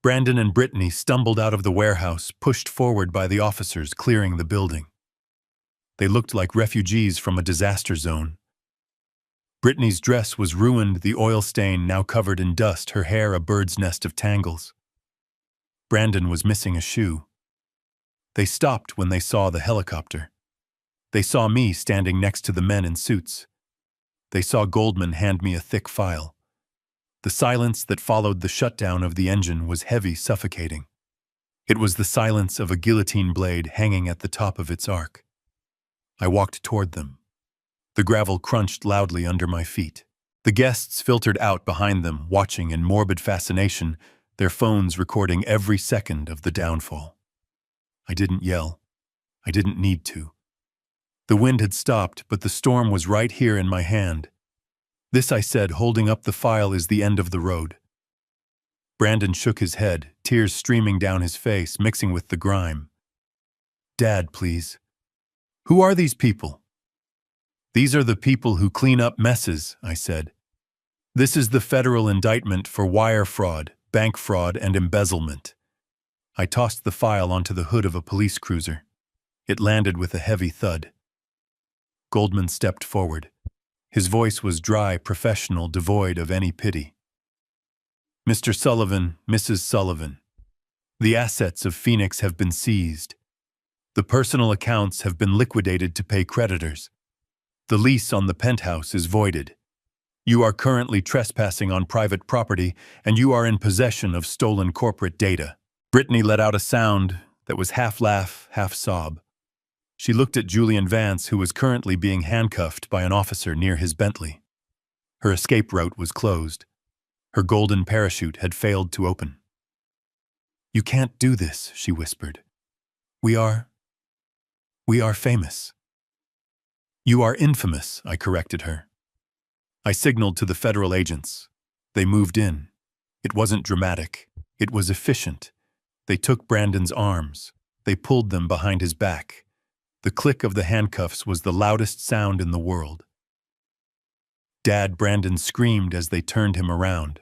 Brandon and Brittany stumbled out of the warehouse, pushed forward by the officers clearing the building. They looked like refugees from a disaster zone. Brittany's dress was ruined, the oil stain now covered in dust, her hair a bird's nest of tangles. Brandon was missing a shoe. They stopped when they saw the helicopter. They saw me standing next to the men in suits. They saw Goldman hand me a thick file. The silence that followed the shutdown of the engine was heavy, suffocating. It was the silence of a guillotine blade hanging at the top of its arc. I walked toward them. The gravel crunched loudly under my feet. The guests filtered out behind them, watching in morbid fascination, their phones recording every second of the downfall. I didn't yell. I didn't need to. The wind had stopped, but the storm was right here in my hand. This, I said, holding up the file, is the end of the road. Brandon shook his head, tears streaming down his face, mixing with the grime. Dad, please. Who are these people? These are the people who clean up messes, I said. This is the federal indictment for wire fraud, bank fraud, and embezzlement. I tossed the file onto the hood of a police cruiser. It landed with a heavy thud. Goldman stepped forward. His voice was dry, professional, devoid of any pity. Mr. Sullivan, Mrs. Sullivan, the assets of Phoenix have been seized. The personal accounts have been liquidated to pay creditors. The lease on the penthouse is voided. You are currently trespassing on private property, and you are in possession of stolen corporate data. Brittany let out a sound that was half laugh, half sob. She looked at Julian Vance, who was currently being handcuffed by an officer near his Bentley. Her escape route was closed. Her golden parachute had failed to open. You can't do this, she whispered. We are famous. You are infamous, I corrected her. I signaled to the federal agents. They moved in. It wasn't dramatic. It was efficient. They took Brandon's arms. They pulled them behind his back. The click of the handcuffs was the loudest sound in the world. Dad, Brandon screamed as they turned him around.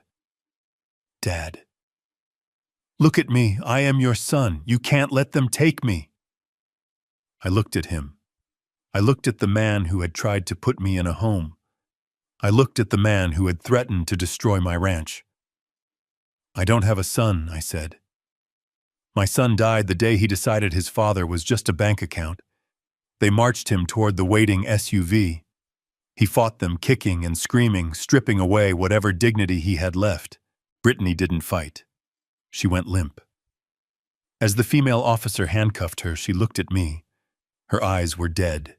Dad. Look at me. I am your son. You can't let them take me. I looked at him. I looked at the man who had tried to put me in a home. I looked at the man who had threatened to destroy my ranch. I don't have a son, I said. My son died the day he decided his father was just a bank account. They marched him toward the waiting SUV. He fought them, kicking and screaming, stripping away whatever dignity he had left. Brittany didn't fight. She went limp. As the female officer handcuffed her, she looked at me. Her eyes were dead.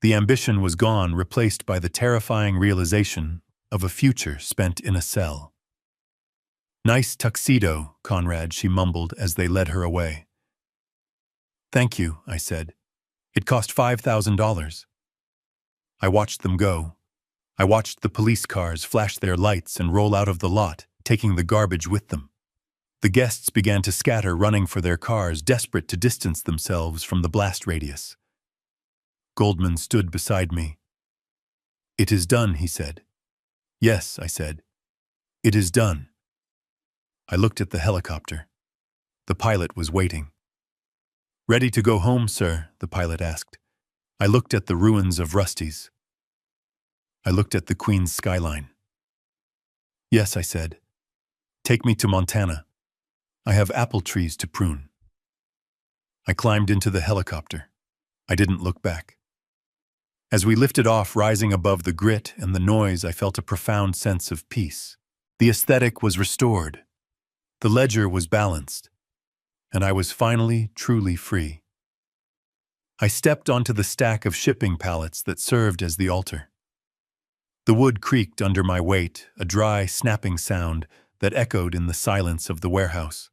The ambition was gone, replaced by the terrifying realization of a future spent in a cell. "Nice tuxedo, Conrad," she mumbled as they led her away. "Thank you," I said. "It cost $5,000. I watched them go. I watched the police cars flash their lights and roll out of the lot, taking the garbage with them. The guests began to scatter, running for their cars, desperate to distance themselves from the blast radius. Goldman stood beside me. "It is done," he said. "Yes," I said. "It is done." I looked at the helicopter. The pilot was waiting. "Ready to go home, sir?" the pilot asked. I looked at the ruins of Rusty's. I looked at the Queen's skyline. "Yes," I said. "Take me to Montana. I have apple trees to prune." I climbed into the helicopter. I didn't look back. As we lifted off, rising above the grit and the noise, I felt a profound sense of peace. The aesthetic was restored. The ledger was balanced. And I was finally truly free. I stepped onto the stack of shipping pallets that served as the altar. The wood creaked under my weight, a dry, snapping sound that echoed in the silence of the warehouse.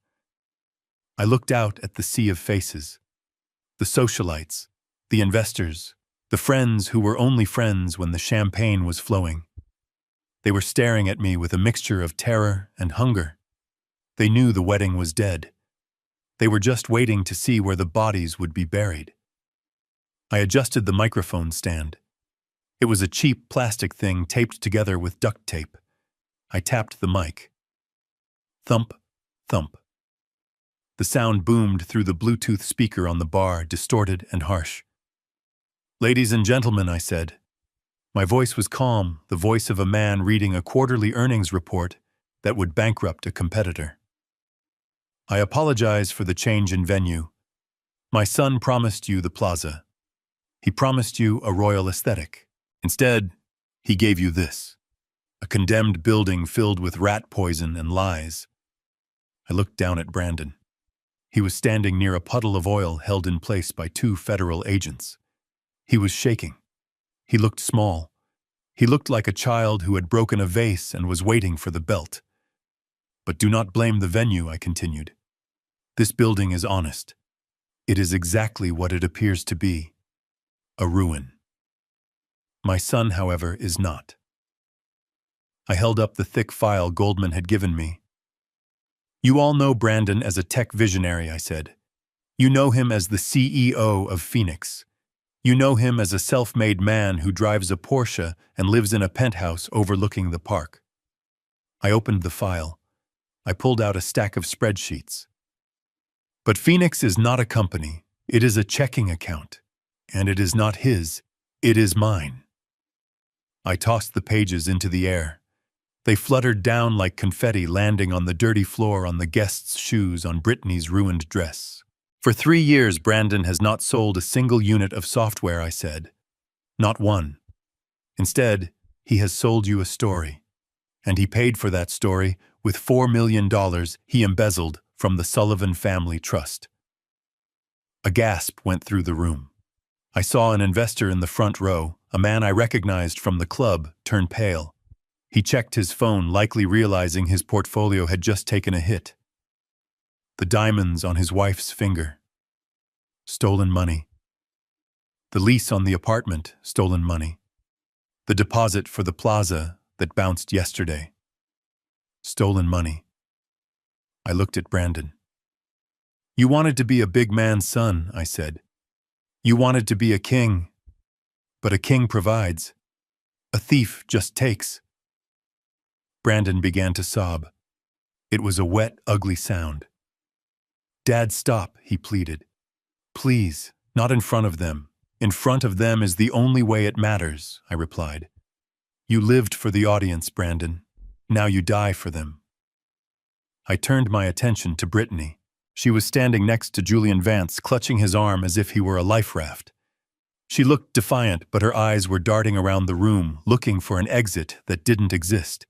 I looked out at the sea of faces. The socialites, the investors, the friends who were only friends when the champagne was flowing. They were staring at me with a mixture of terror and hunger. They knew the wedding was dead. They were just waiting to see where the bodies would be buried. I adjusted the microphone stand. It was a cheap plastic thing taped together with duct tape. I tapped the mic. Thump, thump. The sound boomed through the Bluetooth speaker on the bar, distorted and harsh. "Ladies and gentlemen," I said. My voice was calm, the voice of a man reading a quarterly earnings report that would bankrupt a competitor. "I apologize for the change in venue. My son promised you the plaza. He promised you a royal aesthetic. Instead, he gave you this, a condemned building filled with rat poison and lies." I looked down at Brandon. He was standing near a puddle of oil held in place by 2 federal agents. He was shaking. He looked small. He looked like a child who had broken a vase and was waiting for the belt. "But do not blame the venue," I continued. "This building is honest. It is exactly what it appears to be, a ruin. My son, however, is not." I held up the thick file Goldman had given me. "You all know Brandon as a tech visionary," I said. "You know him as the CEO of Phoenix. You know him as a self-made man who drives a Porsche and lives in a penthouse overlooking the park." I opened the file. I pulled out a stack of spreadsheets. "But Phoenix is not a company. It is a checking account. And it is not his. It is mine." I tossed the pages into the air. They fluttered down like confetti, landing on the dirty floor, on the guests' shoes, on Brittany's ruined dress. "For 3 years, Brandon has not sold a single unit of software," I said. "Not one. Instead, he has sold you a story. And he paid for that story with $4 million he embezzled from the Sullivan Family Trust." A gasp went through the room. I saw an investor in the front row, a man I recognized from the club, turn pale. He checked his phone, likely realizing his portfolio had just taken a hit. The diamonds on his wife's finger. Stolen money. The lease on the apartment, stolen money. The deposit for the plaza that bounced yesterday. Stolen money. I looked at Brandon. "You wanted to be a big man's son," I said. "You wanted to be a king. But a king provides. A thief just takes." Brandon began to sob. It was a wet, ugly sound. "Dad, stop," he pleaded. "Please, not in front of them. In front of them is the only way it matters," I replied. "You lived for the audience, Brandon. Now you die for them." I turned my attention to Brittany. She was standing next to Julian Vance, clutching his arm as if he were a life raft. She looked defiant, but her eyes were darting around the room, looking for an exit that didn't exist.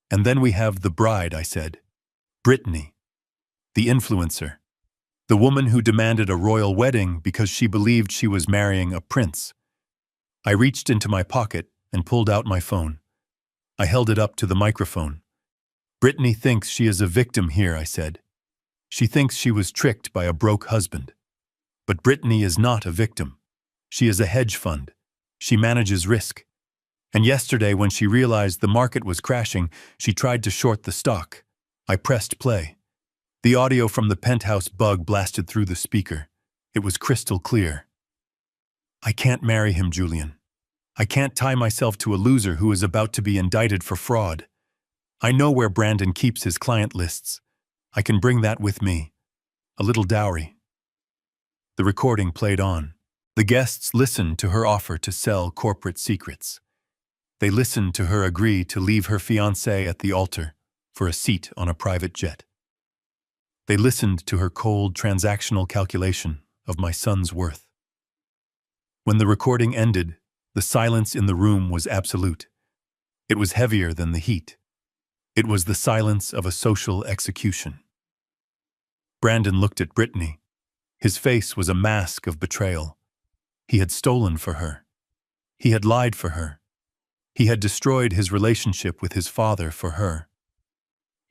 "And then we have the bride," I said. "Brittany. The influencer. The woman who demanded a royal wedding because she believed she was marrying a prince. I reached into my pocket and pulled out my phone. I held it up to the microphone. Brittany thinks she is a victim here, I said. She thinks she was tricked by a broke husband. But Brittany is not a victim. She is a hedge fund. She manages risk. And yesterday, when she realized the market was crashing, she tried to short the stock. I pressed play. The audio from the penthouse bug blasted through the speaker. It was crystal clear. I can't marry him, Julian. I can't tie myself to a loser who is about to be indicted for fraud. I know where Brandon keeps his client lists. I can bring that with me. A little dowry. The recording played on. The guests listened to her offer to sell corporate secrets. They listened to her agree to leave her fiancé at the altar for a seat on a private jet. They listened to her cold transactional calculation of my son's worth. When the recording ended, the silence in the room was absolute. It was heavier than the heat. It was the silence of a social execution. Brandon looked at Brittany. His face was a mask of betrayal. He had stolen for her. He had lied for her. He had destroyed his relationship with his father for her.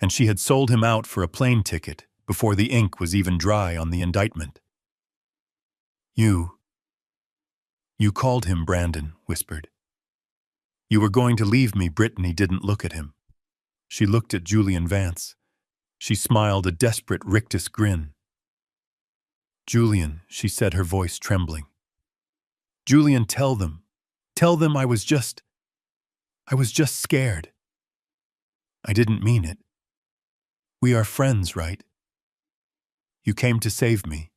And she had sold him out for a plane ticket before the ink was even dry on the indictment. You called him, Brandon whispered. You were going to leave me. Brittany didn't look at him. She looked at Julian Vance. She smiled a desperate rictus grin. Julian, she said, her voice trembling. Julian, tell them I was just scared. I didn't mean it. We are friends, right? You came to save me.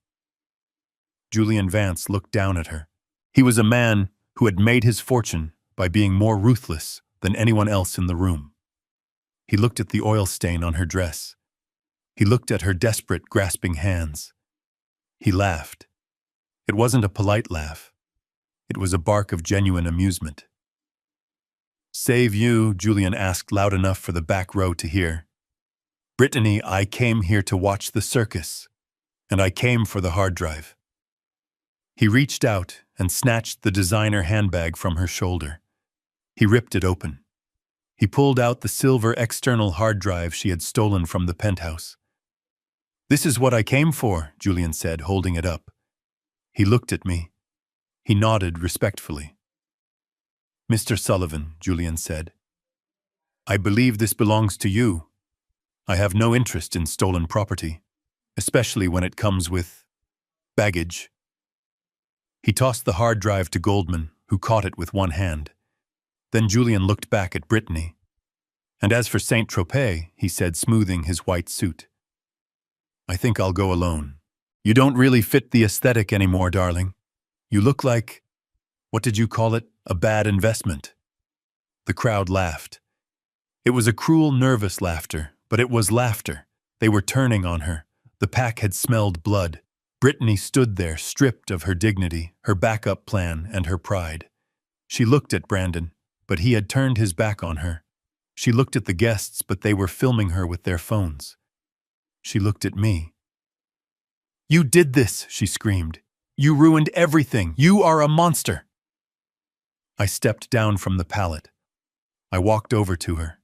Julian Vance looked down at her. He was a man who had made his fortune by being more ruthless than anyone else in the room. He looked at the oil stain on her dress. He looked at her desperate, grasping hands. He laughed. It wasn't a polite laugh. It was a bark of genuine amusement. Save you? Julian asked loud enough for the back row to hear. Brittany, I came here to watch the circus, and I came for the hard drive. He reached out and snatched the designer handbag from her shoulder. He ripped it open. He pulled out the silver external hard drive she had stolen from the penthouse. This is what I came for, Julian said, holding it up. He looked at me. He nodded respectfully. Mr. Sullivan, Julian said, I believe this belongs to you. I have no interest in stolen property, especially when it comes with baggage. He tossed the hard drive to Goldman, who caught it with one hand. Then Julian looked back at Brittany. And as for Saint-Tropez, he said, smoothing his white suit, I think I'll go alone. You don't really fit the aesthetic anymore, darling. You look like, what did you call it, a bad investment. The crowd laughed. It was a cruel, nervous laughter, but it was laughter. They were turning on her. The pack had smelled blood. Brittany stood there, stripped of her dignity, her backup plan, and her pride. She looked at Brandon, but he had turned his back on her. She looked at the guests, but they were filming her with their phones. She looked at me. You did this, she screamed. You ruined everything. You are a monster. I stepped down from the pallet. I walked over to her.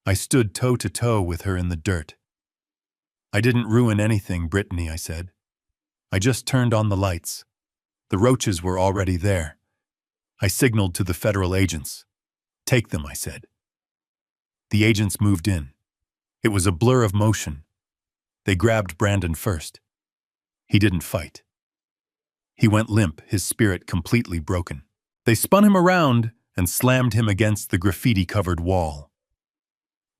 I stood toe to toe with her in the dirt. I didn't ruin anything, Brittany, I said. I just turned on the lights. The roaches were already there. I signaled to the federal agents. Take them, I said. The agents moved in. It was a blur of motion. They grabbed Brandon first. He didn't fight. He went limp, his spirit completely broken. They spun him around and slammed him against the graffiti-covered wall.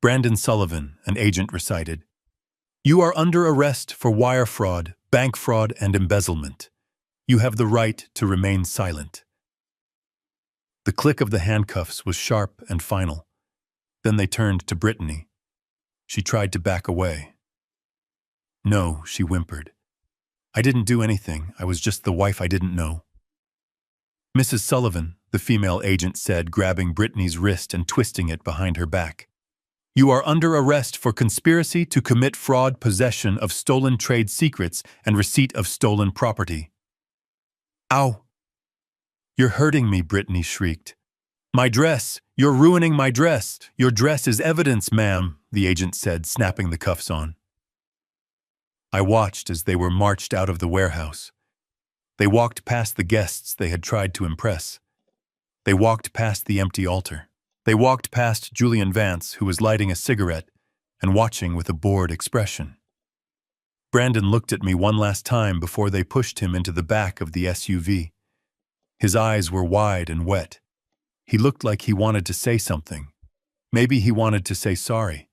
Brandon Sullivan, an agent, recited, You are under arrest for wire fraud, bank fraud, and embezzlement. You have the right to remain silent. The click of the handcuffs was sharp and final. Then they turned to Brittany. She tried to back away. No, she whimpered. I didn't do anything. I was just the wife I didn't know. Mrs. Sullivan, the female agent said, grabbing Brittany's wrist and twisting it behind her back. You are under arrest for conspiracy to commit fraud, possession of stolen trade secrets, and receipt of stolen property. Ow! You're hurting me, Brittany shrieked. My dress! You're ruining my dress! Your dress is evidence, ma'am, the agent said, snapping the cuffs on. I watched as they were marched out of the warehouse. They walked past the guests they had tried to impress. They walked past the empty altar. They walked past Julian Vance, who was lighting a cigarette and watching with a bored expression. Brandon looked at me one last time before they pushed him into the back of the SUV. His eyes were wide and wet. He looked like he wanted to say something. Maybe he wanted to say sorry.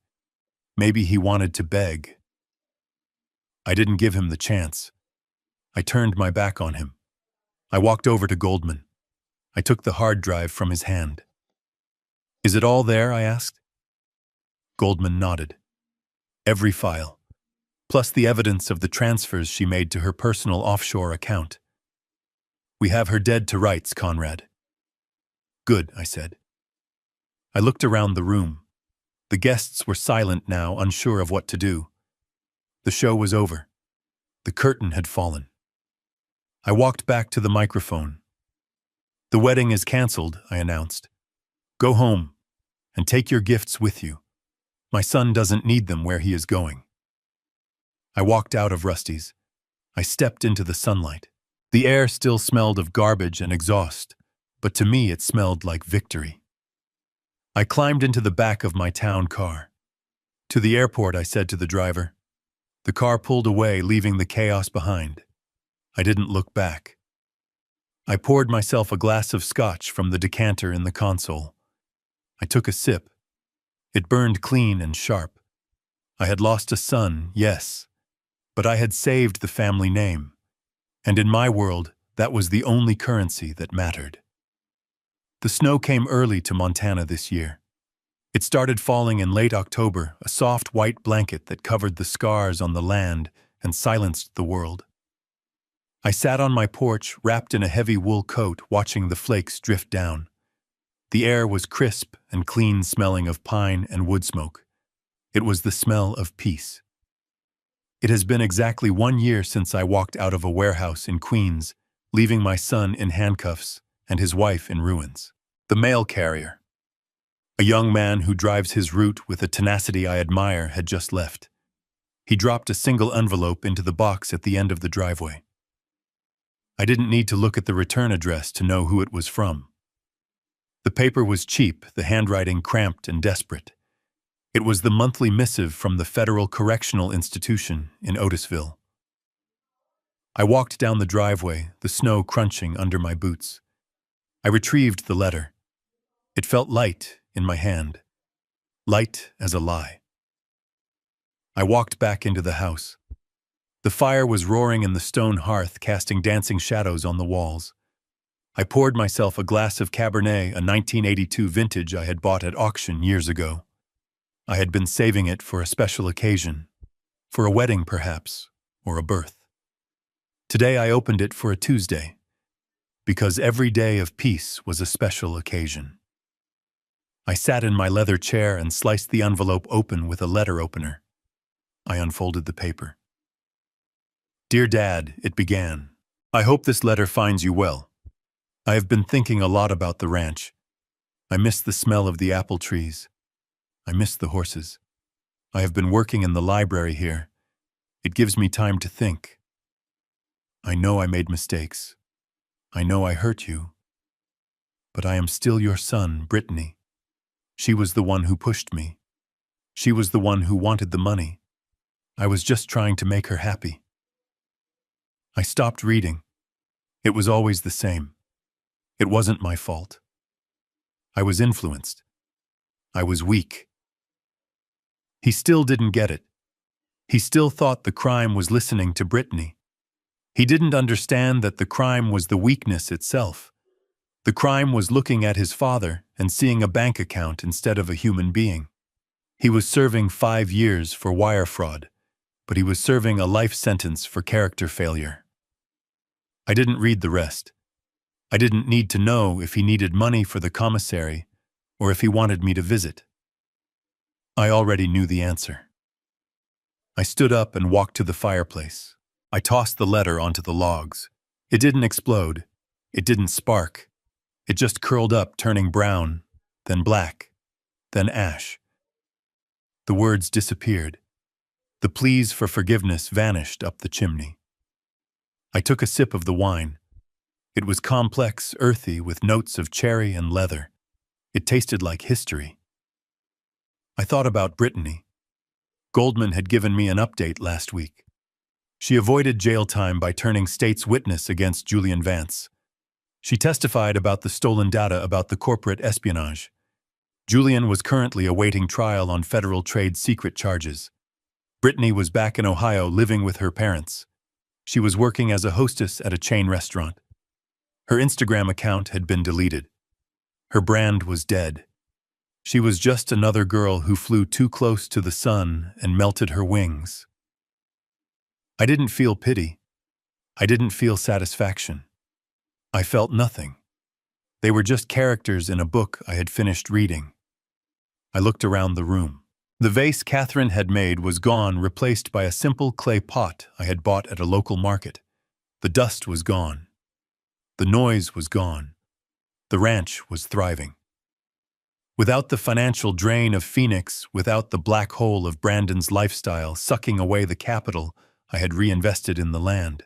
Maybe he wanted to beg. I didn't give him the chance. I turned my back on him. I walked over to Goldman. I took the hard drive from his hand. Is it all there? I asked. Goldman nodded. Every file, plus the evidence of the transfers she made to her personal offshore account. We have her dead to rights, Conrad. Good, I said. I looked around the room. The guests were silent now, unsure of what to do. The show was over. The curtain had fallen. I walked back to the microphone. The wedding is canceled, I announced. Go home and take your gifts with you. My son doesn't need them where he is going. I walked out of Rusty's. I stepped into the sunlight. The air still smelled of garbage and exhaust, but to me it smelled like victory. I climbed into the back of my town car. To the airport, I said to the driver. The car pulled away, leaving the chaos behind. I didn't look back. I poured myself a glass of scotch from the decanter in the console. I took a sip. It burned clean and sharp. I had lost a son, yes, but I had saved the family name. And in my world, that was the only currency that mattered. The snow came early to Montana this year. It started falling in late October, a soft white blanket that covered the scars on the land and silenced the world. I sat on my porch, wrapped in a heavy wool coat, watching the flakes drift down. The air was crisp and clean, smelling of pine and wood smoke. It was the smell of peace. It has been exactly 1 year since I walked out of a warehouse in Queens, leaving my son in handcuffs and his wife in ruins. The mail carrier, a young man who drives his route with a tenacity I admire, had just left. He dropped a single envelope into the box at the end of the driveway. I didn't need to look at the return address to know who it was from. The paper was cheap, the handwriting cramped and desperate. It was the monthly missive from the Federal Correctional Institution in Otisville. I walked down the driveway, the snow crunching under my boots. I retrieved the letter. It felt light in my hand, light as a lie. I walked back into the house. The fire was roaring in the stone hearth, casting dancing shadows on the walls. I poured myself a glass of Cabernet, a 1982 vintage I had bought at auction years ago. I had been saving it for a special occasion, for a wedding perhaps, or a birth. Today I opened it for a Tuesday, because every day of peace was a special occasion. I sat in my leather chair and sliced the envelope open with a letter opener. I unfolded the paper. Dear Dad, it began. I hope this letter finds you well. I have been thinking a lot about the ranch. I miss the smell of the apple trees. I miss the horses. I have been working in the library here. It gives me time to think. I know I made mistakes. I know I hurt you. But I am still your son, Brittany. She was the one who pushed me. She was the one who wanted the money. I was just trying to make her happy. I stopped reading. It was always the same. It wasn't my fault. I was influenced. I was weak. He still didn't get it. He still thought the crime was listening to Brittany. He didn't understand that the crime was the weakness itself. The crime was looking at his father and seeing a bank account instead of a human being. He was serving 5 years for wire fraud, but he was serving a life sentence for character failure. I didn't read the rest. I didn't need to know if he needed money for the commissary or if he wanted me to visit. I already knew the answer. I stood up and walked to the fireplace. I tossed the letter onto the logs. It didn't explode. It didn't spark. It just curled up, turning brown, then black, then ash. The words disappeared. The pleas for forgiveness vanished up the chimney. I took a sip of the wine. It was complex, earthy, with notes of cherry and leather. It tasted like history. I thought about Brittany. Goldman had given me an update last week. She avoided jail time by turning state's witness against Julian Vance. She testified about the stolen data about the corporate espionage. Julian was currently awaiting trial on federal trade secret charges. Brittany was back in Ohio living with her parents. She was working as a hostess at a chain restaurant. Her Instagram account had been deleted. Her brand was dead. She was just another girl who flew too close to the sun and melted her wings. I didn't feel pity. I didn't feel satisfaction. I felt nothing. They were just characters in a book I had finished reading. I looked around the room. The vase Catherine had made was gone, replaced by a simple clay pot I had bought at a local market. The dust was gone. The noise was gone. The ranch was thriving. Without the financial drain of Phoenix, without the black hole of Brandon's lifestyle sucking away the capital I had reinvested in the land.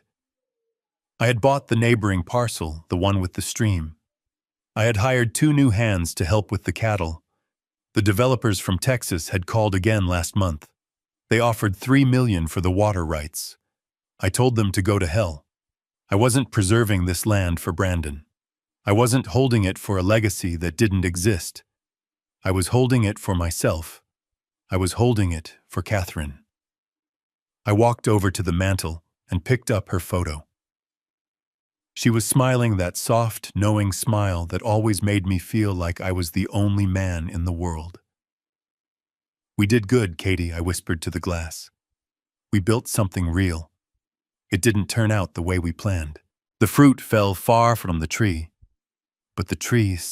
I had bought the neighboring parcel, the one with the stream. I had hired 2 new hands to help with the cattle. The developers from Texas had called again last month. They offered $3 million for the water rights. I told them to go to hell. I wasn't preserving this land for Brandon. I wasn't holding it for a legacy that didn't exist. I was holding it for myself. I was holding it for Catherine. I walked over to the mantel and picked up her photo. She was smiling that soft, knowing smile that always made me feel like I was the only man in the world. "We did good, Katie," I whispered to the glass. "We built something real. It didn't turn out the way we planned. The fruit fell far from the tree, but the tree is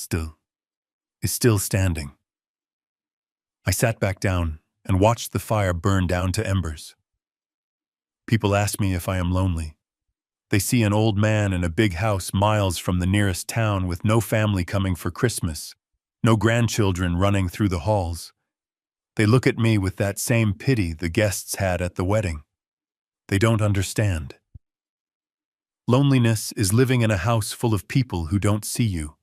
still standing." I sat back down and watched the fire burn down to embers. People ask me if I am lonely. They see an old man in a big house miles from the nearest town with no family coming for Christmas, no grandchildren running through the halls. They look at me with that same pity the guests had at the wedding. They don't understand. Loneliness is living in a house full of people who don't see you.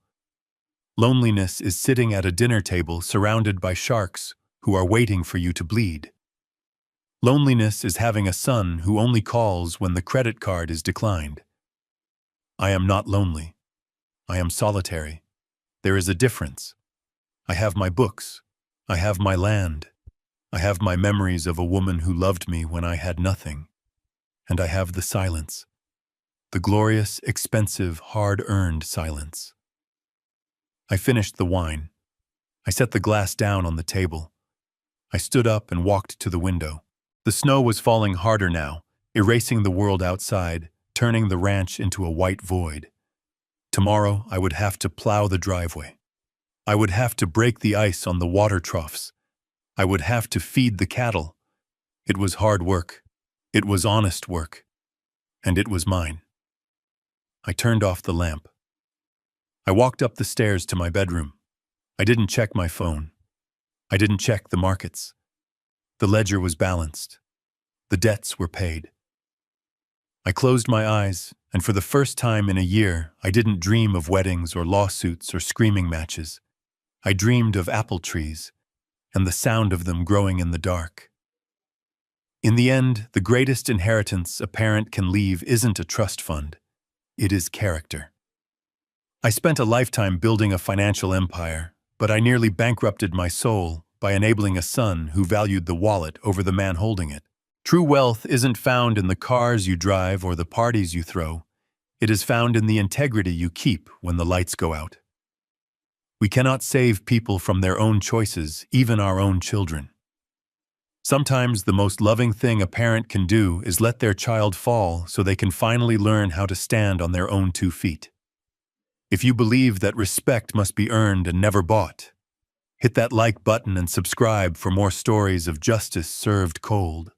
Loneliness is sitting at a dinner table surrounded by sharks who are waiting for you to bleed. Loneliness is having a son who only calls when the credit card is declined. I am not lonely. I am solitary. There is a difference. I have my books. I have my land. I have my memories of a woman who loved me when I had nothing. And I have the silence. The glorious, expensive, hard-earned silence. I finished the wine. I set the glass down on the table. I stood up and walked to the window. The snow was falling harder now, erasing the world outside, turning the ranch into a white void. Tomorrow I would have to plow the driveway. I would have to break the ice on the water troughs. I would have to feed the cattle. It was hard work. It was honest work. And it was mine. I turned off the lamp. I walked up the stairs to my bedroom. I didn't check my phone. I didn't check the markets. The ledger was balanced. The debts were paid. I closed my eyes, and for the first time in a year, I didn't dream of weddings or lawsuits or screaming matches. I dreamed of apple trees and the sound of them growing in the dark. In the end, the greatest inheritance a parent can leave isn't a trust fund. It is character. I spent a lifetime building a financial empire, but I nearly bankrupted my soul by enabling a son who valued the wallet over the man holding it. True wealth isn't found in the cars you drive or the parties you throw. It is found in the integrity you keep when the lights go out. We cannot save people from their own choices, even our own children. Sometimes the most loving thing a parent can do is let their child fall so they can finally learn how to stand on their own 2 feet. If you believe that respect must be earned and never bought, hit that like button and subscribe for more stories of justice served cold.